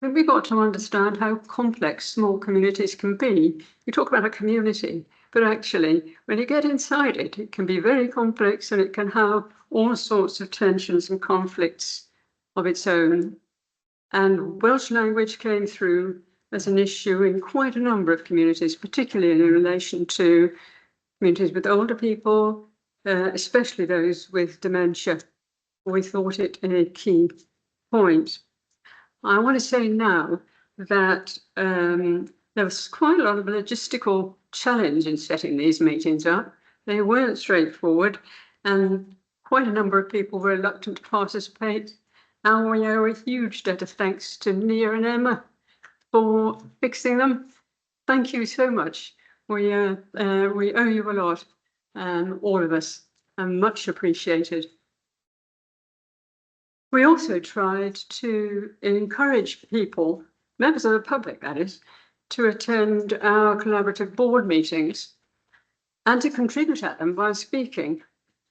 But we got to understand how complex small communities can be. You talk about a community, but actually, when you get inside it, it can be very complex and it can have all sorts of tensions and conflicts of its own. And Welsh language came through as an issue in quite a number of communities, particularly in relation to communities with older people, especially those with dementia. We thought it a key point. I want to say now that there was quite a lot of logistical challenge in setting these meetings up. They weren't straightforward, and quite a number of people were reluctant to participate. And we owe a huge debt of thanks to Nia and Emma for fixing them. Thank you so much. We owe you a lot, all of us, and much appreciated. We also tried to encourage people, members of the public that is, to attend our collaborative board meetings and to contribute at them by speaking.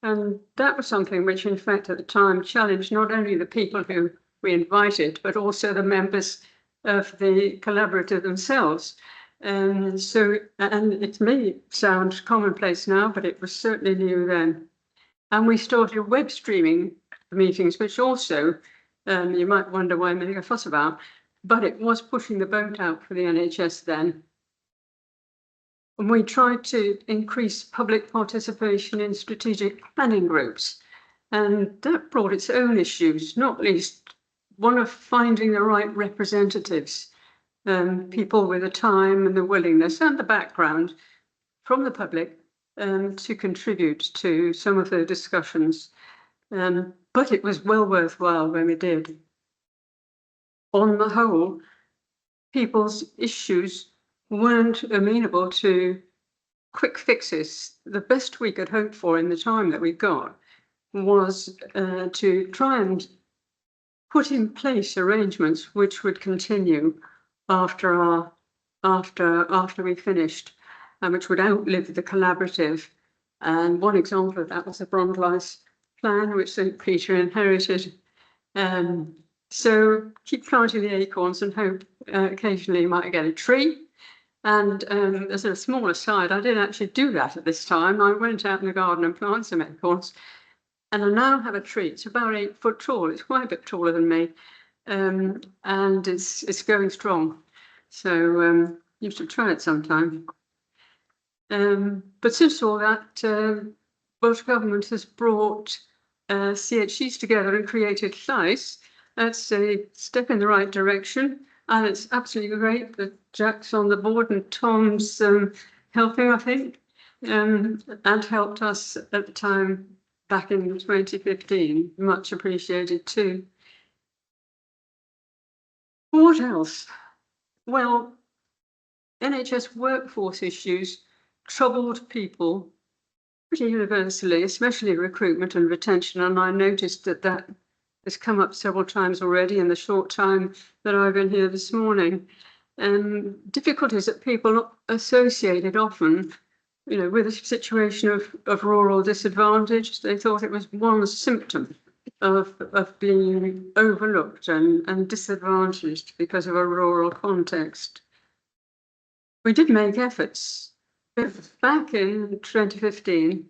And that was something which, in fact, at the time challenged not only the people who we invited, but also the members of the collaborative themselves. And it may sound commonplace now, but it was certainly new then. And we started web streaming meetings, which also you might wonder why I'm making a fuss about, but it was pushing the boat out for the NHS then. And we tried to increase public participation in strategic planning groups, and that brought its own issues, not least one of finding the right representatives, people with the time and the willingness and the background from the public to contribute to some of the discussions. But it was well worthwhile when we did. On the whole, people's issues weren't amenable to quick fixes. The best we could hope for in the time that we got was to try and put in place arrangements which would continue after we finished, and which would outlive the collaborative. And one example of that was the Bronze plan, which St. Peter inherited. So keep planting the acorns and hope occasionally you might get a tree. And as a small aside, I did actually do that at this time. I went out in the garden and planted some acorns, and I now have a tree. It's about 8 foot tall. It's quite a bit taller than me, and it's going strong. So you should try it sometime. But since all that, Welsh Government has brought CHCs together and created Llais. That's a step in the right direction, and it's absolutely great that Jack's on the board and Tom's helping, I think, and helped us at the time back in 2015. Much appreciated too. What else? Well, NHS workforce issues troubled people pretty universally, especially recruitment and retention, and I noticed that has come up several times already in the short time that I've been here this morning. And difficulties that people associated often, with a situation of rural disadvantage. They thought it was one symptom of being overlooked and disadvantaged because of a rural context. We did make efforts back in 2015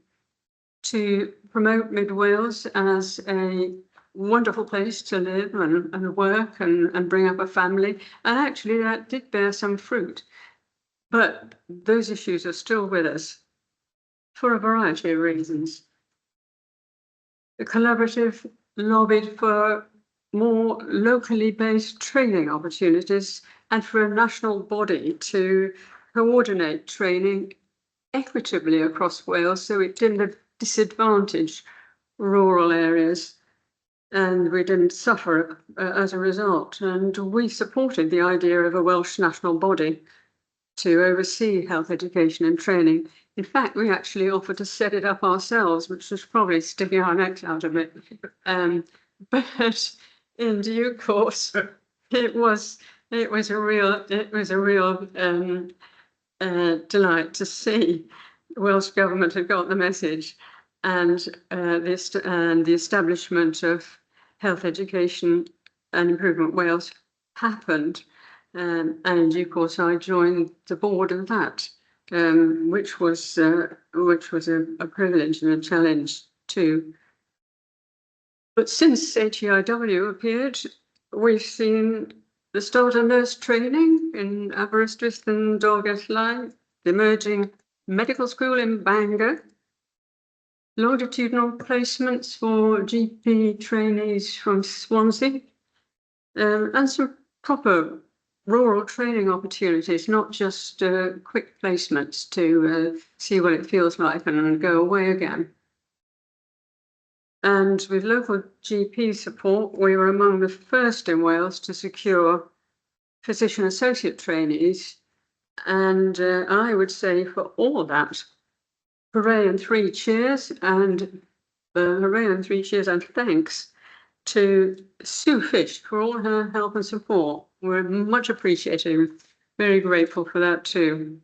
to promote Mid Wales as a wonderful place to live and work and bring up a family. And actually that did bear some fruit. But those issues are still with us for a variety of reasons. The collaborative lobbied for more locally based training opportunities and for a national body to coordinate training equitably across Wales so it didn't disadvantage rural areas and we didn't suffer as a result. And we supported the idea of a Welsh national body to oversee health education and training. In fact, we actually offered to set it up ourselves, which was probably sticking our necks out of it. But in due course, it was It was a real delight to see the Welsh Government had got the message, and the establishment of Health Education and Improvement Wales happened. And in due course, I joined the board of that, which was a privilege and a challenge too. But since HEIW appeared, we've seen the start of nurse training in Aberystwyth and Dolgellau, the emerging medical school in Bangor, longitudinal placements for GP trainees from Swansea, and some proper rural training opportunities, not just quick placements to see what it feels like and go away again. And with local GP support, we were among the first in Wales to secure physician associate trainees. And I would say for all that, hooray and 3 cheers, and hooray and 3 cheers and thanks to Sue Fish for all her help and support. We're much appreciated, very grateful for that too.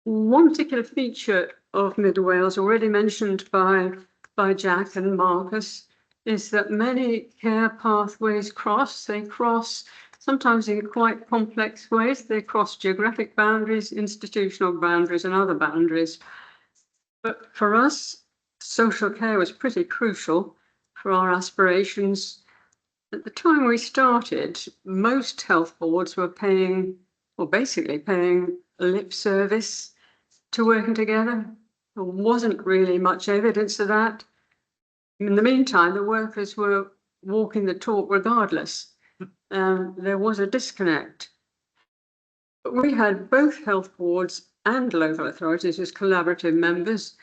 One particular feature of Mid Wales, already mentioned by Jack and Marcus, is that many care pathways cross. They cross sometimes in quite complex ways. They cross geographic boundaries, institutional boundaries, and other boundaries. But for us, social care was pretty crucial for our aspirations. At the time we started, most health boards were paying, or basically paying, lip service to working together. There wasn't really much evidence of that. In the meantime, the workers were walking the talk regardless. There was a disconnect. But we had both health boards and local authorities as collaborative members,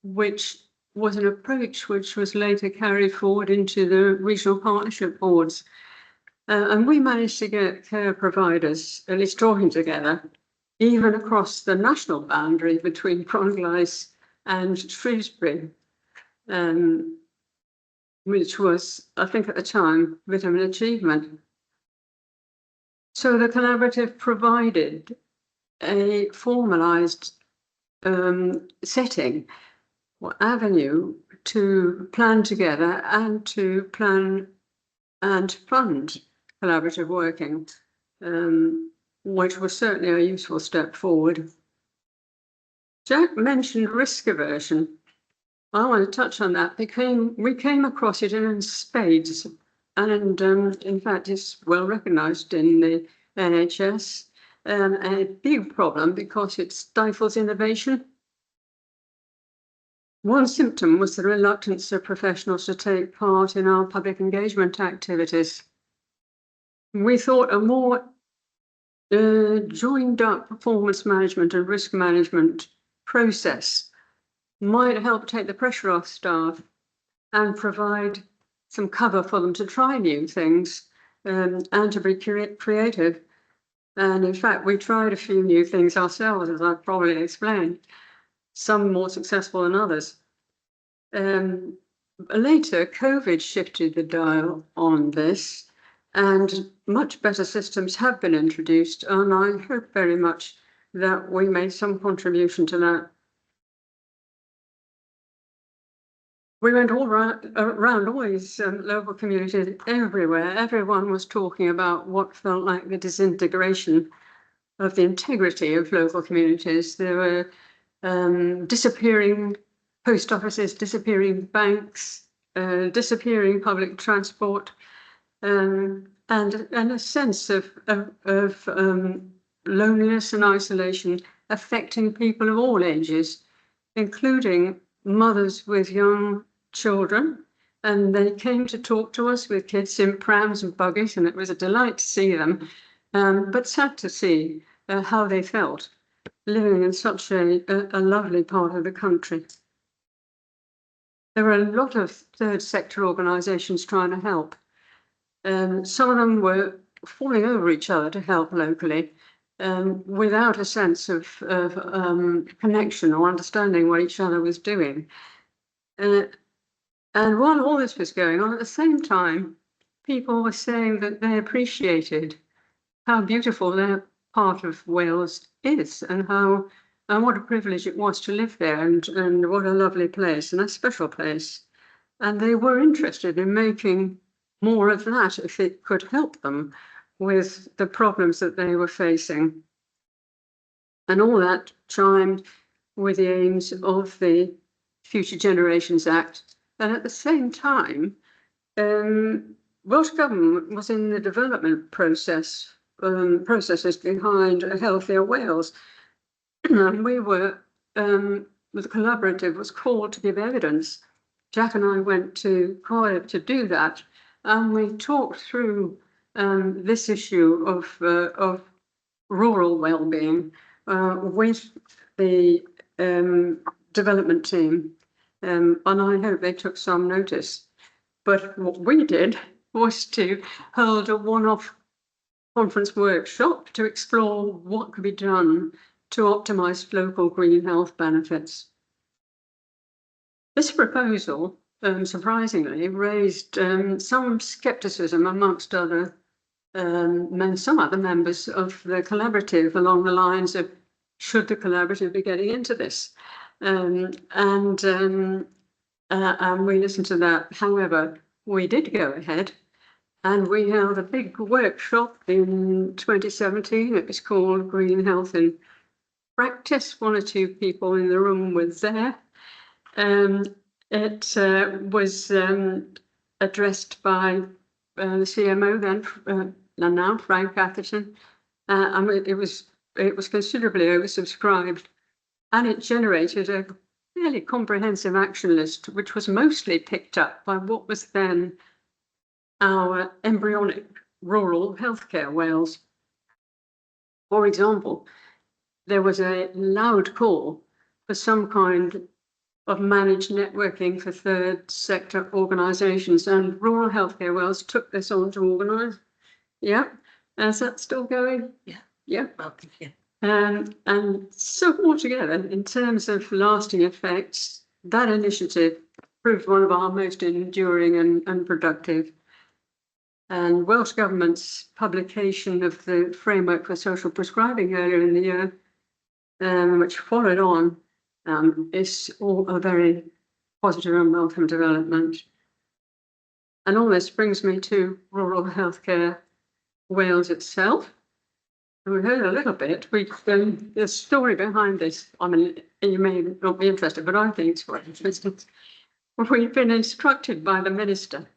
which was an approach which was later carried forward into the regional partnership boards. And we managed to get care providers at least talking together, even across the national boundary between Pronglais and Shrewsbury, which was, I think at the time, a bit of an achievement. So the collaborative provided a formalised setting or avenue to plan together and to plan and fund collaborative working, which was certainly a useful step forward. Jack mentioned risk aversion. I want to touch on that. We came across it in spades, and in fact it's well recognised in the NHS, a big problem because it stifles innovation. One symptom was the reluctance of professionals to take part in our public engagement activities. We thought a more joined up performance management and risk management process might help take the pressure off staff and provide some cover for them to try new things and to be creative. And in fact, we tried a few new things ourselves, as I've probably explained, some more successful than others. Later, COVID shifted the dial on this, and much better systems have been introduced, and I hope very much that we made some contribution to that. We went all around all these local communities everywhere. Everyone was talking about what felt like the disintegration of the integrity of local communities. There were disappearing post offices, disappearing banks, disappearing public transport, and a sense of loneliness and isolation affecting people of all ages, including mothers with young children. And they came to talk to us with kids in prams and buggies, and it was a delight to see them, but sad to see how they felt living in such a lovely part of the country. There were a lot of third sector organisations trying to help. Some of them were falling over each other to help locally without a sense of connection or understanding what each other was doing. And while all this was going on, at the same time, people were saying that they appreciated how beautiful their part of Wales is and how and what a privilege it was to live there and what a lovely place and a special place. And they were interested in making more of that if it could help them with the problems that they were facing. And all that chimed with the aims of the Future Generations Act. And at the same time, Welsh Government was in the development processes behind a healthier Wales. And we were, the collaborative was called to give evidence. Jack and I went to Cardiff to do that, and we talked through this issue of rural wellbeing with the development team, and I hope they took some notice. But what we did was to hold a one-off conference workshop to explore what could be done to optimise local green health benefits. This proposal, surprisingly, raised some scepticism amongst some other members of the collaborative along the lines of, should the collaborative be getting into this? And we listened to that. However, we did go ahead and we held a big workshop in 2017. It was called Green Health in Practice. 1 or 2 people in the room were there. It was addressed by the CMO then, and now Frank Atherton. I mean, it was considerably oversubscribed, and it generated a fairly comprehensive action list, which was mostly picked up by what was then our embryonic rural healthcare Wales. For example, there was a loud call for some kind of managed networking for third sector organisations, and Rural Healthcare Wales took this on to organise. Yeah, is that still going? Yeah. Yeah. Welcome. Yeah. And so altogether, in terms of lasting effects, that initiative proved one of our most enduring and productive. And Welsh Government's publication of the Framework for Social Prescribing earlier in the year, which followed on, is all a very positive and welcome development. And all this brings me to rural healthcare Wales itself. And we heard a little bit. The story behind this, I mean, you may not be interested, but I think it's quite interesting. We've been instructed by the Minister,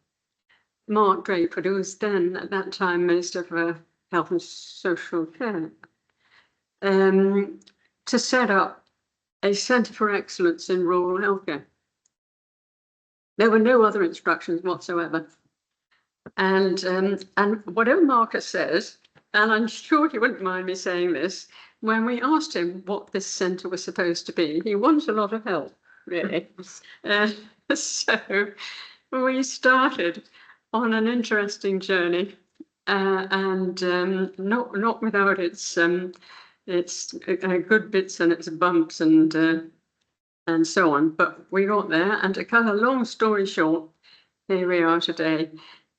Mark Draper, who was then at that time Minister for Health and Social Care, to set up a Centre for Excellence in Rural Healthcare. There were no other instructions whatsoever. And whatever Marcus says, and I'm sure he wouldn't mind me saying this, when we asked him what this centre was supposed to be, he wants a lot of help, really. So we started on an interesting journey, and not without its good bits and its bumps and so on. But we got there, and to cut a long story short, here we are today.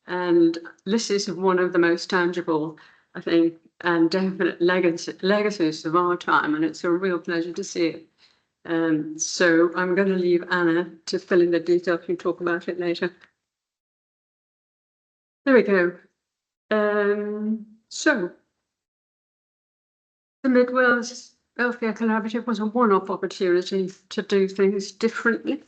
And this is one of the most tangible, I think, and definite legacies of our time, and it's a real pleasure to see it. So I'm going to leave Anna to fill in the details and talk about it later. There we go. So the Mid Wales Healthcare Collaborative was a one-off opportunity to do things differently.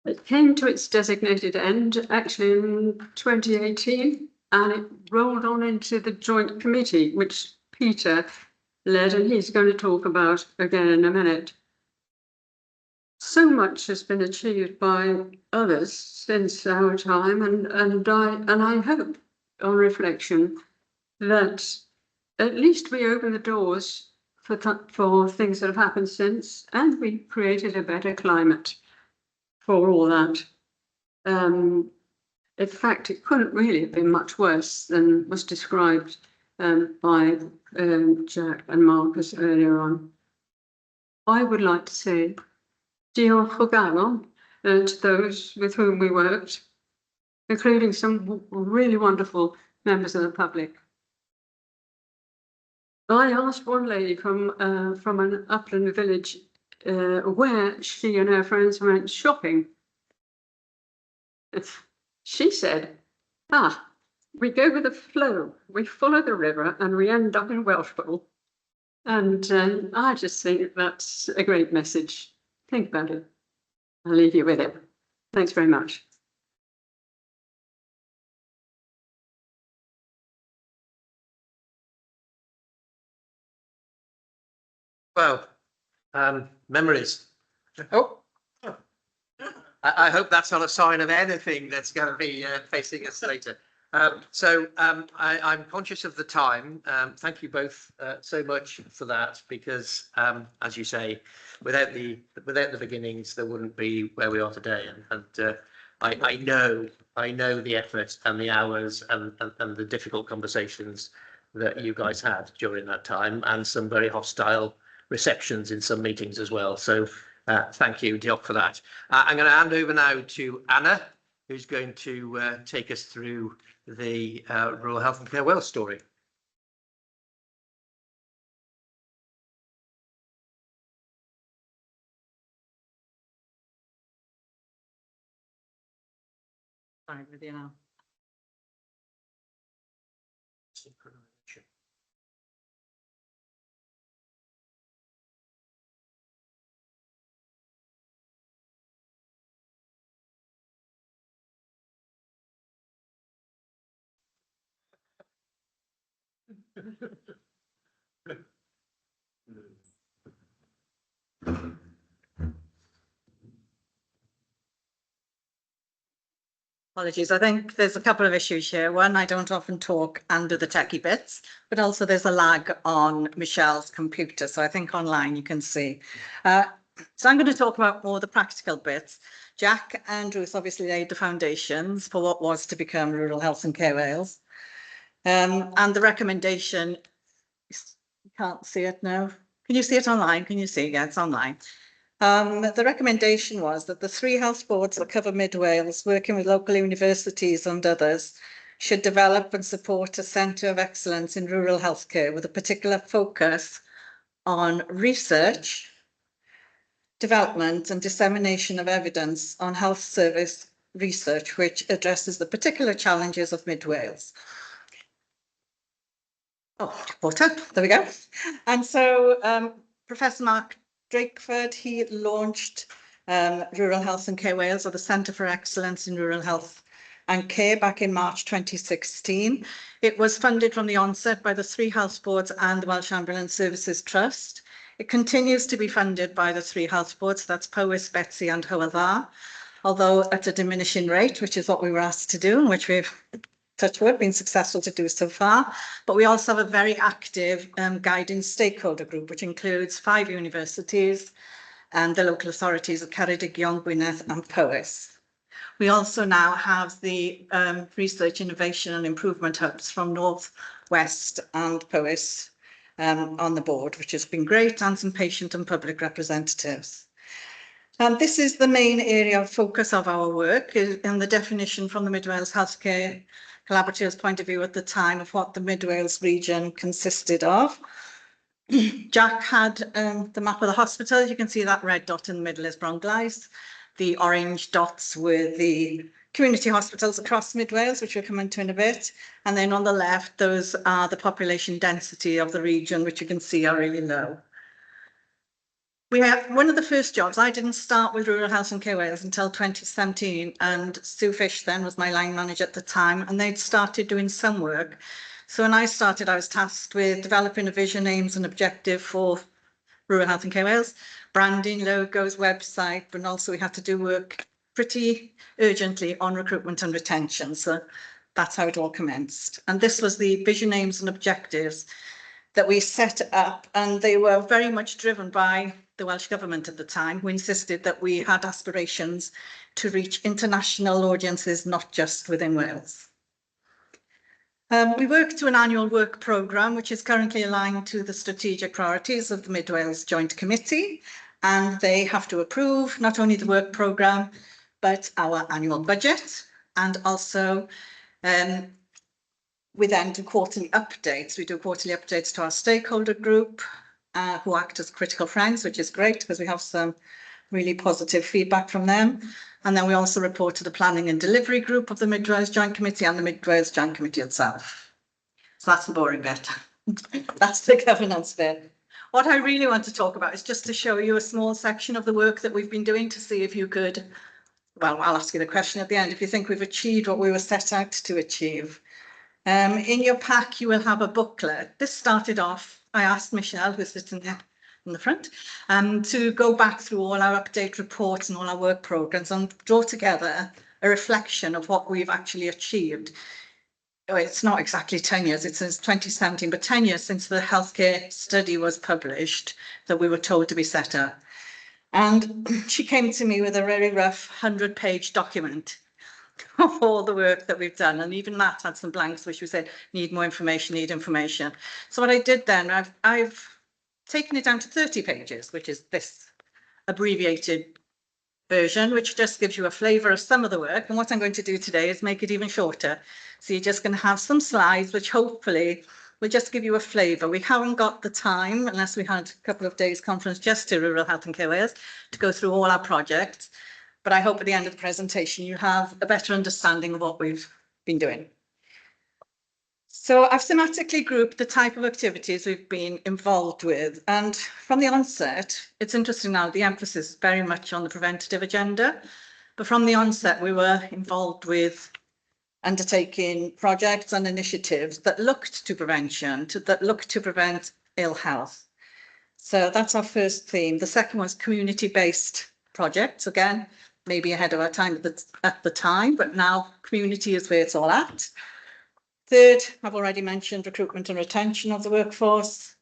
It came to its designated end actually in 2018, and it rolled on into the joint committee, which Peter led, and he's going to talk about again in a minute. So much has been achieved by others since our time, and I hope, on reflection, that at least we open the doors for things that have happened since, and we created a better climate for all that. In fact, it couldn't really have been much worse than was described by Jack and Marcus earlier on. I would like to say diolch o galon to those with whom we worked, including some really wonderful members of the public. I asked one lady from an upland village where she and her friends went shopping. She said, we go with the flow, we follow the river and we end up in Welshpool. And I just think that's a great message. Think about it. I'll leave you with it. Thanks very much. Well, memories. Oh, I hope that's not a sign of anything that's going to be facing us later. I'm conscious of the time. Thank you both so much for that, because as you say, without the beginnings, there wouldn't be where we are today. And I know the effort and the hours and the difficult conversations that you guys had during that time, and some very hostile receptions in some meetings as well. So thank you, Diolch, for that. I'm going to hand over now to Anna, who's going to take us through the Rural Health and Care Wales story. Sorry, with you now. Apologies, I think there's a couple of issues here. One, I don't often talk under the techie bits, but also there's a lag on Michelle's computer. So I think online you can see. So I'm going to talk about more the practical bits. Jack and Ruth obviously laid the foundations for what was to become Rural Health and Care Wales. And the recommendation, you can't see it now. Can you see it online? Can you see? Yeah, it's online. The recommendation was that the 3 health boards that cover Mid Wales, working with local universities and others, should develop and support a centre of excellence in rural healthcare with a particular focus on research, development and dissemination of evidence on health service research, which addresses the particular challenges of Mid Wales. Oh, water, there we go. And so Professor Mark Drakeford, he launched Rural Health and Care Wales, or the Centre for Excellence in Rural Health and Care, back in March 2016. It was funded from the onset by the 3 health boards and the Welsh Ambulance Services Trust. It continues to be funded by the 3 health boards, that's Powys, Betsy and Hywel Dda, although at a diminishing rate, which is what we were asked to do, and which we've, touch wood, been successful to do so far. But we also have a very active guiding stakeholder group, which includes 5 universities and the local authorities of Ceredigion, Gwynedd and Powys. We also now have the research, innovation and improvement hubs from North, West and Powys on the board, which has been great, and some patient and public representatives. This is the main area of focus of our work, in the definition from the Mid Wales Healthcare Collaborative's point of view at the time of what the Mid Wales region consisted of. Jack had the map of the hospitals. You can see that red dot in the middle is Bronglais. The orange dots were the community hospitals across Mid Wales, which we'll come into in a bit. And then on the left, those are the population density of the region, which you can see are really low. We have one of the first jobs. I didn't start with Rural Health and Care Wales until 2017, and Sue Fish then was my line manager at the time, and they'd started doing some work. So when I started, I was tasked with developing a vision, aims and objective for Rural Health and Care Wales, branding, logos, website, but also we had to do work pretty urgently on recruitment and retention. So that's how it all commenced. And this was the vision, aims and objectives that we set up, and they were very much driven by the Welsh Government at the time, who insisted that we had aspirations to reach international audiences, not just within Wales. We work to an annual work programme, which is currently aligned to the strategic priorities of the Mid Wales Joint Committee, and they have to approve not only the work programme, but our annual budget, And also we then do quarterly updates. We do quarterly updates to our stakeholder group who act as critical friends, which is great because we have some really positive feedback from them. And then we also report to the planning and delivery group of the Mid Wales Joint Committee and the Mid Wales Joint Committee itself. So that's the boring bit. That's the governance bit. What I really want to talk about is just to show you a small section of the work that we've been doing to see if you could, well, I'll ask you the question at the end, if you think we've achieved what we were set out to achieve. In your pack, you will have a booklet. This started off, I asked Michelle, who's sitting there in the front, to go back through all our update reports and all our work programs and draw together a reflection of what we've actually achieved. It's not exactly 10 years, it's since 2017, but 10 years since the healthcare study was published that we were told to be set up. And she came to me with a very rough 100-page document of all the work that we've done. And even that had some blanks, which we said, need more information, need information. So what I did then, I've taken it down to 30 pages, which is this abbreviated version, which just gives you a flavour of some of the work. And what I'm going to do today is make it even shorter. So you're just going to have some slides, which hopefully will just give you a flavour. We haven't got the time, unless we had a couple of days conference just to Rural Health and Care Wales, to go through all our projects. But I hope at the end of the presentation, you have a better understanding of what we've been doing. So I've thematically grouped the type of activities we've been involved with. And from the onset, it's interesting now, the emphasis is very much on the preventative agenda. But from the onset, we were involved with undertaking projects and initiatives that looked to prevention, that looked to prevent ill health. So that's our first theme. The second was community-based projects. Again, maybe ahead of our time at the time, but now community is where it's all at. Third, I've already mentioned recruitment and retention of the workforce.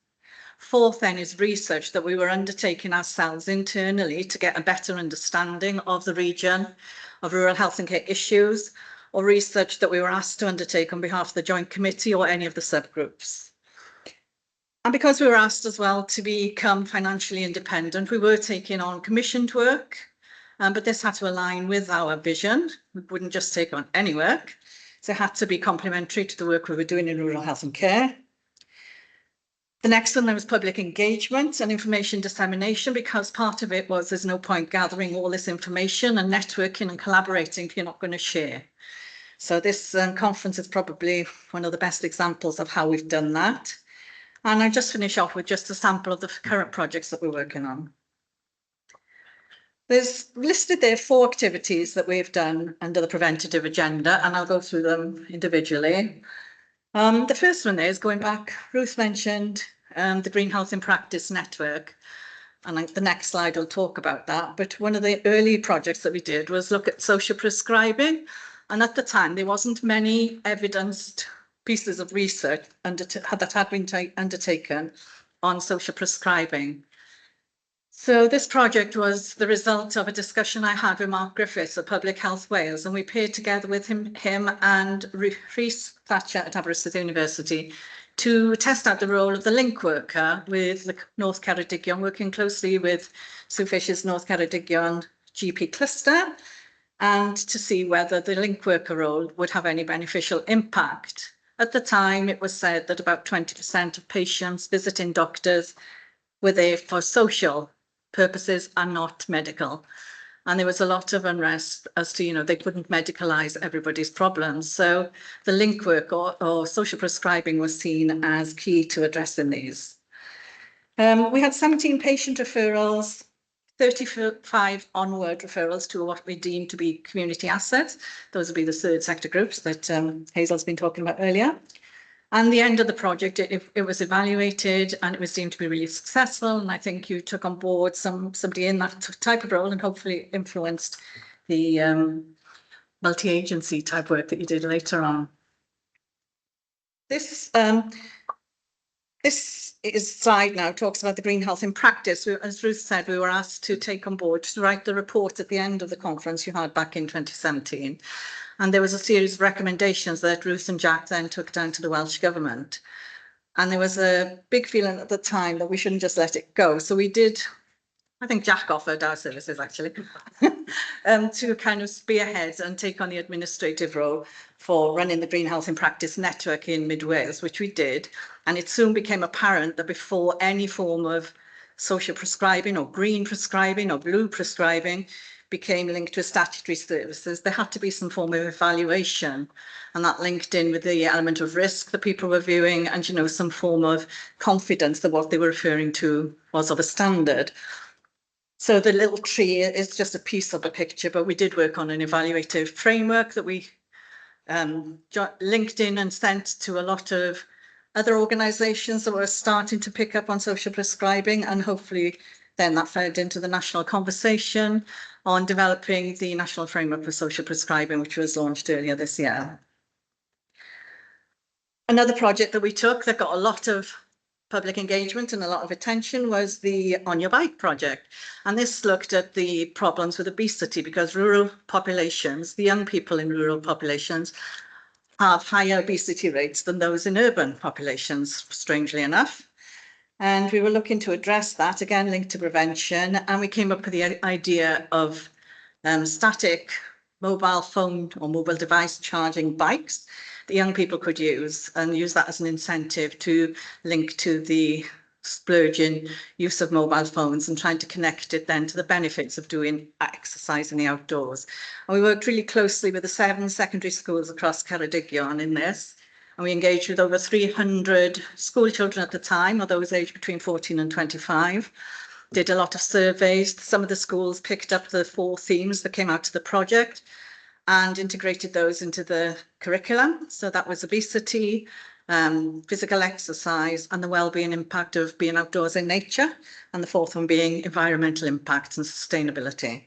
Fourth then is research that we were undertaking ourselves internally to get a better understanding of the region, of rural health and care issues, or research that we were asked to undertake on behalf of the Joint Committee or any of the subgroups. And because we were asked as well to become financially independent, we were taking on commissioned work, but this had to align with our vision. We wouldn't just take on any work. So it had to be complementary to the work we were doing in rural health and care. The next one, there was public engagement and information dissemination, because part of it was there's no point gathering all this information and networking and collaborating if you're not going to share. So this conference is probably one of the best examples of how we've done that. And I just finish off with just a sample of the current projects that we're working on. There's listed there 4 activities that we've done under the preventative agenda, and I'll go through them individually. The first one is going back, Ruth mentioned the Green Health in Practice network, and the next slide will talk about that. But one of the early projects that we did was look at social prescribing, and at the time there wasn't many evidenced pieces of research that had been undertaken on social prescribing. So this project was the result of a discussion I had with Mark Griffiths of Public Health Wales, and we paired together with him and Rhys Thatcher at Aberystwyth University to test out the role of the link worker with the North Ceredigion, working closely with Sue Fisher's North Ceredigion GP cluster, and to see whether the link worker role would have any beneficial impact. At the time, it was said that about 20% of patients visiting doctors were there for social purposes and not medical. And there was a lot of unrest as to, they couldn't medicalise everybody's problems. So the link work or social prescribing was seen as key to addressing these. We had 17 patient referrals, 35 onward referrals to what we deem to be community assets. Those would be the third sector groups that Hazel's been talking about earlier. And the end of the project, it was evaluated and it was deemed to be really successful. And I think you took on board somebody in that type of role and hopefully influenced the multi-agency type work that you did later on. This slide now talks about the Green Health in Practice. As Ruth said, we were asked to take on board to write the report at the end of the conference you had back in 2017. And there was a series of recommendations that Ruth and Jack then took down to the Welsh Government. And there was a big feeling at the time that we shouldn't just let it go. So we did I think Jack offered our services actually, to kind of spearhead and take on the administrative role for running the Green Health in Practice network in Mid Wales, which we did. And it soon became apparent that before any form of social prescribing or green prescribing or blue prescribing became linked with statutory services, there had to be some form of evaluation, and that linked in with the element of risk that people were viewing and, you know, some form of confidence that what they were referring to was of a standard. So the little tree is just a piece of the picture, but we did work on an evaluative framework that we linked in and sent to a lot of other organisations that were starting to pick up on social prescribing, and hopefully then that fed into the national conversation on developing the National Framework for Social Prescribing, which was launched earlier this year. Another project that we took that got a lot of public engagement and a lot of attention was the On Your Bike project. And this looked at the problems with obesity, because rural populations, the young people in rural populations, have higher obesity rates than those in urban populations, strangely enough. And we were looking to address that, again, linked to prevention. And we came up with the idea of static mobile phone or mobile device charging bikes that young people could use, and use that as an incentive to link to the splurging use of mobile phones, and trying to connect it then to the benefits of doing exercise in the outdoors. And we worked really closely with the 7 secondary schools across Ceredigion in this, and we engaged with over 300 school children at the time, or those aged between 14 and 25. Did a lot of surveys. Some of the schools picked up the 4 themes that came out of the project and integrated those into the curriculum. So that was obesity, physical exercise, and the wellbeing impact of being outdoors in nature, and the 4th one being environmental impacts and sustainability.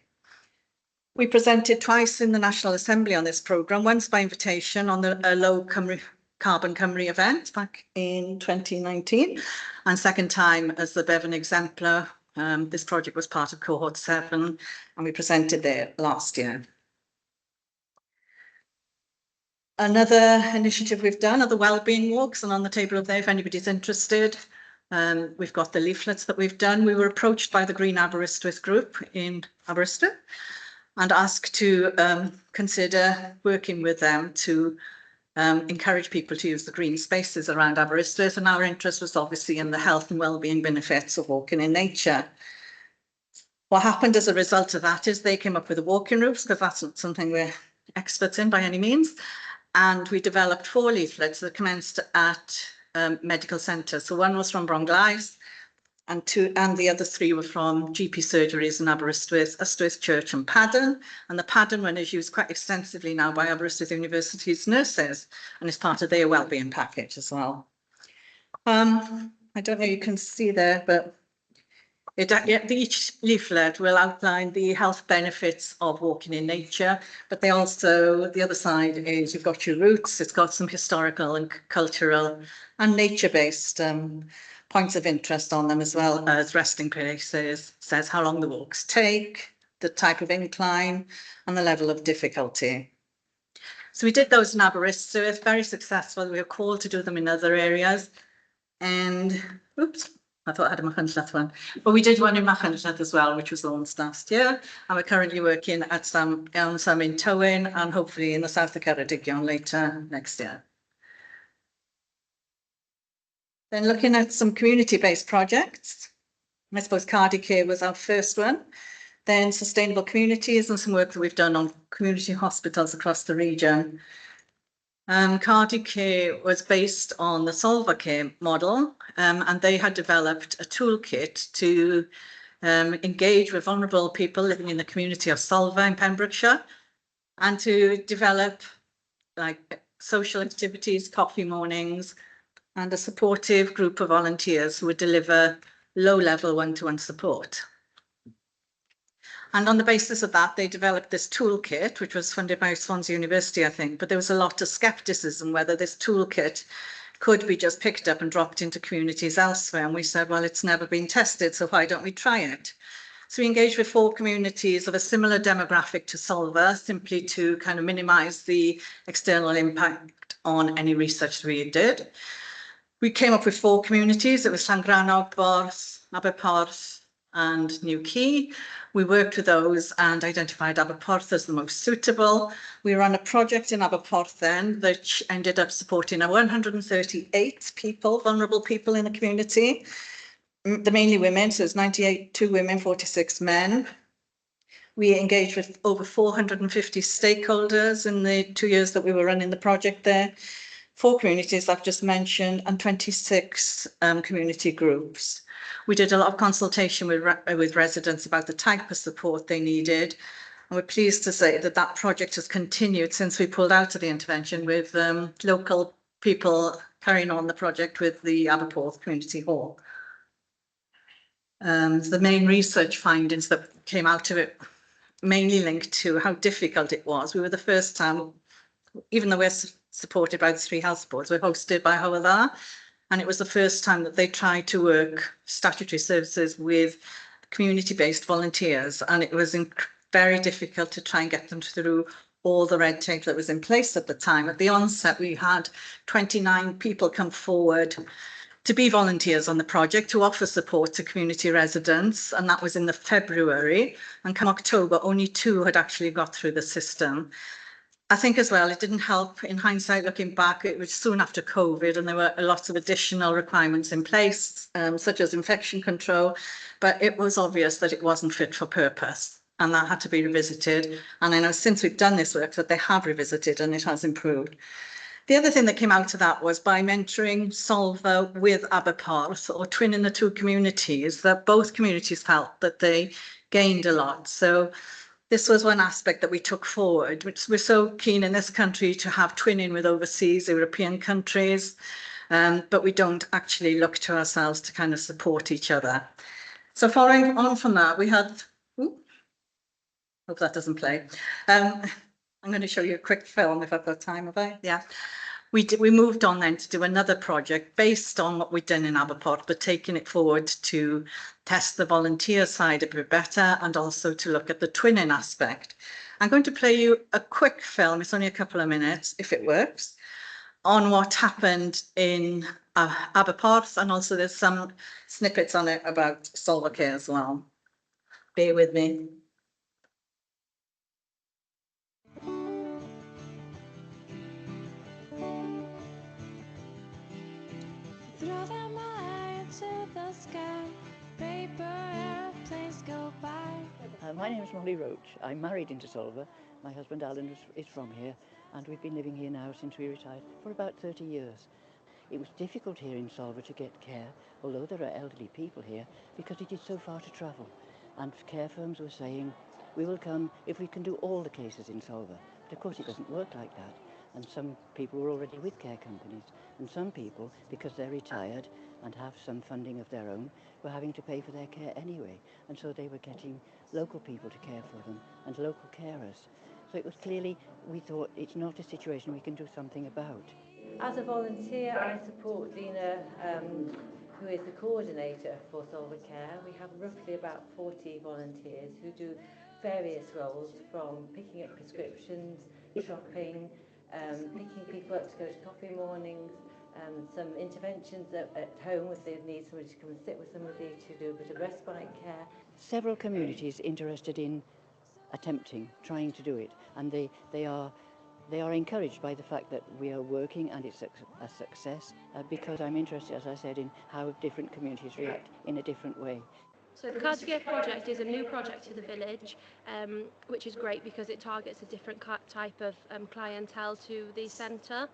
We presented twice in the National Assembly on this programme, once by invitation on the Low Carbon Cymru event back in 2019, and second time as the Bevan exemplar. This project was part of cohort 7, and we presented there last year. Another initiative we've done are the wellbeing walks, and on the table up there, if anybody's interested, we've got the leaflets that we've done. We were approached by the Green Aberystwyth group in Aberystwyth and asked to consider working with them to encourage people to use the green spaces around Aberystwyth, and our interest was obviously in the health and wellbeing benefits of walking in nature. What happened as a result of that is they came up with the walking routes, because that's not something we're experts in by any means. And we developed 4 leaflets that commenced at medical centres. So one was from Bronglais, and the other 3 were from GP surgeries in Aberystwyth, Ystwyth Church and Paddon. And the Paddon one is used quite extensively now by Aberystwyth University's nurses, and is part of their wellbeing package as well. I don't know if you can see there, but each leaflet will outline the health benefits of walking in nature, but they also, the other side is you've got your roots, it's got some historical and cultural and nature-based points of interest on them, as well as resting places, says how long the walks take, the type of incline, and the level of difficulty. So we did those in Aberystwyth, very successful. We were called to do them in other areas, and oops, I thought I had a Machynlleth one, but we did one in Machynlleth as well, which was launched last year. And we're currently working at some in Tywyn, and hopefully in the south of Ceredigion later next year. Then looking at some community-based projects, I suppose Cardi Care was our first one. Then sustainable communities, and some work that we've done on community hospitals across the region. Cardi Care was based on the Solva Care model, and they had developed a toolkit to engage with vulnerable people living in the community of Solva in Pembrokeshire, and to develop like social activities, coffee mornings, and a supportive group of volunteers who would deliver low-level one-to-one support. And on the basis of that, they developed this toolkit, which was funded by Swansea University, I think, but there was a lot of scepticism whether this toolkit could be just picked up and dropped into communities elsewhere. And we said, well, it's never been tested, so why don't we try it? So we engaged with 4 communities of a similar demographic to Solva, simply to kind of minimise the external impact on any research we did. We came up with 4 communities. It was Llangrannog, Bors, Aberporth, and New Quay. We worked with those and identified Aberporth as the most suitable. We ran a project in Aberporth then that ended up supporting 138 people, vulnerable people in the community. They're mainly women, so it's 92 women, 46 men. We engaged with over 450 stakeholders in the 2 years that we were running the project there. 4 communities I've just mentioned and 26 community groups. We did a lot of consultation with residents about the type of support they needed. And we're pleased to say that that project has continued since we pulled out of the intervention, with local people carrying on the project with the Aberporth Community Hall. The main research findings that came out of it mainly linked to how difficult it was. We were the first time, even though we're supported by the 3 health boards, we're hosted by Hywel, and it was the first time that they tried to work statutory services with community-based volunteers, and it was very difficult to try and get them through all the red tape that was in place at the time. At the onset, we had 29 people come forward to be volunteers on the project, to offer support to community residents, and that was in the February. And come October, only 2 had actually got through the system. I think as well, it didn't help in hindsight, looking back, it was soon after COVID and there were lots of additional requirements in place, such as infection control, but it was obvious that it wasn't fit for purpose and that had to be revisited. And I know since we've done this work that they have revisited and it has improved. The other thing that came out of that was by mentoring Solva with Aberporth, or twinning the 2 communities, that both communities felt that they gained a lot. So this was one aspect that we took forward, which we're so keen in this country to have twinning with overseas European countries, but we don't actually look to ourselves to kind of support each other. So following on from that, we had, hope that doesn't play. I'm going to show you a quick film if I've got time, have I? Yeah. We moved on then to do another project based on what we'd done in Aberporth, but taking it forward to test the volunteer side a bit better and also to look at the twinning aspect. I'm going to play you a quick film, it's only a couple of minutes, if it works, on what happened in Aberporth, and also there's some snippets on it about Solva Care as well. Bear with me. Throw them high to the sky, paper airplanes go by. My name is Molly Roach. I'm married into Solva. My husband Alan is from here, and we've been living here now since we retired for about 30 years. It was difficult here in Solva to get care, although there are elderly people here, because it is so far to travel. And care firms were saying, we will come if we can do all the cases in Solva. But of course it doesn't work like that. And some people were already with care companies, and some people, because they're retired and have some funding of their own, were having to pay for their care anyway, and so they were getting local people to care for them and local carers. So it was clearly, we thought, it's not a situation we can do something about. As a volunteer, I support Dina, who is the coordinator for Solva Care. We have roughly about 40 volunteers who do various roles, from picking up prescriptions, shopping, picking people up to go to coffee mornings, some interventions at home if they need somebody to come and sit with somebody to do a bit of respite care. Several communities interested in trying to do it, and they are encouraged by the fact that we are working and it's a success, because I'm interested, as I said, in how different communities react in a different way. So the Cards Care project is a new project to the village, which is great because it targets a different type of clientele to the centre.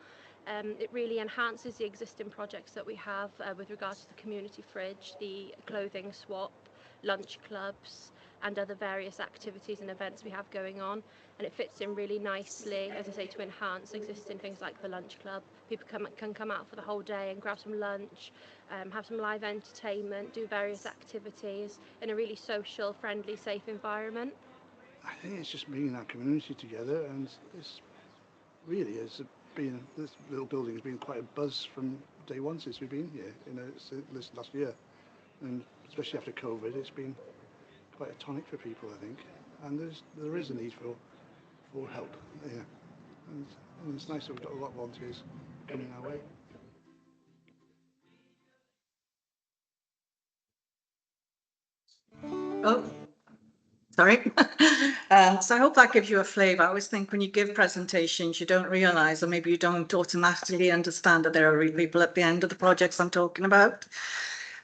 It really enhances the existing projects that we have with regards to the community fridge, the clothing swap, lunch clubs, and other various activities and events we have going on, and it fits in really nicely, as I say, to enhance existing things like the lunch club. People can come out for the whole day and grab some lunch, have some live entertainment, do various activities in a really social, friendly, safe environment. I think it's just bringing our community together, and it's really this little building has been quite a buzz from day one since we've been here, since last year, and especially after COVID, it's been quite a tonic for people, I think, and there is a need for help, yeah, and it's nice that we've got a lot of volunteers coming our way. Oh, sorry. So I hope that gives you a flavour. I always think when you give presentations, you don't realise, or maybe you don't automatically understand that there are real people at the end of the projects I'm talking about.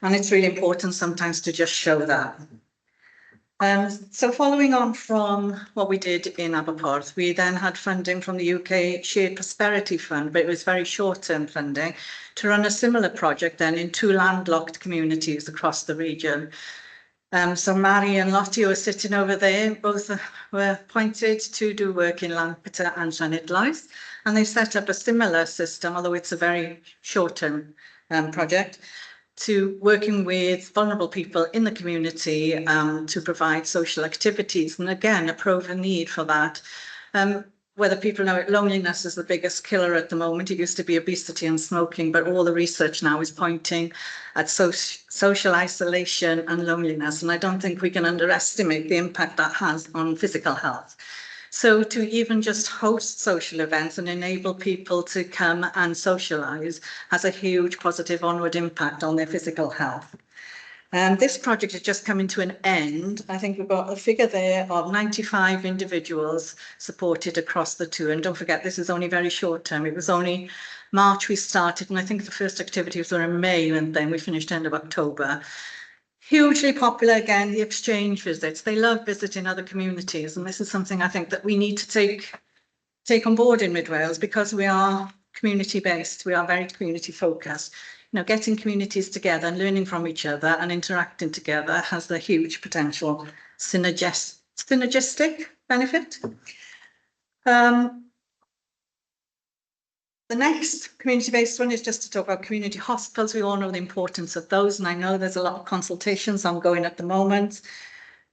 And it's really important sometimes to just show that. So following on from what we did in Aberporth, we then had funding from the UK Shared Prosperity Fund, but it was very short-term funding to run a similar project then in 2 landlocked communities across the region. So Mary and Lottie, who are sitting over there, both were appointed to do work in Lampeter and Cynhadledd, and they set up a similar system, although it's a very short-term project, to working with vulnerable people in the community to provide social activities. And again, a proven need for that. Whether people know it, loneliness is the biggest killer at the moment. It used to be obesity and smoking, but all the research now is pointing at social isolation and loneliness. And I don't think we can underestimate the impact that has on physical health. So to even just host social events and enable people to come and socialise has a huge positive onward impact on their physical health. This project is just coming to an end. I think we've got a figure there of 95 individuals supported across the 2. And don't forget, this is only very short term. It was only March we started, and I think the first activities were in May, and then we finished end of October. Hugely popular again, the exchange visits. They love visiting other communities, and this is something I think that we need to take on board in Mid Wales, because we are community based, we are very community focused. You know, getting communities together and learning from each other and interacting together has a huge potential synergistic benefit. The next community-based one is just to talk about community hospitals. We all know the importance of those, and I know there's a lot of consultations ongoing at the moment.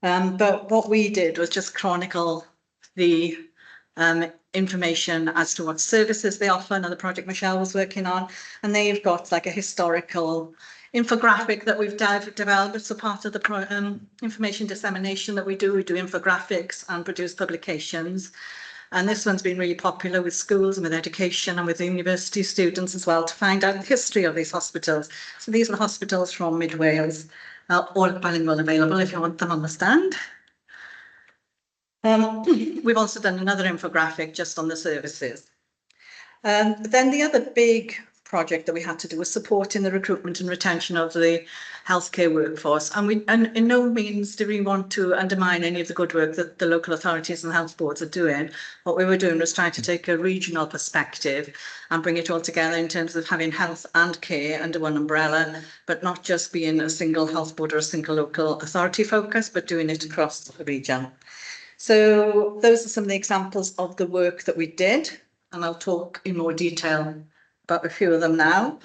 But what we did was just chronicle the information as to what services they offer. Another project Michelle was working on, and they've got like a historical infographic that we've developed. So part of the information dissemination that we do infographics and produce publications. And this one's been really popular with schools and with education and with university students as well, to find out the history of these hospitals. So these are hospitals from Mid Wales, all bilingual available if you want them on the stand. We've also done another infographic just on the services. Then the other big project that we had to do was supporting the recruitment and retention of the healthcare workforce. And in no means do we want to undermine any of the good work that the local authorities and health boards are doing. What we were doing was trying to take a regional perspective and bring it all together in terms of having health and care under one umbrella, but not just being a single health board or a single local authority focus, but doing it across the region. So those are some of the examples of the work that we did, and I'll talk in more detail about a few of them now.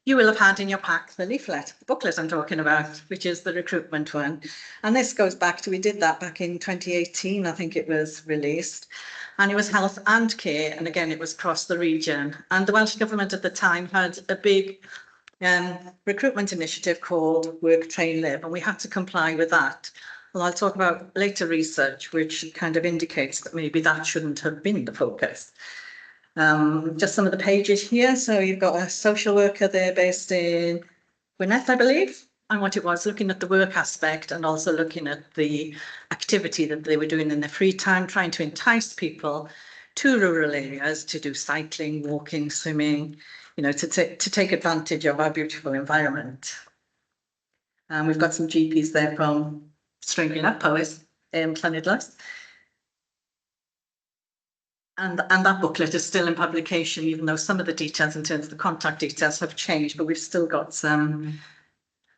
You will have had in your pack the leaflet, the booklet I'm talking about, which is the recruitment one. And this goes back to, we did that back in 2018, I think it was released. And it was health and care, and again, it was across the region. And the Welsh Government at the time had a big recruitment initiative called Work, Train, Live, and we had to comply with that. Well, I'll talk about later research, which kind of indicates that maybe that shouldn't have been the focus. Just some of the pages here. So you've got a social worker there based in Gwynedd, I believe, and what it was, looking at the work aspect and also looking at the activity that they were doing in their free time, trying to entice people to rural areas to do cycling, walking, swimming, you know, to take advantage of our beautiful environment. And we've got some GPs there from, strangely enough, Powys, Llanidloes. And that booklet is still in publication, even though some of the details in terms of the contact details have changed, but we've still got some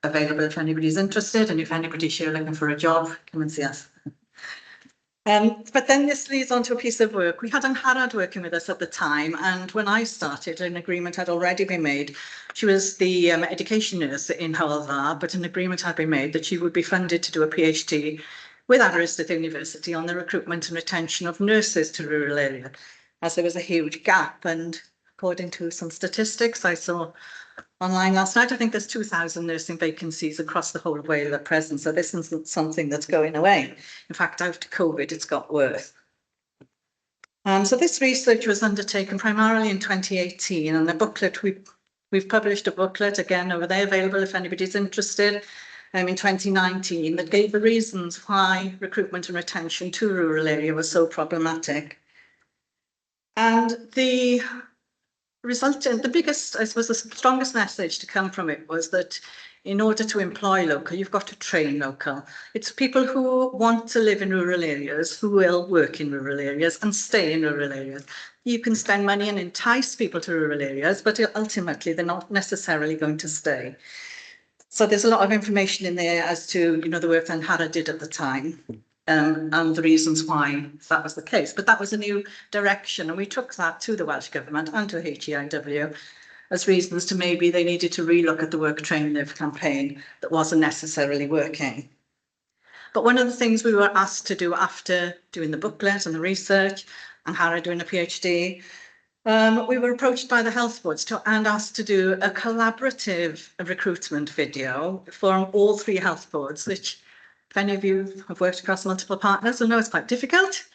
available if anybody's interested, and if anybody's here looking for a job, come and see us. But then this leads on to a piece of work. We had Angharad working with us at the time, and when I started, an agreement had already been made. She was the education nurse in Hywel Dda, but an agreement had been made that she would be funded to do a PhD with Aberystwyth University on the recruitment and retention of nurses to rural area, as there was a huge gap. And according to some statistics I saw online last night, I think there's 2,000 nursing vacancies across the whole of Wales at present. So this isn't something that's going away. In fact, after COVID, it's got worse. So this research was undertaken primarily in 2018, and the booklet, we've published a booklet, again, over there, available if anybody's interested. in 2019 that gave the reasons why recruitment and retention to rural area was so problematic. And the resultant, the biggest, I suppose, the strongest message to come from it was that in order to employ local, you've got to train local. It's people who want to live in rural areas who will work in rural areas and stay in rural areas. You can spend money and entice people to rural areas, but ultimately they're not necessarily going to stay. So there's a lot of information in there as to, you know, the work that Hannah did at the time. And the reasons why that was the case. But that was a new direction, and we took that to the Welsh Government and to RHCW as reasons to maybe they needed to relook at the Work, Train, Live campaign that wasn't necessarily working. But one of the things we were asked to do after doing the booklet and the research and Hannah doing a PhD, we were approached by the health boards and asked to do a collaborative recruitment video for all 3 health boards, which if any of you have worked across multiple partners will know it's quite difficult,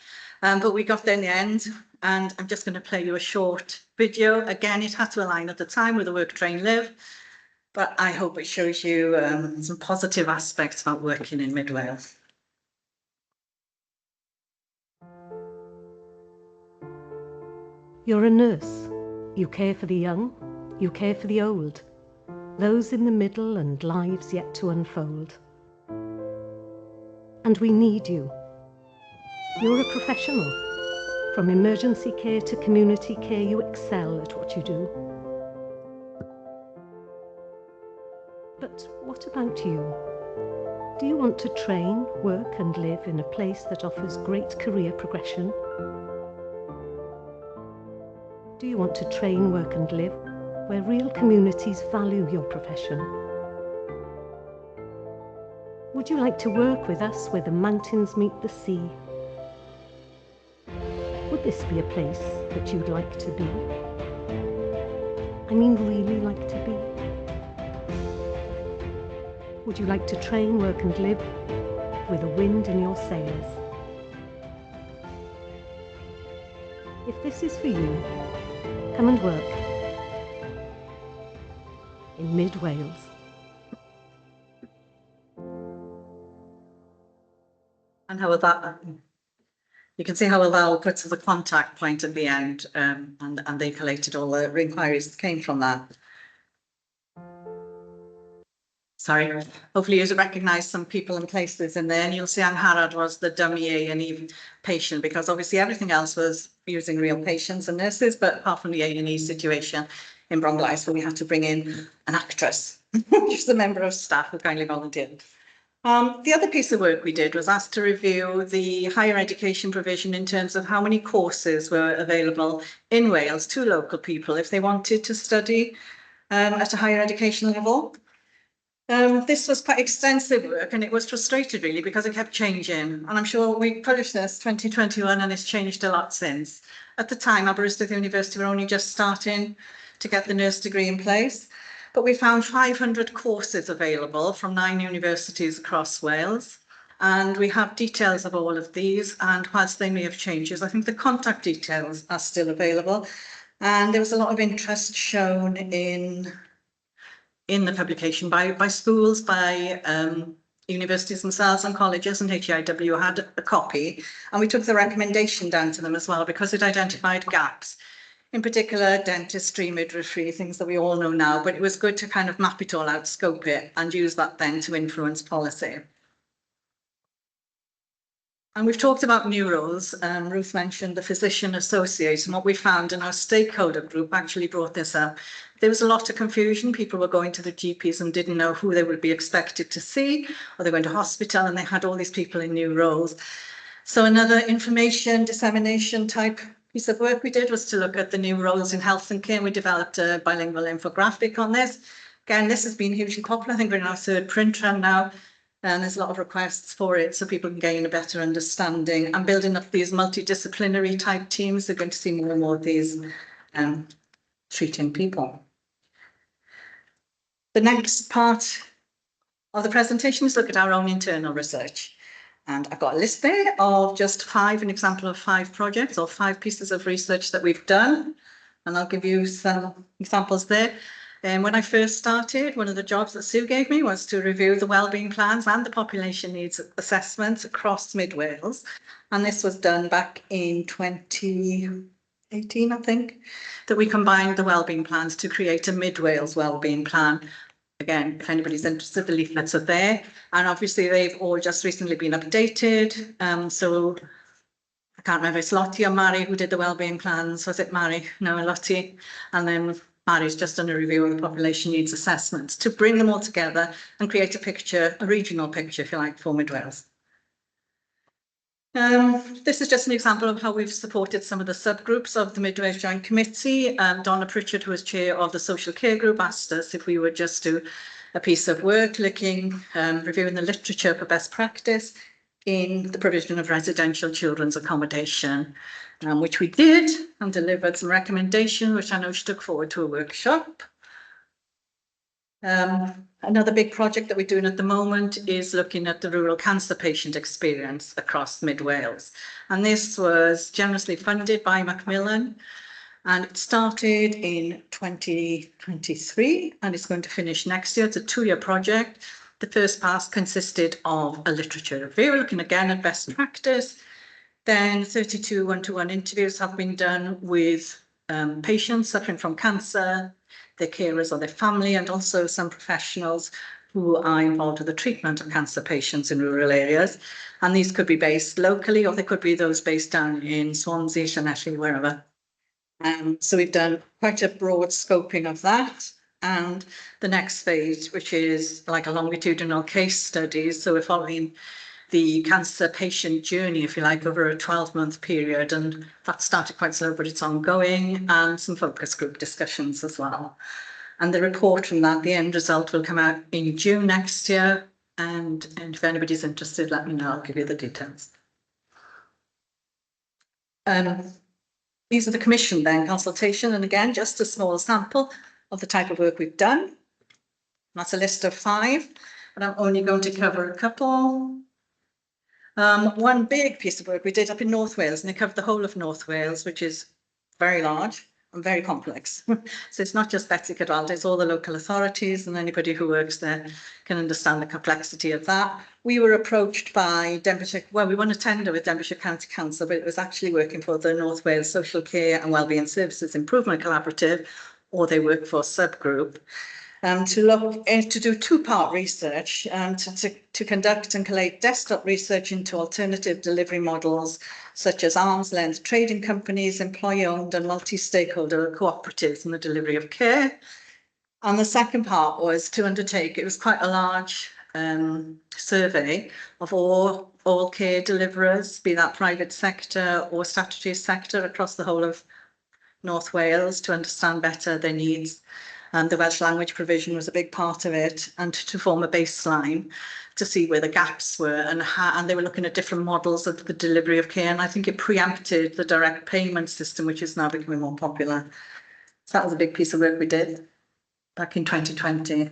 but we got there in the end, and I'm just going to play you a short video. Again, it had to align at the time with the Work, Train, Live, but I hope it shows you some positive aspects about working in Mid Wales. You're a nurse. You care for the young, you care for the old, those in the middle and lives yet to unfold. And we need you. You're a professional. From emergency care to community care, you excel at what you do. But what about you? Do you want to train, work and live in a place that offers great career progression? Do you want to train, work and live where real communities value your profession? Would you like to work with us where the mountains meet the sea? Would this be a place that you'd like to be? I mean, really like to be? Would you like to train, work and live with a wind in your sails? If this is for you, come and work in Mid Wales. And how about that? You can see how Val puts the contact point at the end, and they collated all the inquiries that came from that. Sorry, hopefully you recognise some people and places in there, and you'll see Angharad was the dummy A&E patient, because obviously everything else was using real patients and nurses, but apart from the A&E situation in Bronglais, where we had to bring in an actress, which is a member of staff who kindly volunteered. The other piece of work we did was asked to review the higher education provision in terms of how many courses were available in Wales to local people if they wanted to study at a higher education level. This was quite extensive work, and it was frustrated really because it kept changing. And I'm sure we published this 2021 and it's changed a lot since. At the time, Aberystwyth University were only just starting to get the nurse degree in place. But we found 500 courses available from 9 universities across Wales. And we have details of all of these, and whilst they may have changed, I think the contact details are still available. And there was a lot of interest shown in the publication by schools, by universities themselves and colleges, and RHCW had a copy. And we took the recommendation down to them as well because it identified gaps. In particular, dentistry, midwifery, things that we all know now, but it was good to kind of map it all out, scope it, and use that then to influence policy. And we've talked about new roles. Ruth mentioned the physician associate, and what we found in our stakeholder group actually brought this up. There was a lot of confusion. People were going to the GPs and didn't know who they would be expected to see, or they went to hospital and they had all these people in new roles. So another information dissemination type piece of work we did was to look at the new roles in health and care. We developed a bilingual infographic on this. Again, this has been hugely popular. I think we're in our 3rd print run now, and there's a lot of requests for it so people can gain a better understanding and building up these multidisciplinary type teams. They're going to see more and more of these treating people. The next part of the presentation is look at our own internal research. And I've got a list there of just 5, an example of 5 projects or 5 pieces of research that we've done. And I'll give you some examples there. And when I first started, one of the jobs that Sue gave me was to review the wellbeing plans and the population needs assessments across Mid Wales. And this was done back in 2018, I think, that we combined the wellbeing plans to create a Mid Wales wellbeing plan. Again, if anybody's interested, the leaflets are there. And obviously they've all just recently been updated. So I can't remember if it's Lottie or Mary who did the wellbeing plans. Was it Mary? No, Lottie. And then Mary's just done a review of the population needs assessments to bring them all together and create a picture, a regional picture, if you like, for Mid Wales. This is just an example of how we've supported some of the subgroups of the Mid Wales Joint Committee. Donna Pritchard, who was chair of the social care group, asked us if we would just do a piece of work looking, reviewing the literature for best practice in the provision of residential children's accommodation, which we did and delivered some recommendations, which I know she took forward to a workshop. Another big project that we're doing at the moment is looking at the rural cancer patient experience across Mid Wales. And this was generously funded by Macmillan, and it started in 2023 and it's going to finish next year. It's a 2-year project. The first pass consisted of a literature review, looking again at best practice. Then 32 one-to-one interviews have been done with patients suffering from cancer, their carers or their family, and also some professionals who are involved with the treatment of cancer patients in rural areas. And these could be based locally, or they could be those based down in Swansea, Llanelli, wherever. So we've done quite a broad scoping of that. And the next phase, which is like a longitudinal case study. So we're following the cancer patient journey, if you like, over a 12-month period. And that started quite slow, but it's ongoing, and some focus group discussions as well. And the report from that, the end result, will come out in June next year. And if anybody's interested, let me know, I'll give you the details. These are the commission then, consultation, and again, just a small sample of the type of work we've done. That's a list of 5, but I'm only going to cover a couple. One big piece of work we did up in North Wales, and it covered the whole of North Wales, which is very large and very complex. So it's not just Betsy Cadwalder, it's all the local authorities, and anybody who works there can understand the complexity of that. We were approached by Denbighshire, well, we won a tender with Denbighshire County Council, but it was actually working for the North Wales Social Care and Wellbeing Services Improvement Collaborative, or their workforce subgroup, to look to do 2-part research, to conduct and collate desktop research into alternative delivery models such as arm's length trading companies, employee-owned and multi-stakeholder cooperatives in the delivery of care. And the second part was to undertake, it was quite a large survey of all care deliverers, be that private sector or statutory sector across the whole of North Wales, to understand better their needs. And the Welsh language provision was a big part of it, and to form a baseline to see where the gaps were, and they were looking at different models of the delivery of care. And I think it preempted the direct payment system, which is now becoming more popular. So that was a big piece of work we did back in 2020.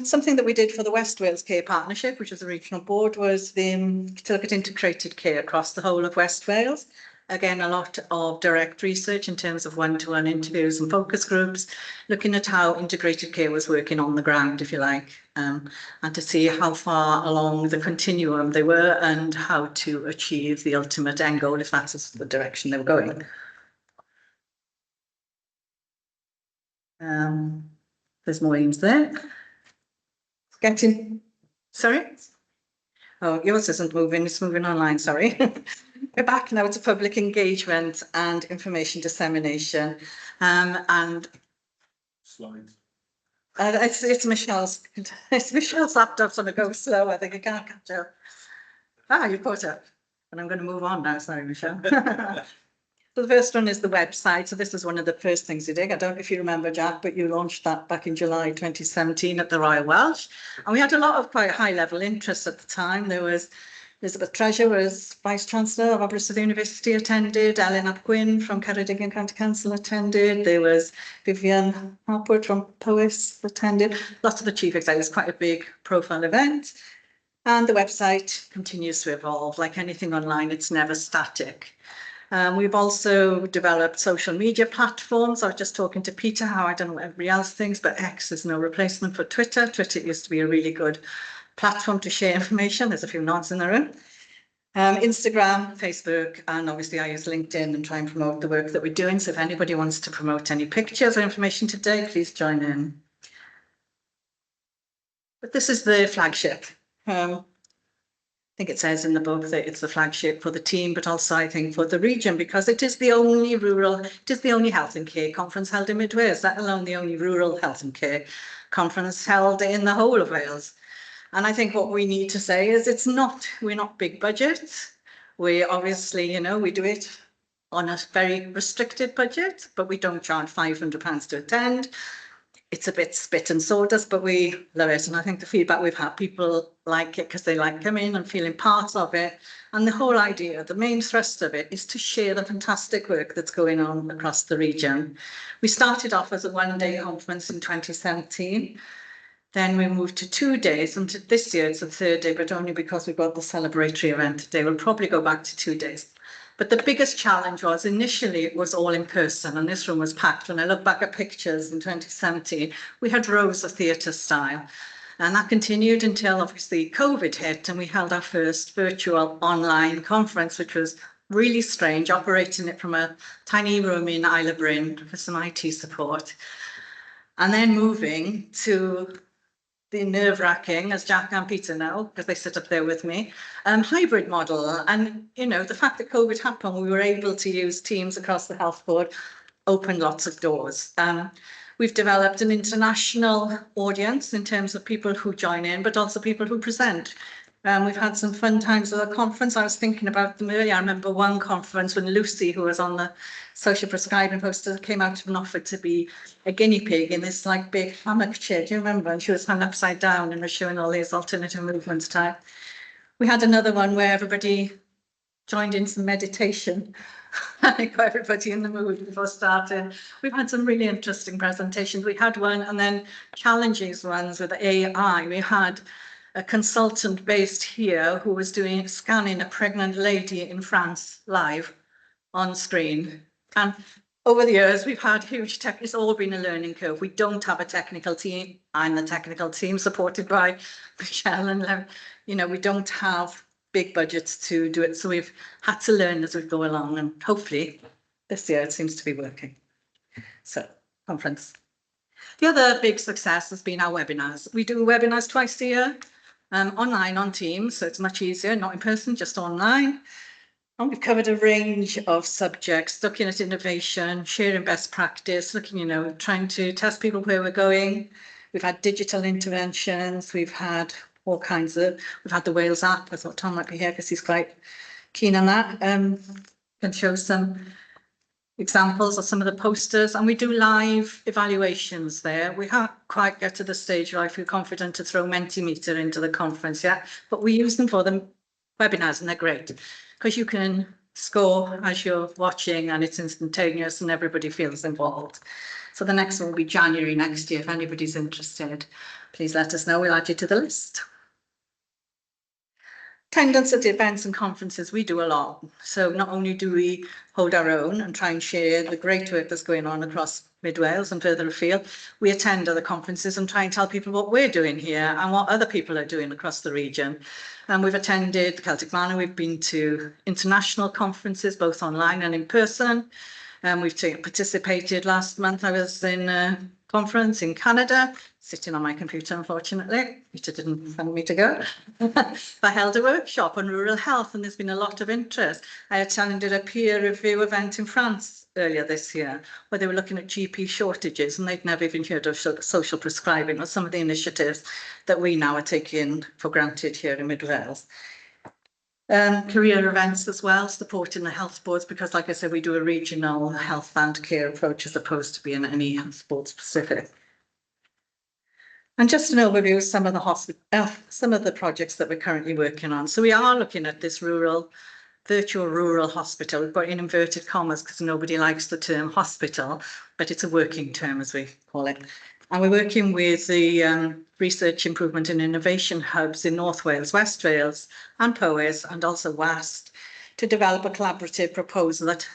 Something that we did for the West Wales Care Partnership, which was a regional board, was to look at integrated care across the whole of West Wales. Again, a lot of direct research in terms of one-to-one interviews and focus groups, looking at how integrated care was working on the ground, if you like, and to see how far along the continuum they were and how to achieve the ultimate end goal, if that's the direction they were going. There's more aims there. Sorry? Oh, yours isn't moving, it's moving online, sorry. We're back now to public engagement and information dissemination. And Slides. It's Michelle's laptop's on a go slow, I think I can't catch up. You caught up. And I'm going to move on now, sorry, Michelle. So the first one is the website. So this is one of the first things you did. I don't know if you remember, Jack, but you launched that back in July 2017 at the Royal Welsh. And we had a lot of quite high level interest at the time. There was Elizabeth Treasure was Vice Chancellor of Aberystwyth University attended, Ellen Ap Gwyn from Ceredigion County Council attended, there was Vivian Harpwood from Powys attended, lots of the chief executives, quite a big profile event. And the website continues to evolve. Like anything online, it's never static. We've also developed social media platforms. I was just talking to Peter how I don't know what everybody else thinks, but X is no replacement for Twitter. Twitter used to be a really good platform to share information. There's a few nods in the room. Instagram, Facebook, and obviously I use LinkedIn and try and promote the work that we're doing. So if anybody wants to promote any pictures or information today, please join in. But this is the flagship. I think it says in the book that it's the flagship for the team, but also I think for the region, because it is the only health and care conference held in Mid Wales, let alone the only rural health and care conference held in the whole of Wales. And I think what we need to say is we're not big budgets. We obviously, you know, we do it on a very restricted budget, but we don't charge £500 to attend. It's a bit spit and sawdust, but we love it. And I think the feedback we've had, people like it because they like coming and feeling part of it. And the whole idea, the main thrust of it is to share the fantastic work that's going on across the region. We started off as a one-day conference in 2017. Then we moved to 2 days, and this year it's the third day, but only because we've got the celebratory event today. We'll probably go back to 2 days. But the biggest challenge was initially it was all in person, and this room was packed. When I look back at pictures in 2017, we had rows of theatre style. And that continued until obviously COVID hit, and we held our first virtual online conference, which was really strange, operating it from a tiny room in Isle of Bryn for some IT support. And then moving to the nerve-wracking, as Jack and Peter know, because they sit up there with me, hybrid model. And, you know, the fact that COVID happened, we were able to use Teams across the health board, opened lots of doors. We've developed an international audience in terms of people who join in, but also people who present. We've had some fun times at the conference. I was thinking about them earlier. I remember one conference when Lucy, who was on the social prescribing poster, came out and offered to be a guinea pig in this like big hammock chair. Do you remember? And she was hung upside down and was showing all these alternative movements type. We had another one where everybody joined in some meditation. I got everybody in the mood before starting. We've had some really interesting presentations. We had one and then challenging ones with AI. We had a consultant based here who was scanning a pregnant lady in France live on screen. And over the years, we've had huge tech. It's all been a learning curve. We don't have a technical team. I'm the technical team supported by Michelle and, you know, we don't have big budgets to do it. So we've had to learn as we go along, and hopefully this year it seems to be working. So, conference. The other big success has been our webinars. We do webinars twice a year. Online on Teams, so it's much easier, not in person, just online. And we've covered a range of subjects, looking at innovation, sharing best practice, looking, you know, trying to test people where we're going. We've had digital interventions, we've had all kinds of, we've had the Wales app. I thought Tom might be here because he's quite keen on that. Can show some examples of some of the posters, and we do live evaluations there. We can't quite get to the stage where I feel confident to throw Mentimeter into the conference yet, but we use them for the webinars, and they're great because you can score as you're watching and it's instantaneous and everybody feels involved. So the next one will be January next year. If anybody's interested, please let us know. We'll add you to the list. Attendance at events and conferences, we do a lot. So not only do we hold our own and try and share the great work that's going on across Mid Wales and further afield, we attend other conferences and try and tell people what we're doing here and what other people are doing across the region. And we've attended the Celtic Manor, we've been to international conferences, both online and in person. We've participated last month. I was in a conference in Canada, sitting on my computer, unfortunately. Peter didn't find me to go. I held a workshop on rural health, and there's been a lot of interest. I attended a peer review event in France earlier this year, where they were looking at GP shortages, and they'd never even heard of social prescribing or some of the initiatives that we now are taking for granted here in Mid Wales. Career events as well, supporting the health boards, because like I said, we do a regional health and care approach as opposed to being any health board specific. And just an overview of some of the projects that we're currently working on. So we are looking at this virtual rural hospital. We've got in inverted commas because nobody likes the term hospital, but it's a working term as we call it. And we're working with the research, improvement and innovation hubs in North Wales, West Wales and Powys, and also West, to develop a collaborative proposal that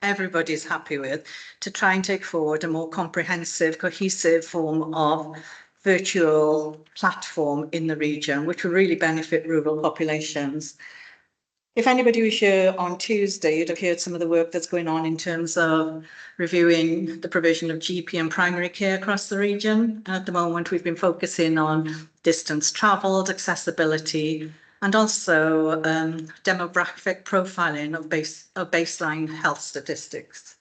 everybody's happy with, to try and take forward a more comprehensive, cohesive form of virtual platform in the region, which will really benefit rural populations. If anybody was here on Tuesday, you'd have heard some of the work that's going on in terms of reviewing the provision of GP and primary care across the region. At the moment, we've been focusing on distance travelled, accessibility, and also demographic profiling of baseline health statistics.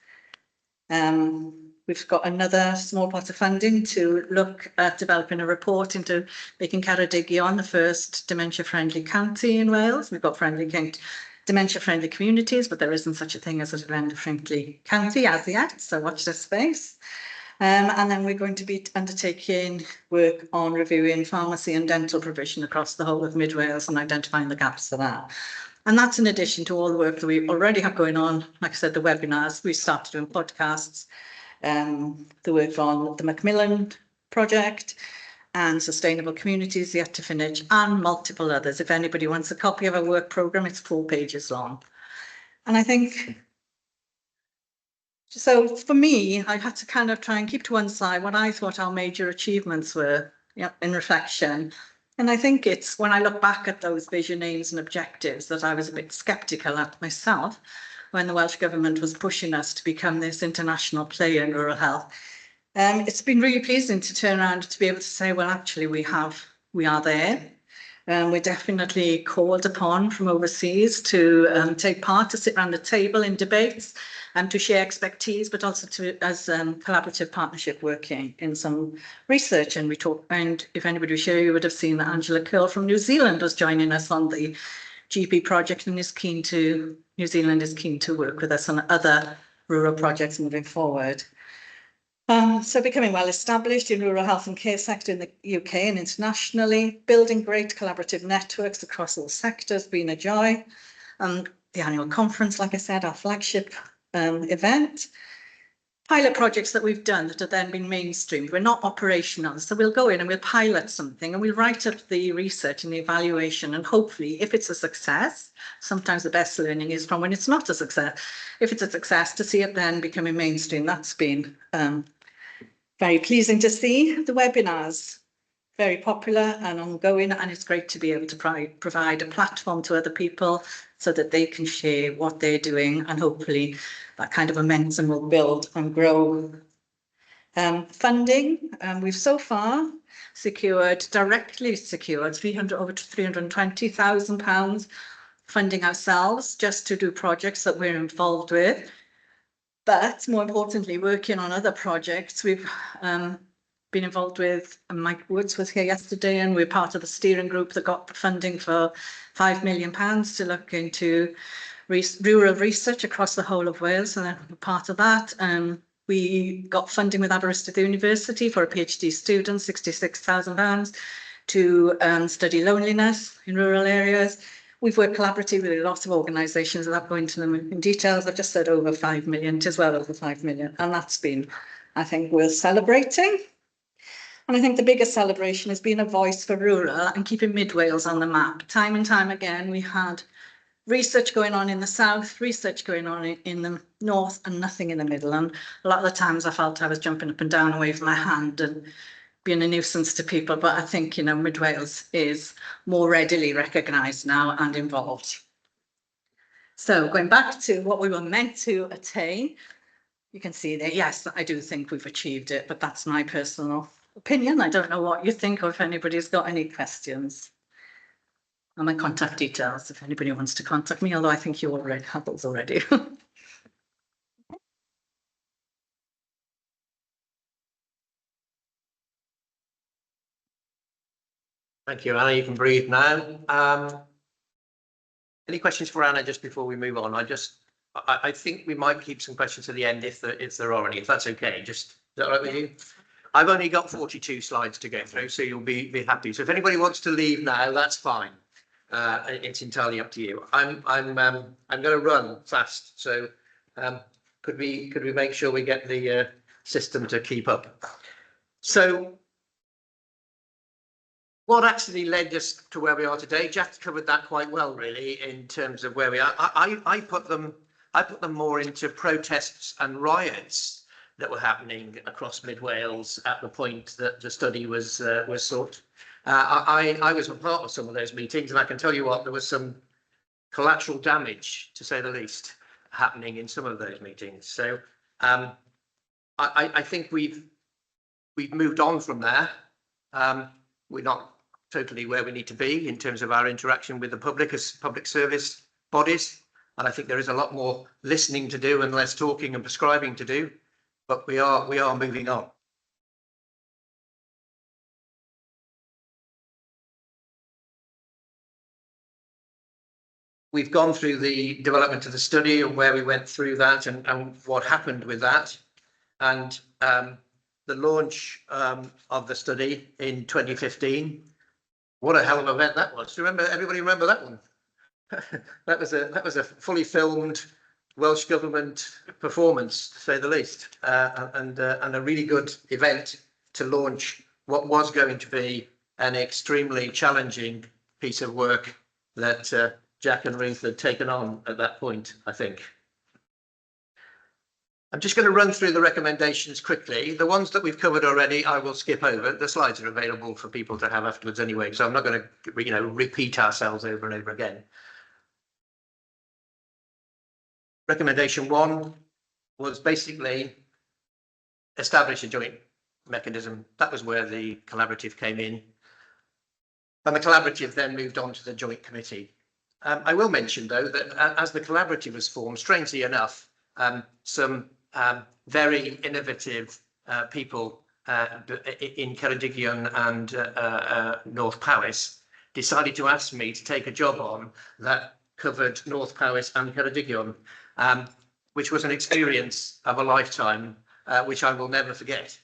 We've got another small pot of funding to look at developing a report into making Ceredigion the first dementia-friendly county in Wales. We've got dementia-friendly communities, but there isn't such a thing as a dementia-friendly county as yet, so watch this space. And then we're going to be undertaking work on reviewing pharmacy and dental provision across the whole of Mid Wales and identifying the gaps for that. And that's in addition to all the work that we already have going on. Like I said, the webinars, we started doing podcasts, the work on the Macmillan project and sustainable communities yet to finish, and multiple others. If anybody wants a copy of our work programme, it's 4 pages long. And I think, so for me, I had to kind of try and keep to one side what I thought our major achievements were, in reflection. And I think it's when I look back at those vision aims and objectives that I was a bit sceptical at myself when the Welsh Government was pushing us to become this international player in rural health. It's been really pleasing to turn around to be able to say, well, actually, we are there. We're definitely called upon from overseas to take part, to sit around the table in debates and to share expertise, but also to as collaborative partnership working in some research. And if anybody was here, you would have seen that Angela Curl from New Zealand was joining us on the GP project and New Zealand is keen to work with us on other rural projects moving forward. So becoming well established in rural health and care sector in the UK and internationally, building great collaborative networks across all sectors, being a joy. The annual conference, like I said, our flagship event. Pilot projects that we've done that have then been mainstreamed. We're not operational, so we'll go in and we'll pilot something and we'll write up the research and the evaluation, and hopefully, if it's a success, sometimes the best learning is from when it's not a success. If it's a success, to see it then becoming mainstream, that's been very pleasing to see. The webinars, very popular and ongoing, and it's great to be able to provide a platform to other people so that they can share what they're doing, and hopefully that kind of momentum will build and grow. Funding, we've so far directly secured over £320,000 funding ourselves just to do projects that we're involved with. But more importantly, working on other projects, we've been involved with, Mike Woods was here yesterday, and we're part of the steering group that got funding for £5 million to look into rural research across the whole of Wales, and we're part of that. We got funding with Aberystwyth University for a PhD student, £66,000 to study loneliness in rural areas. We've worked collaboratively with lots of organisations without going into them in details. I've just said over 5 million, it is well over 5 million, and that's been, I think, worth celebrating. And I think the biggest celebration has been a voice for rural and keeping Mid Wales on the map. Time and time again, we had research going on in the south, research going on in the north, and nothing in the middle. And a lot of the times I felt I was jumping up and down and waving my hand and being a nuisance to people. But I think, Mid Wales is more readily recognised now and involved. So going back to what we were meant to attain, you can see there, yes, I do think we've achieved it, but that's my personal opinion. I don't know what you think, or if anybody's got any questions. And my contact details, if anybody wants to contact me, although I think you already have those already. Thank you, Anna. You can breathe now. Any questions for Anna just before we move on? I think we might keep some questions to the end if there are any, if that's okay. Is that all right with you? I've only got 42 slides to go through, so you'll be happy. So if anybody wants to leave now, that's fine. It's entirely up to you. I'm going to run fast, so could we make sure we get the system to keep up? So What actually led us to where we are today? Jack covered that quite well, really, in terms of where we are. I put them more into protests and riots that were happening across Mid Wales at the point that the study was sought. I was a part of some of those meetings, and I can tell you what, there was some collateral damage, to say the least, happening in some of those meetings. So I think we've moved on from there. We're not totally where we need to be in terms of our interaction with the public as public service bodies. And I think there is a lot more listening to do and less talking and prescribing to do, but we are moving on. We've gone through the development of the study and where we went through that and what happened with that. And the launch of the study in 2015. What a hell of an event that was. Do you remember? Everybody remember that one? that was a fully filmed Welsh Government performance, to say the least, and a really good event to launch what was going to be an extremely challenging piece of work that Jack and Ruth had taken on at that point, I think. I'm just going to run through the recommendations quickly. The ones that we've covered already, I will skip over. The slides are available for people to have afterwards anyway, so I'm not going to, repeat ourselves over and over again. Recommendation 1 was basically establish a joint mechanism. That was where the collaborative came in. And the collaborative then moved on to the joint committee. I will mention, though, that as the collaborative was formed, strangely enough, some very innovative people in Ceredigion and North Powys decided to ask me to take a job on that covered North Powys and Ceredigion, which was an experience of a lifetime, which I will never forget,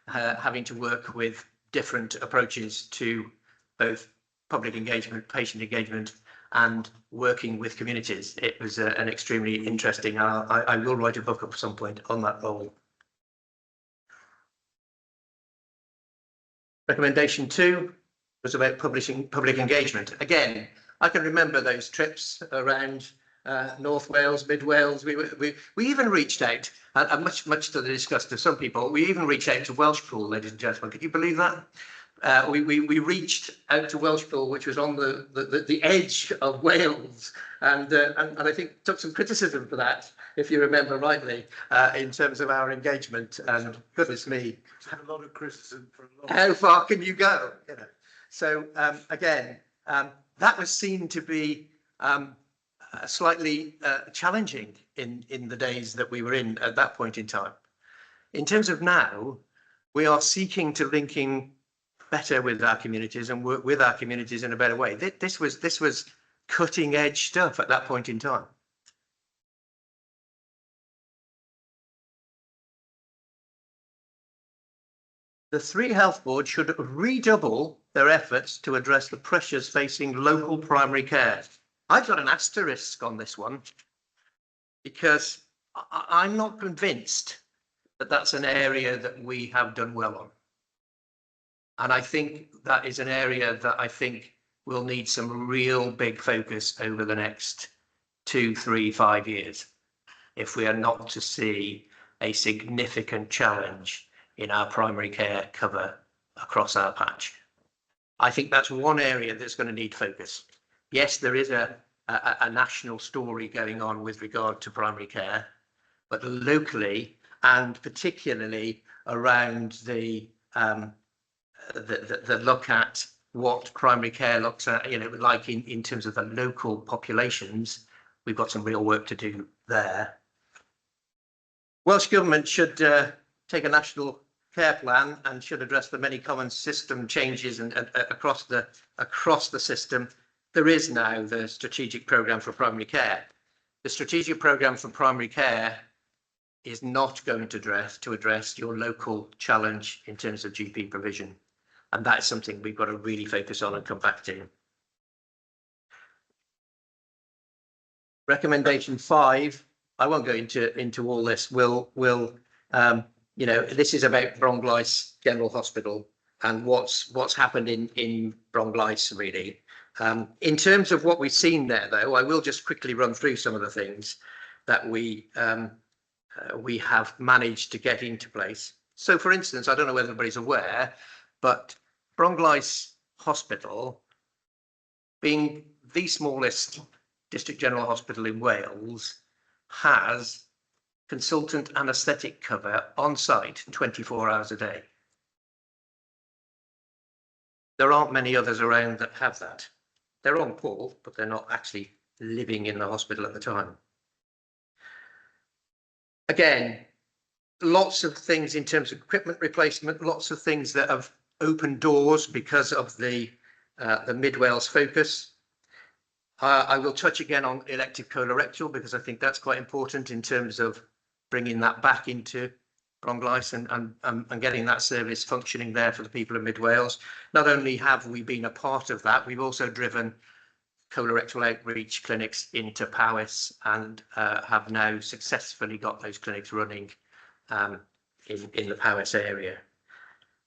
having to work with different approaches to both public engagement, patient engagement, and working with communities. It was an extremely interesting, I will write a book at some point on that role. Recommendation 2 was about public engagement. Again, I can remember those trips around North Wales, Mid Wales. We even reached out, and much to the disgust of some people, we even reached out to Welshpool, ladies and gentlemen. Could you believe that? We reached out to Welshpool, which was on the edge of Wales, and I think took some criticism for that, if you remember rightly, in terms of our engagement. And goodness me, had a lot of criticism for a long how far can you go? So again, that was seen to be slightly challenging in the days that we were in at that point in time. In terms of now, we are seeking to link in better with our communities and work with our communities in a better way. This was cutting edge stuff at that point in time. The 3 health boards should redouble their efforts to address the pressures facing local primary care. I've got an asterisk on this one because I'm not convinced that that's an area that we have done well on. And I think that is an area that I think will need some real big focus over the next 2, 3, 5 years if we are not to see a significant challenge in our primary care cover across our patch. I think that's one area that's going to need focus. Yes, there is a national story going on with regard to primary care, but locally and particularly around the look at what primary care looks at, like in terms of the local populations, we've got some real work to do there. Welsh Government should take a national care plan and should address the many common system changes and across the system. There is now the strategic programme for primary care. The strategic programme for primary care is not going to address your local challenge in terms of GP provision. And that's something we've got to really focus on and come back to. Recommendation 5, I won't go into all this. This is about Bronglais General Hospital. what's happened in Bronglice really. In terms of what we've seen there, though, I will just quickly run through some of the things that we have managed to get into place. So, for instance, I don't know whether everybody's aware, but Bronglice Hospital, being the smallest district general hospital in Wales, has consultant anaesthetic cover on site 24 hours a day. There aren't many others around that have that. They're on call, but they're not actually living in the hospital at the time. Again, lots of things in terms of equipment replacement, lots of things that have opened doors because of the Mid Wales focus. I will touch again on elective colorectal because I think that's quite important in terms of bringing that back into Bronglice and getting that service functioning there for the people of Mid Wales. Not only have we been a part of that, we've also driven colorectal outreach clinics into Powys and have now successfully got those clinics running in the Powys area.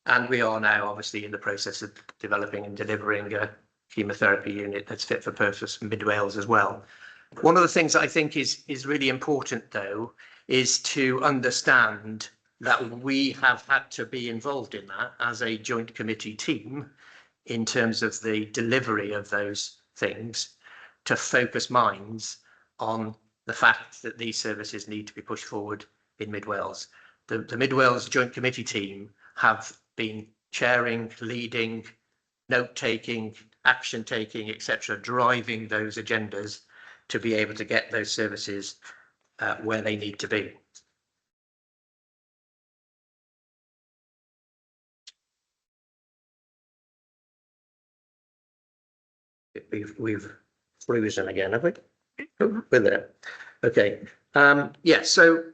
And we are now obviously in the process of developing and delivering a chemotherapy unit that's fit for purpose in Mid Wales as well. One of the things that I think is really important, though, is to understand that we have had to be involved in that as a joint committee team in terms of the delivery of those things, to focus minds on the fact that these services need to be pushed forward in Mid Wales. The Mid Wales Joint Committee team have been chairing, leading, note-taking, action-taking, etc., driving those agendas to be able to get those services where they need to be. We've frozen again, have we? Oh, we're there. Okay. Yeah, so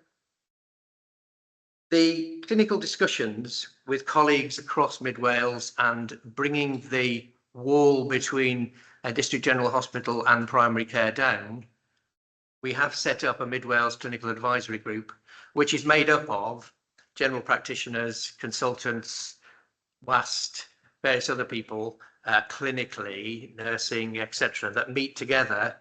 the clinical discussions with colleagues across Mid Wales and bringing the wall between a district general hospital and primary care down, we have set up a Mid Wales clinical advisory group, which is made up of general practitioners, consultants, WAST, various other people, clinically, nursing, etc., that meet together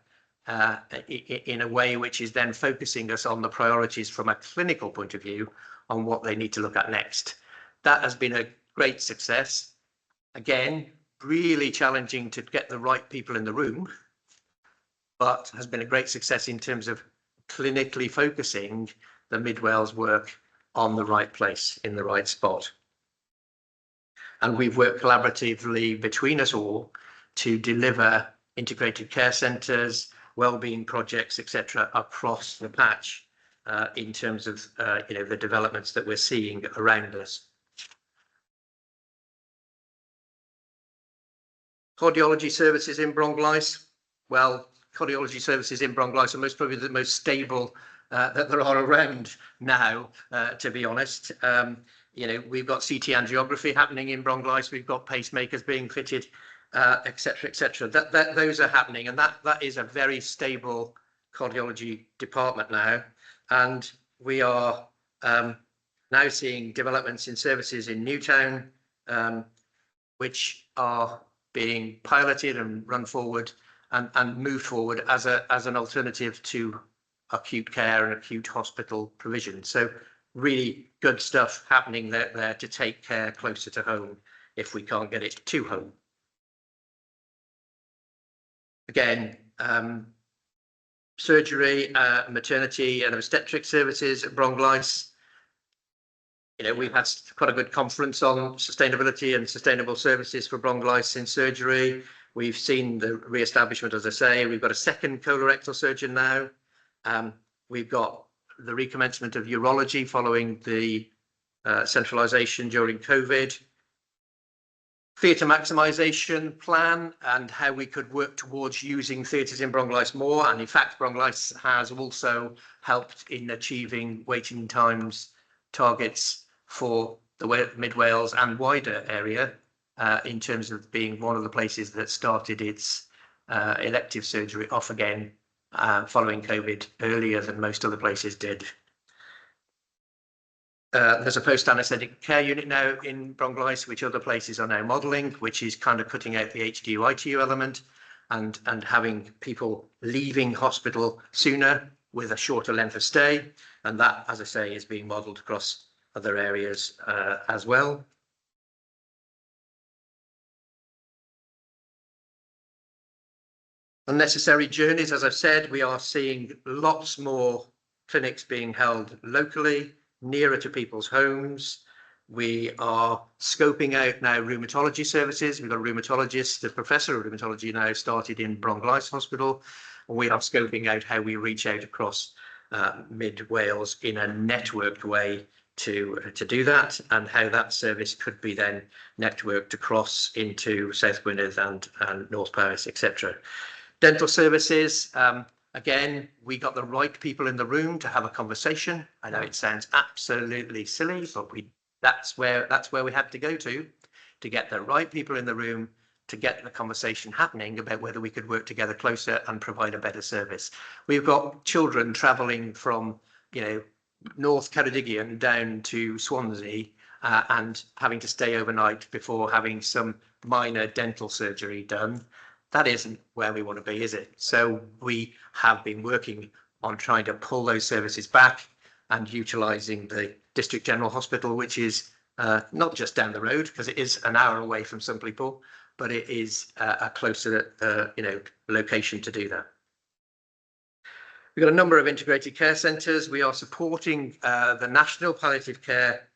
in a way which is then focusing us on the priorities from a clinical point of view on what they need to look at next. That has been a great success. Again, really challenging to get the right people in the room, but has been a great success in terms of clinically focusing the Mid Wales work on the right place, in the right spot. And we've worked collaboratively between us all to deliver integrated care centres, wellbeing projects, etc., across the patch in terms of the developments that we're seeing around us. Cardiology services in Bronglice. Well, cardiology services in Bronglice are probably the most stable that there are around now, to be honest. We've got CT angiography happening in Bronglice, we've got pacemakers being fitted, etc., etc. Those are happening, and that is a very stable cardiology department now. And we are now seeing developments in services in Newtown, which are being piloted and run forward and moved forward as an alternative to acute care and acute hospital provision. So really good stuff happening there to take care closer to home if we can't get it to home. Again, surgery, maternity and obstetric services at Bronglice. We've had quite a good conference on sustainability and sustainable services for Bronglice in surgery. We've seen the re-establishment, as I say. We've got a second colorectal surgeon now. We've got the recommencement of urology following the centralisation during COVID. Theatre maximisation plan and how we could work towards using theatres in Bronglice more. And in fact, Bronglice has also helped in achieving waiting times targets for the Mid Wales and wider area in terms of being one of the places that started its elective surgery off again following COVID earlier than most other places did. There's a post-anaesthetic care unit now in Bronglaise, which other places are now modelling, which is kind of cutting out the HDU, ITU element and having people leaving hospital sooner with a shorter length of stay. And that, as I say, is being modelled across other areas as well. Unnecessary journeys, as I've said, we are seeing lots more clinics being held locally, nearer to people's homes. We are scoping out now rheumatology services. We've got a rheumatologist, the professor of rheumatology now started in Bronglaise Hospital. And we are scoping out how we reach out across mid Wales in a networked way to do that, and how that service could be then networked across into South Gwynedd and North Paris, etc. Dental services, again, we got the right people in the room to have a conversation. I know it sounds absolutely silly, but that's where we had to go to get the right people in the room to get the conversation happening about whether we could work together closer and provide a better service. We've got children travelling from, North Ceredigion down to Swansea and having to stay overnight before having some minor dental surgery done. That isn't where we want to be, is it? So we have been working on trying to pull those services back and utilising the District General Hospital, which is not just down the road, because it is an hour away from some people, but it is a closer, location to do that. We've got a number of integrated care centres. We are supporting the National Palliative Care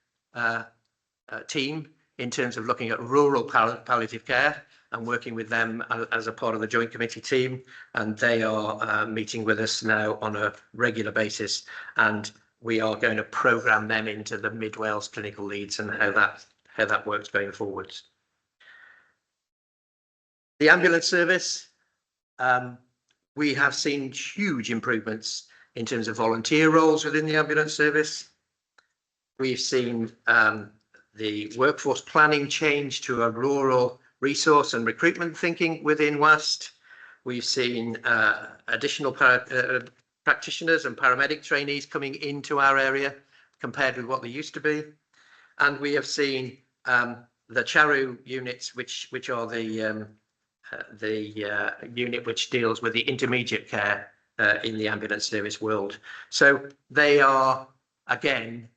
team in terms of looking at rural palliative care and working with them as a part of the Joint Committee team. And they are meeting with us now on a regular basis. And we are going to programme them into the Mid Wales clinical leads and how that works going forwards. The ambulance service, we have seen huge improvements in terms of volunteer roles within the ambulance service. We've seen the workforce planning change to a rural resource and recruitment thinking within WAST. We've seen additional practitioners and paramedic trainees coming into our area compared with what they used to be. And we have seen the CHARU units, which are the unit which deals with the intermediate care in the ambulance service world. So they are, again,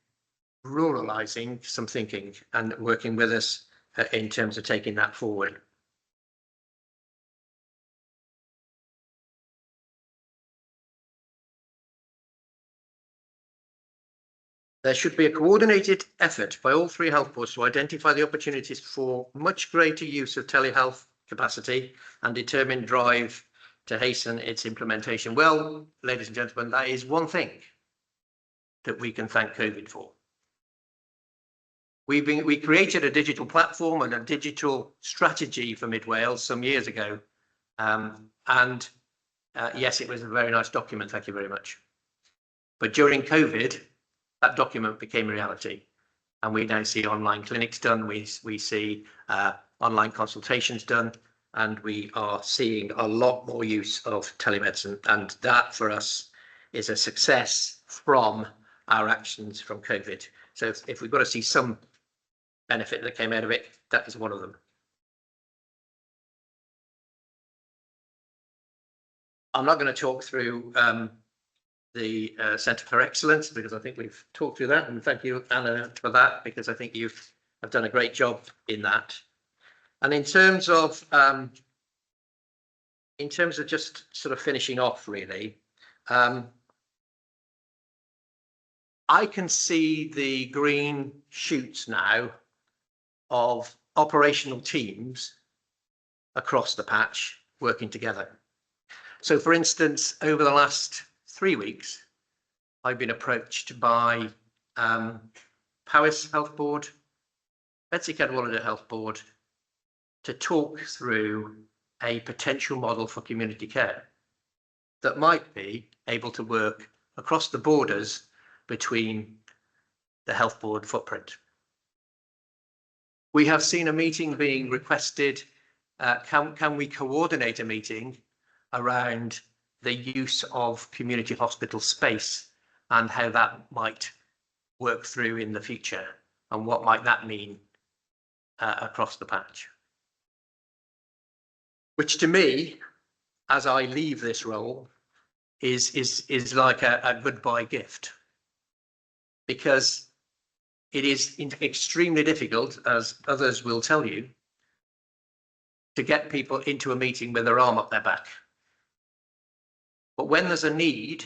ruralising some thinking and working with us in terms of taking that forward. There should be a coordinated effort by all three health boards to identify the opportunities for much greater use of telehealth capacity and determine drive to hasten its implementation. Well, ladies and gentlemen, that is one thing that we can thank COVID for. We created a digital platform and a digital strategy for Mid Wales some years ago. Yes, it was a very nice document, thank you very much. But during COVID, that document became reality. And we now see online clinics done, we see online consultations done, and we are seeing a lot more use of telemedicine. And that for us is a success from our actions from COVID. So if we've got to see some benefit that came out of it, that is one of them. I'm not going to talk through the Centre for Excellence because I think we've talked through that, and thank you, Anna, for that, because I think you have done a great job in that. And in terms of just sort of finishing off, really, I can see the green shoots now of operational teams across the patch working together. So, for instance, over the last 3 weeks, I've been approached by Powys Health Board, Betsy Cadwallader Health Board, to talk through a potential model for community care that might be able to work across the borders between the health board footprint. We have seen a meeting being requested. Can we coordinate a meeting around the use of community hospital space and how that might work through in the future, and what might that mean across the patch. Which to me, as I leave this role, is like a goodbye gift, because it is extremely difficult, as others will tell you, to get people into a meeting with their arm up their back. But when there's a need,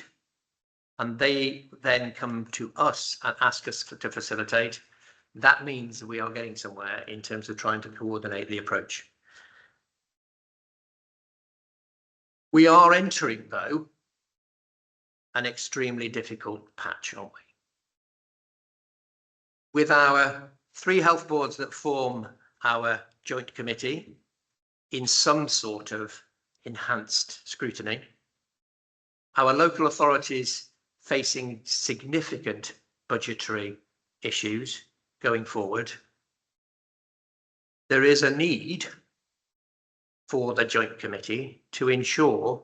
and they then come to us and ask us to facilitate, that means we are getting somewhere in terms of trying to coordinate the approach. We are entering, though, an extremely difficult patch, aren't we? With our 3 health boards that form our joint committee in some sort of enhanced scrutiny, our local authorities facing significant budgetary issues going forward, there is a need for the joint committee to ensure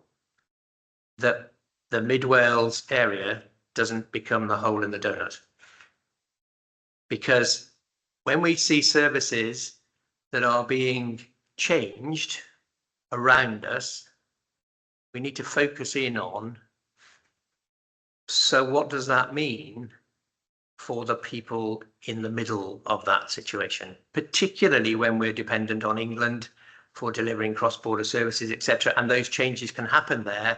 that the Mid Wales area doesn't become the hole in the donut. Because when we see services that are being changed around us, we need to focus in on, so what does that mean for the people in the middle of that situation, particularly when we're dependent on England for delivering cross-border services, etc. And those changes can happen there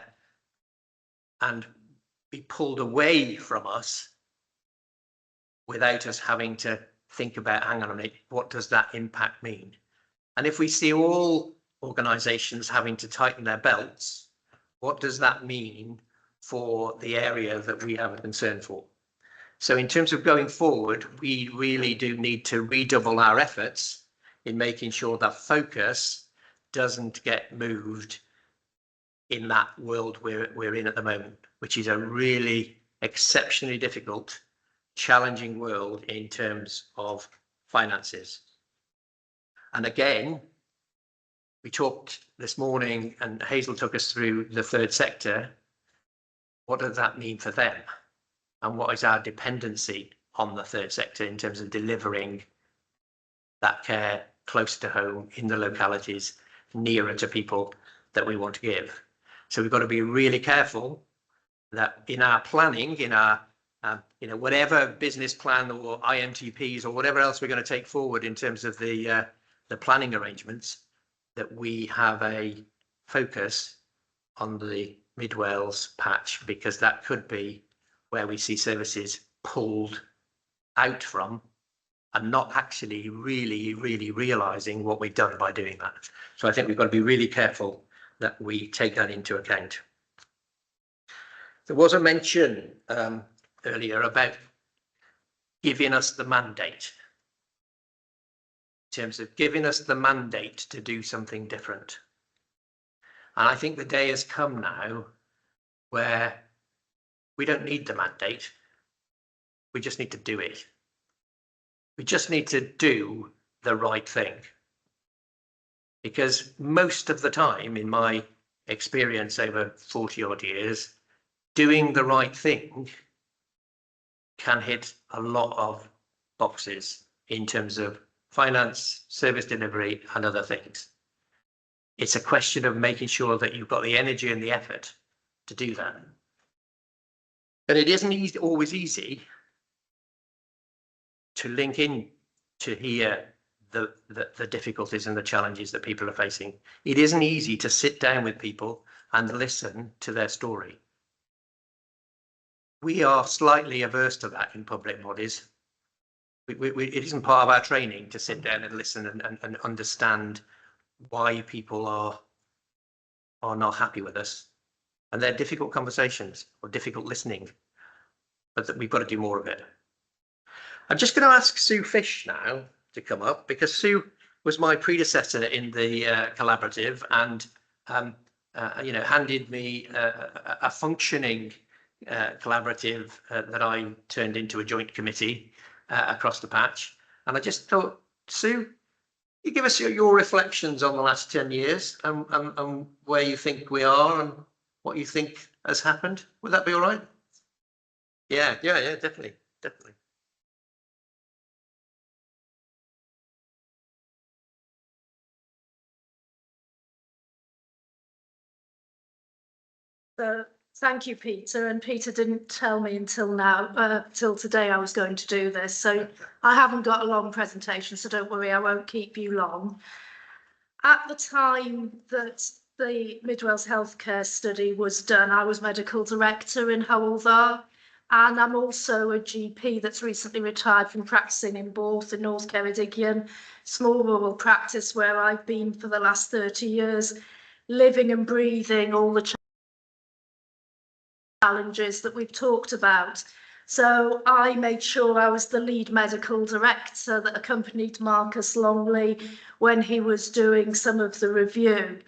and be pulled away from us without us having to think about, hang on a minute, what does that impact mean? And if we see all organisations having to tighten their belts, what does that mean for the area that we have a concern for? So in terms of going forward, we really do need to redouble our efforts in making sure that focus doesn't get moved in that world we're in at the moment, which is a really exceptionally difficult, challenging world in terms of finances. And again, we talked this morning and Hazel took us through the third sector. What does that mean for them? And what is our dependency on the third sector in terms of delivering that care close to home in the localities nearer to people that we want to give? So we've got to be really careful that in our planning, in our whatever business plan or IMTPs or whatever else we're going to take forward in terms of the planning arrangements, that we have a focus on the Mid Wales patch, because that could be where we see services pulled out from and not actually really realising what we've done by doing that. So I think we've got to be really careful that we take that into account. There was a mention earlier about giving us the mandate, in terms of giving us the mandate to do something different. And I think the day has come now where we don't need the mandate. We just need to do it. We just need to do the right thing. Because most of the time, in my experience over 40 odd years, doing the right thing can hit a lot of boxes in terms of finance, service delivery, and other things. It's a question of making sure that you've got the energy and the effort to do that. But it isn't always easy to link in to hear the difficulties and the challenges that people are facing. It isn't easy to sit down with people and listen to their story. We are slightly averse to that in public bodies. It isn't part of our training to sit down and listen and understand why people are not happy with us. And they're difficult conversations or difficult listening, but that we've got to do more of it. I'm just going to ask Sue Fish now to come up, because Sue was my predecessor in the collaborative and handed me a functioning collaborative that I turned into a joint committee across the patch. And I just thought, Sue, you give us your reflections on the last 10 years and where you think we are and what you think has happened. Would that be all right? Yeah, definitely. So thank you, Peter. And Peter didn't tell me until now, till today, I was going to do this. So I haven't got a long presentation, so don't worry, I won't keep you long. At the time that the Mid Wales Healthcare Study was done, I was medical director in Hywel, and I'm also a GP that's recently retired from practicing in Borth in North Ceredigion, small rural practice where I've been for the last 30 years, living and breathing all the challenges that we've talked about. So I made sure I was the lead medical director that accompanied Marcus Longley when he was doing some of the review.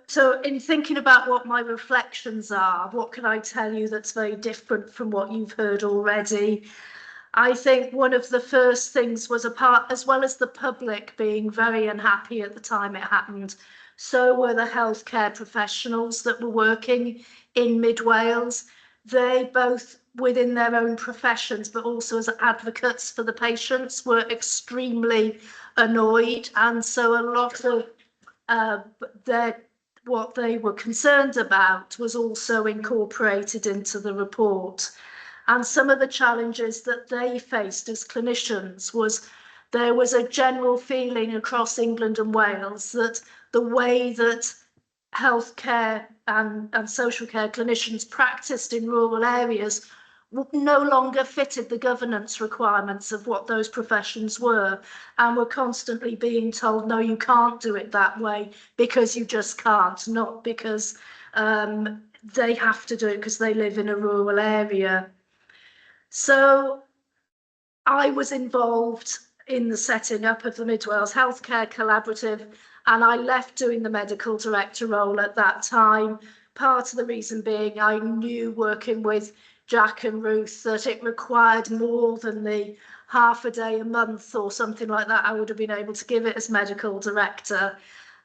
So in thinking about what my reflections are, what can I tell you that's very different from what you've heard already? I think one of the first things was, as well as the public being very unhappy at the time it happened, so were the healthcare professionals that were working in Mid Wales. They both within their own professions, but also as advocates for the patients, were extremely annoyed. And so a lot of what they were concerned about was also incorporated into the report. And some of the challenges that they faced as clinicians was there was a general feeling across England and Wales that the way that healthcare and social care clinicians practiced in rural areas no longer fitted the governance requirements of what those professions were, and were constantly being told, no, you can't do it that way because you just can't, not because they have to do it because they live in a rural area. So I was involved in the setting up of the Mid Wales Healthcare Collaborative, and I left doing the medical director role at that time. Part of the reason being I knew, working with Jack and Ruth, that it required more than the half a day a month or something like that I would have been able to give it as medical director.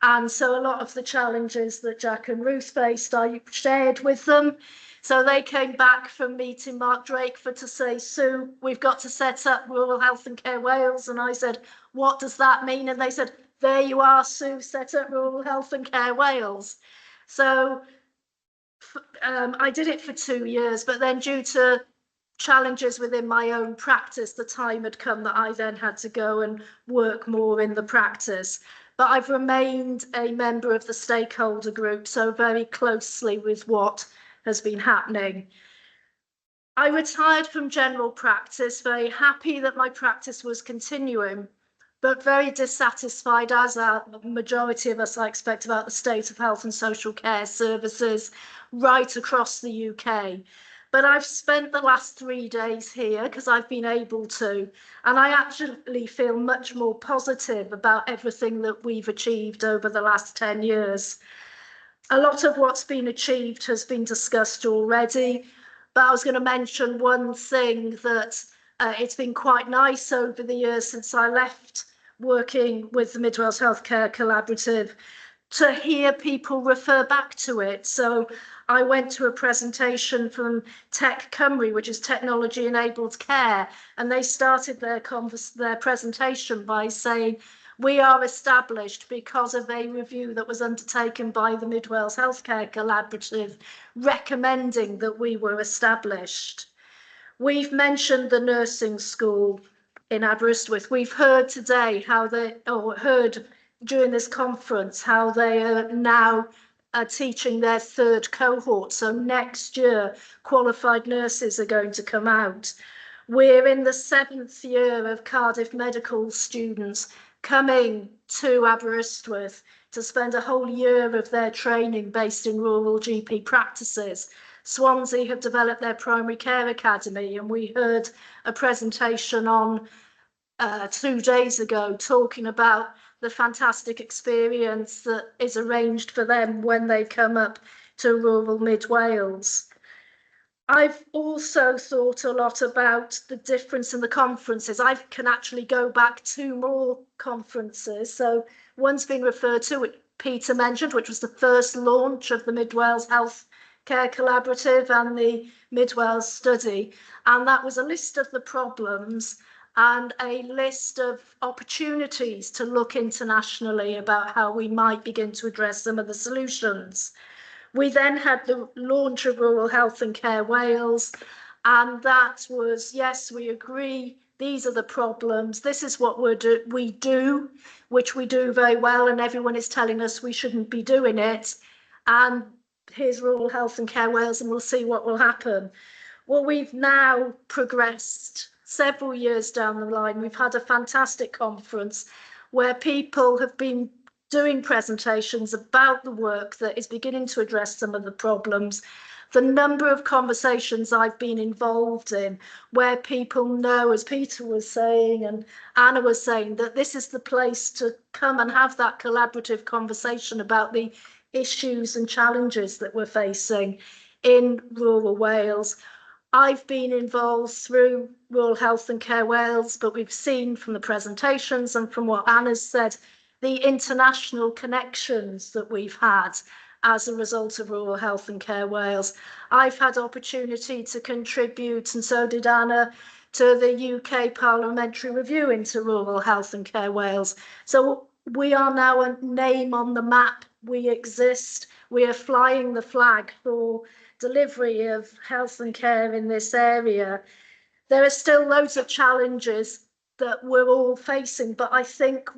And so a lot of the challenges that Jack and Ruth faced, I shared with them. So they came back from meeting Mark Drakeford to say, Sue, we've got to set up Rural Health and Care Wales. And I said, what does that mean? And they said, there you are, Sue, set up Rural Health and Care Wales. So I did it for 2 years, but then due to challenges within my own practice, the time had come that I then had to go and work more in the practice. But I've remained a member of the stakeholder group, so very closely with what has been happening. I retired from general practice, very happy that my practice was continuing, but very dissatisfied, as a majority of us, I expect, about the state of health and social care services right across the UK. But I've spent the last 3 days here because I've been able to, and I actually feel much more positive about everything that we've achieved over the last 10 years. A lot of what's been achieved has been discussed already, but I was going to mention one thing that it's been quite nice over the years since I left working with the Mid Wales Healthcare Collaborative to hear people refer back to it. So I went to a presentation from Tech Cymru, which is Technology Enabled Care, and they started their presentation by saying, we are established because of a review that was undertaken by the Mid Wales Healthcare Collaborative, recommending that we were established. We've mentioned the nursing school in Aberystwyth. We've heard today heard during this conference how they are now teaching their 3rd cohort. So next year, qualified nurses are going to come out. We're in the 7th year of Cardiff medical students coming to Aberystwyth to spend a whole year of their training based in rural GP practices. Swansea have developed their primary care academy, and we heard a presentation on 2 days ago talking about the fantastic experience that is arranged for them when they come up to rural Mid Wales. I've also thought a lot about the difference in the conferences. I can actually go back 2 more conferences. So one's been referred to, which Peter mentioned, which was the first launch of the Mid Wales Health Care Collaborative and the Mid Wales Study. And that was a list of the problems and a list of opportunities to look internationally about how we might begin to address some of the solutions. We then had the launch of Rural Health and Care Wales, and that was, yes, we agree, these are the problems, this is what we do, which we do very well, and everyone is telling us we shouldn't be doing it, and here's Rural Health and Care Wales, and we'll see what will happen. Well, we've now progressed several years down the line. We've had a fantastic conference where people have been doing presentations about the work that is beginning to address some of the problems. The number of conversations I've been involved in where people know, as Peter was saying and Anna was saying, that this is the place to come and have that collaborative conversation about the issues and challenges that we're facing in rural Wales. I've been involved through Rural Health and Care Wales, but we've seen from the presentations and from what Anna's said, the international connections that we've had as a result of Rural Health and Care Wales. I've had opportunity to contribute, and so did Anna, to the UK Parliamentary Review into Rural Health and Care Wales. So we are now a name on the map. We exist. We are flying the flag for delivery of health and care in this area. There are still loads of challenges that we're all facing, but I think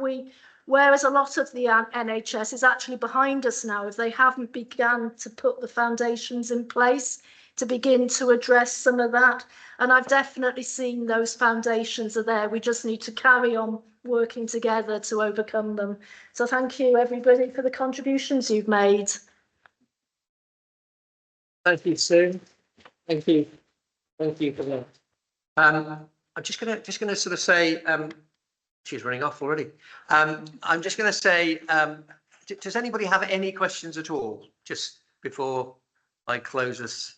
whereas a lot of the NHS is actually behind us now, if they haven't begun to put the foundations in place to begin to address some of that. And I've definitely seen those foundations are there. We just need to carry on working together to overcome them. So thank you, everybody, for the contributions you've made. Thank you, Sue. Thank you. Thank you for that. I'm just gonna sort of say, she's running off already. I'm just gonna say, does anybody have any questions at all, just before I close us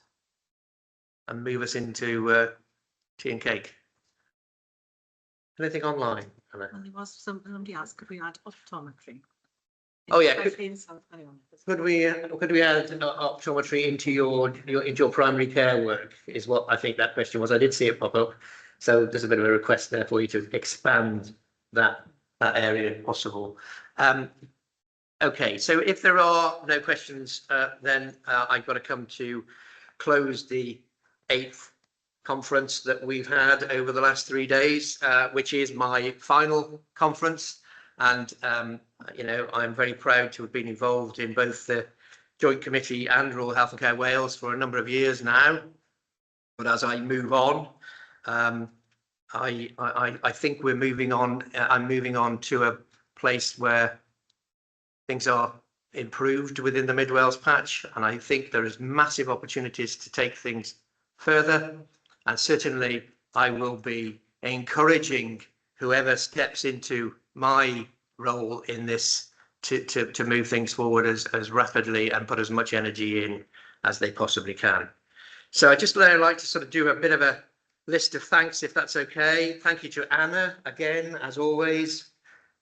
and move us into tea and cake? Anything online? Well, there was somebody asked, could we add optometry? Oh yeah, could we add optometry into your primary care work, is what I think that question was. I did see it pop up, so there's a bit of a request there for you to expand that area if possible. Okay, so if there are no questions, then I've got to come to close the 8th conference that we've had over the last 3 days, which is my final conference. And, you know, I'm very proud to have been involved in both the Joint Committee and Rural Health and Care Wales for a number of years now. But as I move on, I think we're moving on. I'm moving on to a place where things are improved within the Mid Wales patch. And I think there is massive opportunities to take things further. And certainly I will be encouraging whoever steps into my role in this to move things forward as rapidly and put as much energy in as they possibly can. So I just like to sort of do a bit of a list of thanks, if that's okay. Thank you to Anna again, as always.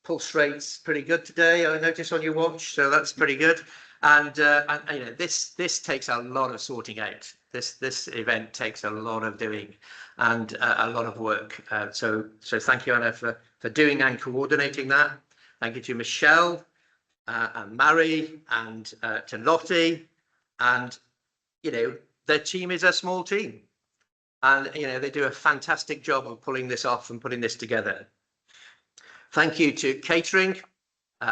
Pulse rate's pretty good today, I noticed on your watch, so that's pretty good. And you know, this takes a lot of sorting out. This event takes a lot of doing and a lot of work. So thank you, Anna, for doing and coordinating that. Thank you to Michelle and Mary and to Lottie. And, you know, their team is a small team. And, you know, they do a fantastic job of pulling this off and putting this together. Thank you to catering.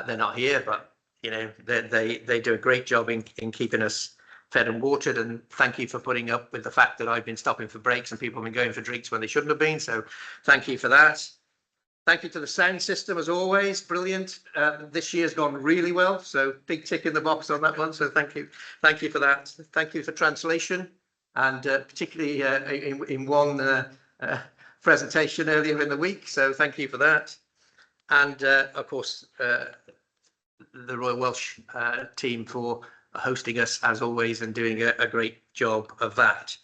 They're not here, but, you know, they do a great job in keeping us fed and watered, and thank you for putting up with the fact that I've been stopping for breaks and people have been going for drinks when they shouldn't have been, so thank you for that. Thank you to the sound system, as always, brilliant. This year's gone really well, so big tick in the box on that one, so thank you for that. Thank you for translation, and particularly in one presentation earlier in the week, so thank you for that. And of course, the Royal Welsh team for hosting us as always and doing a great job of that.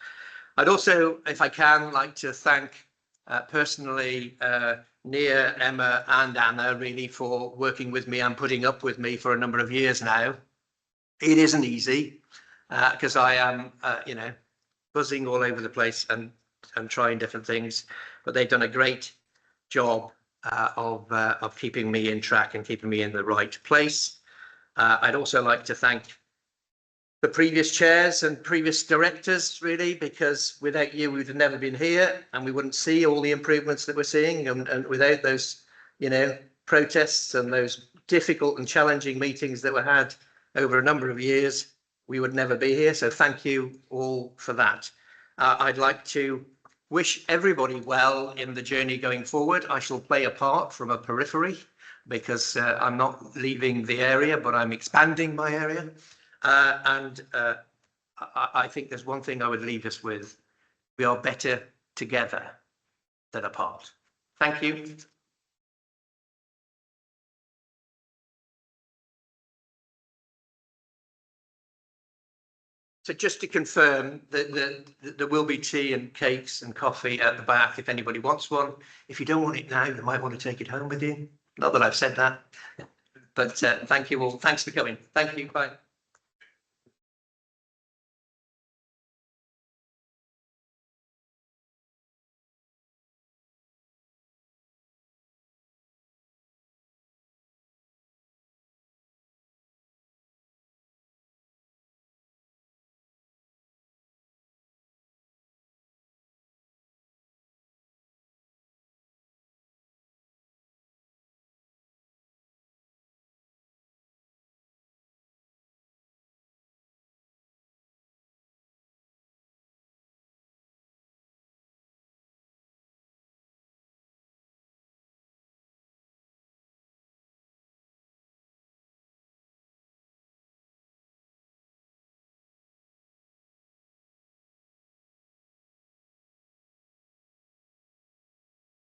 I'd also, if I can, like to thank personally Nia, Emma and Anna really for working with me and putting up with me for a number of years now. It isn't easy because I am, you know, buzzing all over the place and trying different things, but they've done a great job of keeping me in track and keeping me in the right place. I'd also like to thank the previous chairs and previous directors, really, because without you, we would have never been here and we wouldn't see all the improvements that we're seeing. And without those, you know, protests and those difficult and challenging meetings that were had over a number of years, we would never be here. So thank you all for that. I'd like to wish everybody well in the journey going forward. I shall play a part from a periphery because I'm not leaving the area, but I'm expanding my area. I think there's one thing I would leave us with. We are better together than apart. Thank you. So just to confirm that there will be tea and cakes and coffee at the back if anybody wants one. If you don't want it now, you might want to take it home with you. Not that I've said that, but thank you all. Thanks for coming. Thank you. Bye.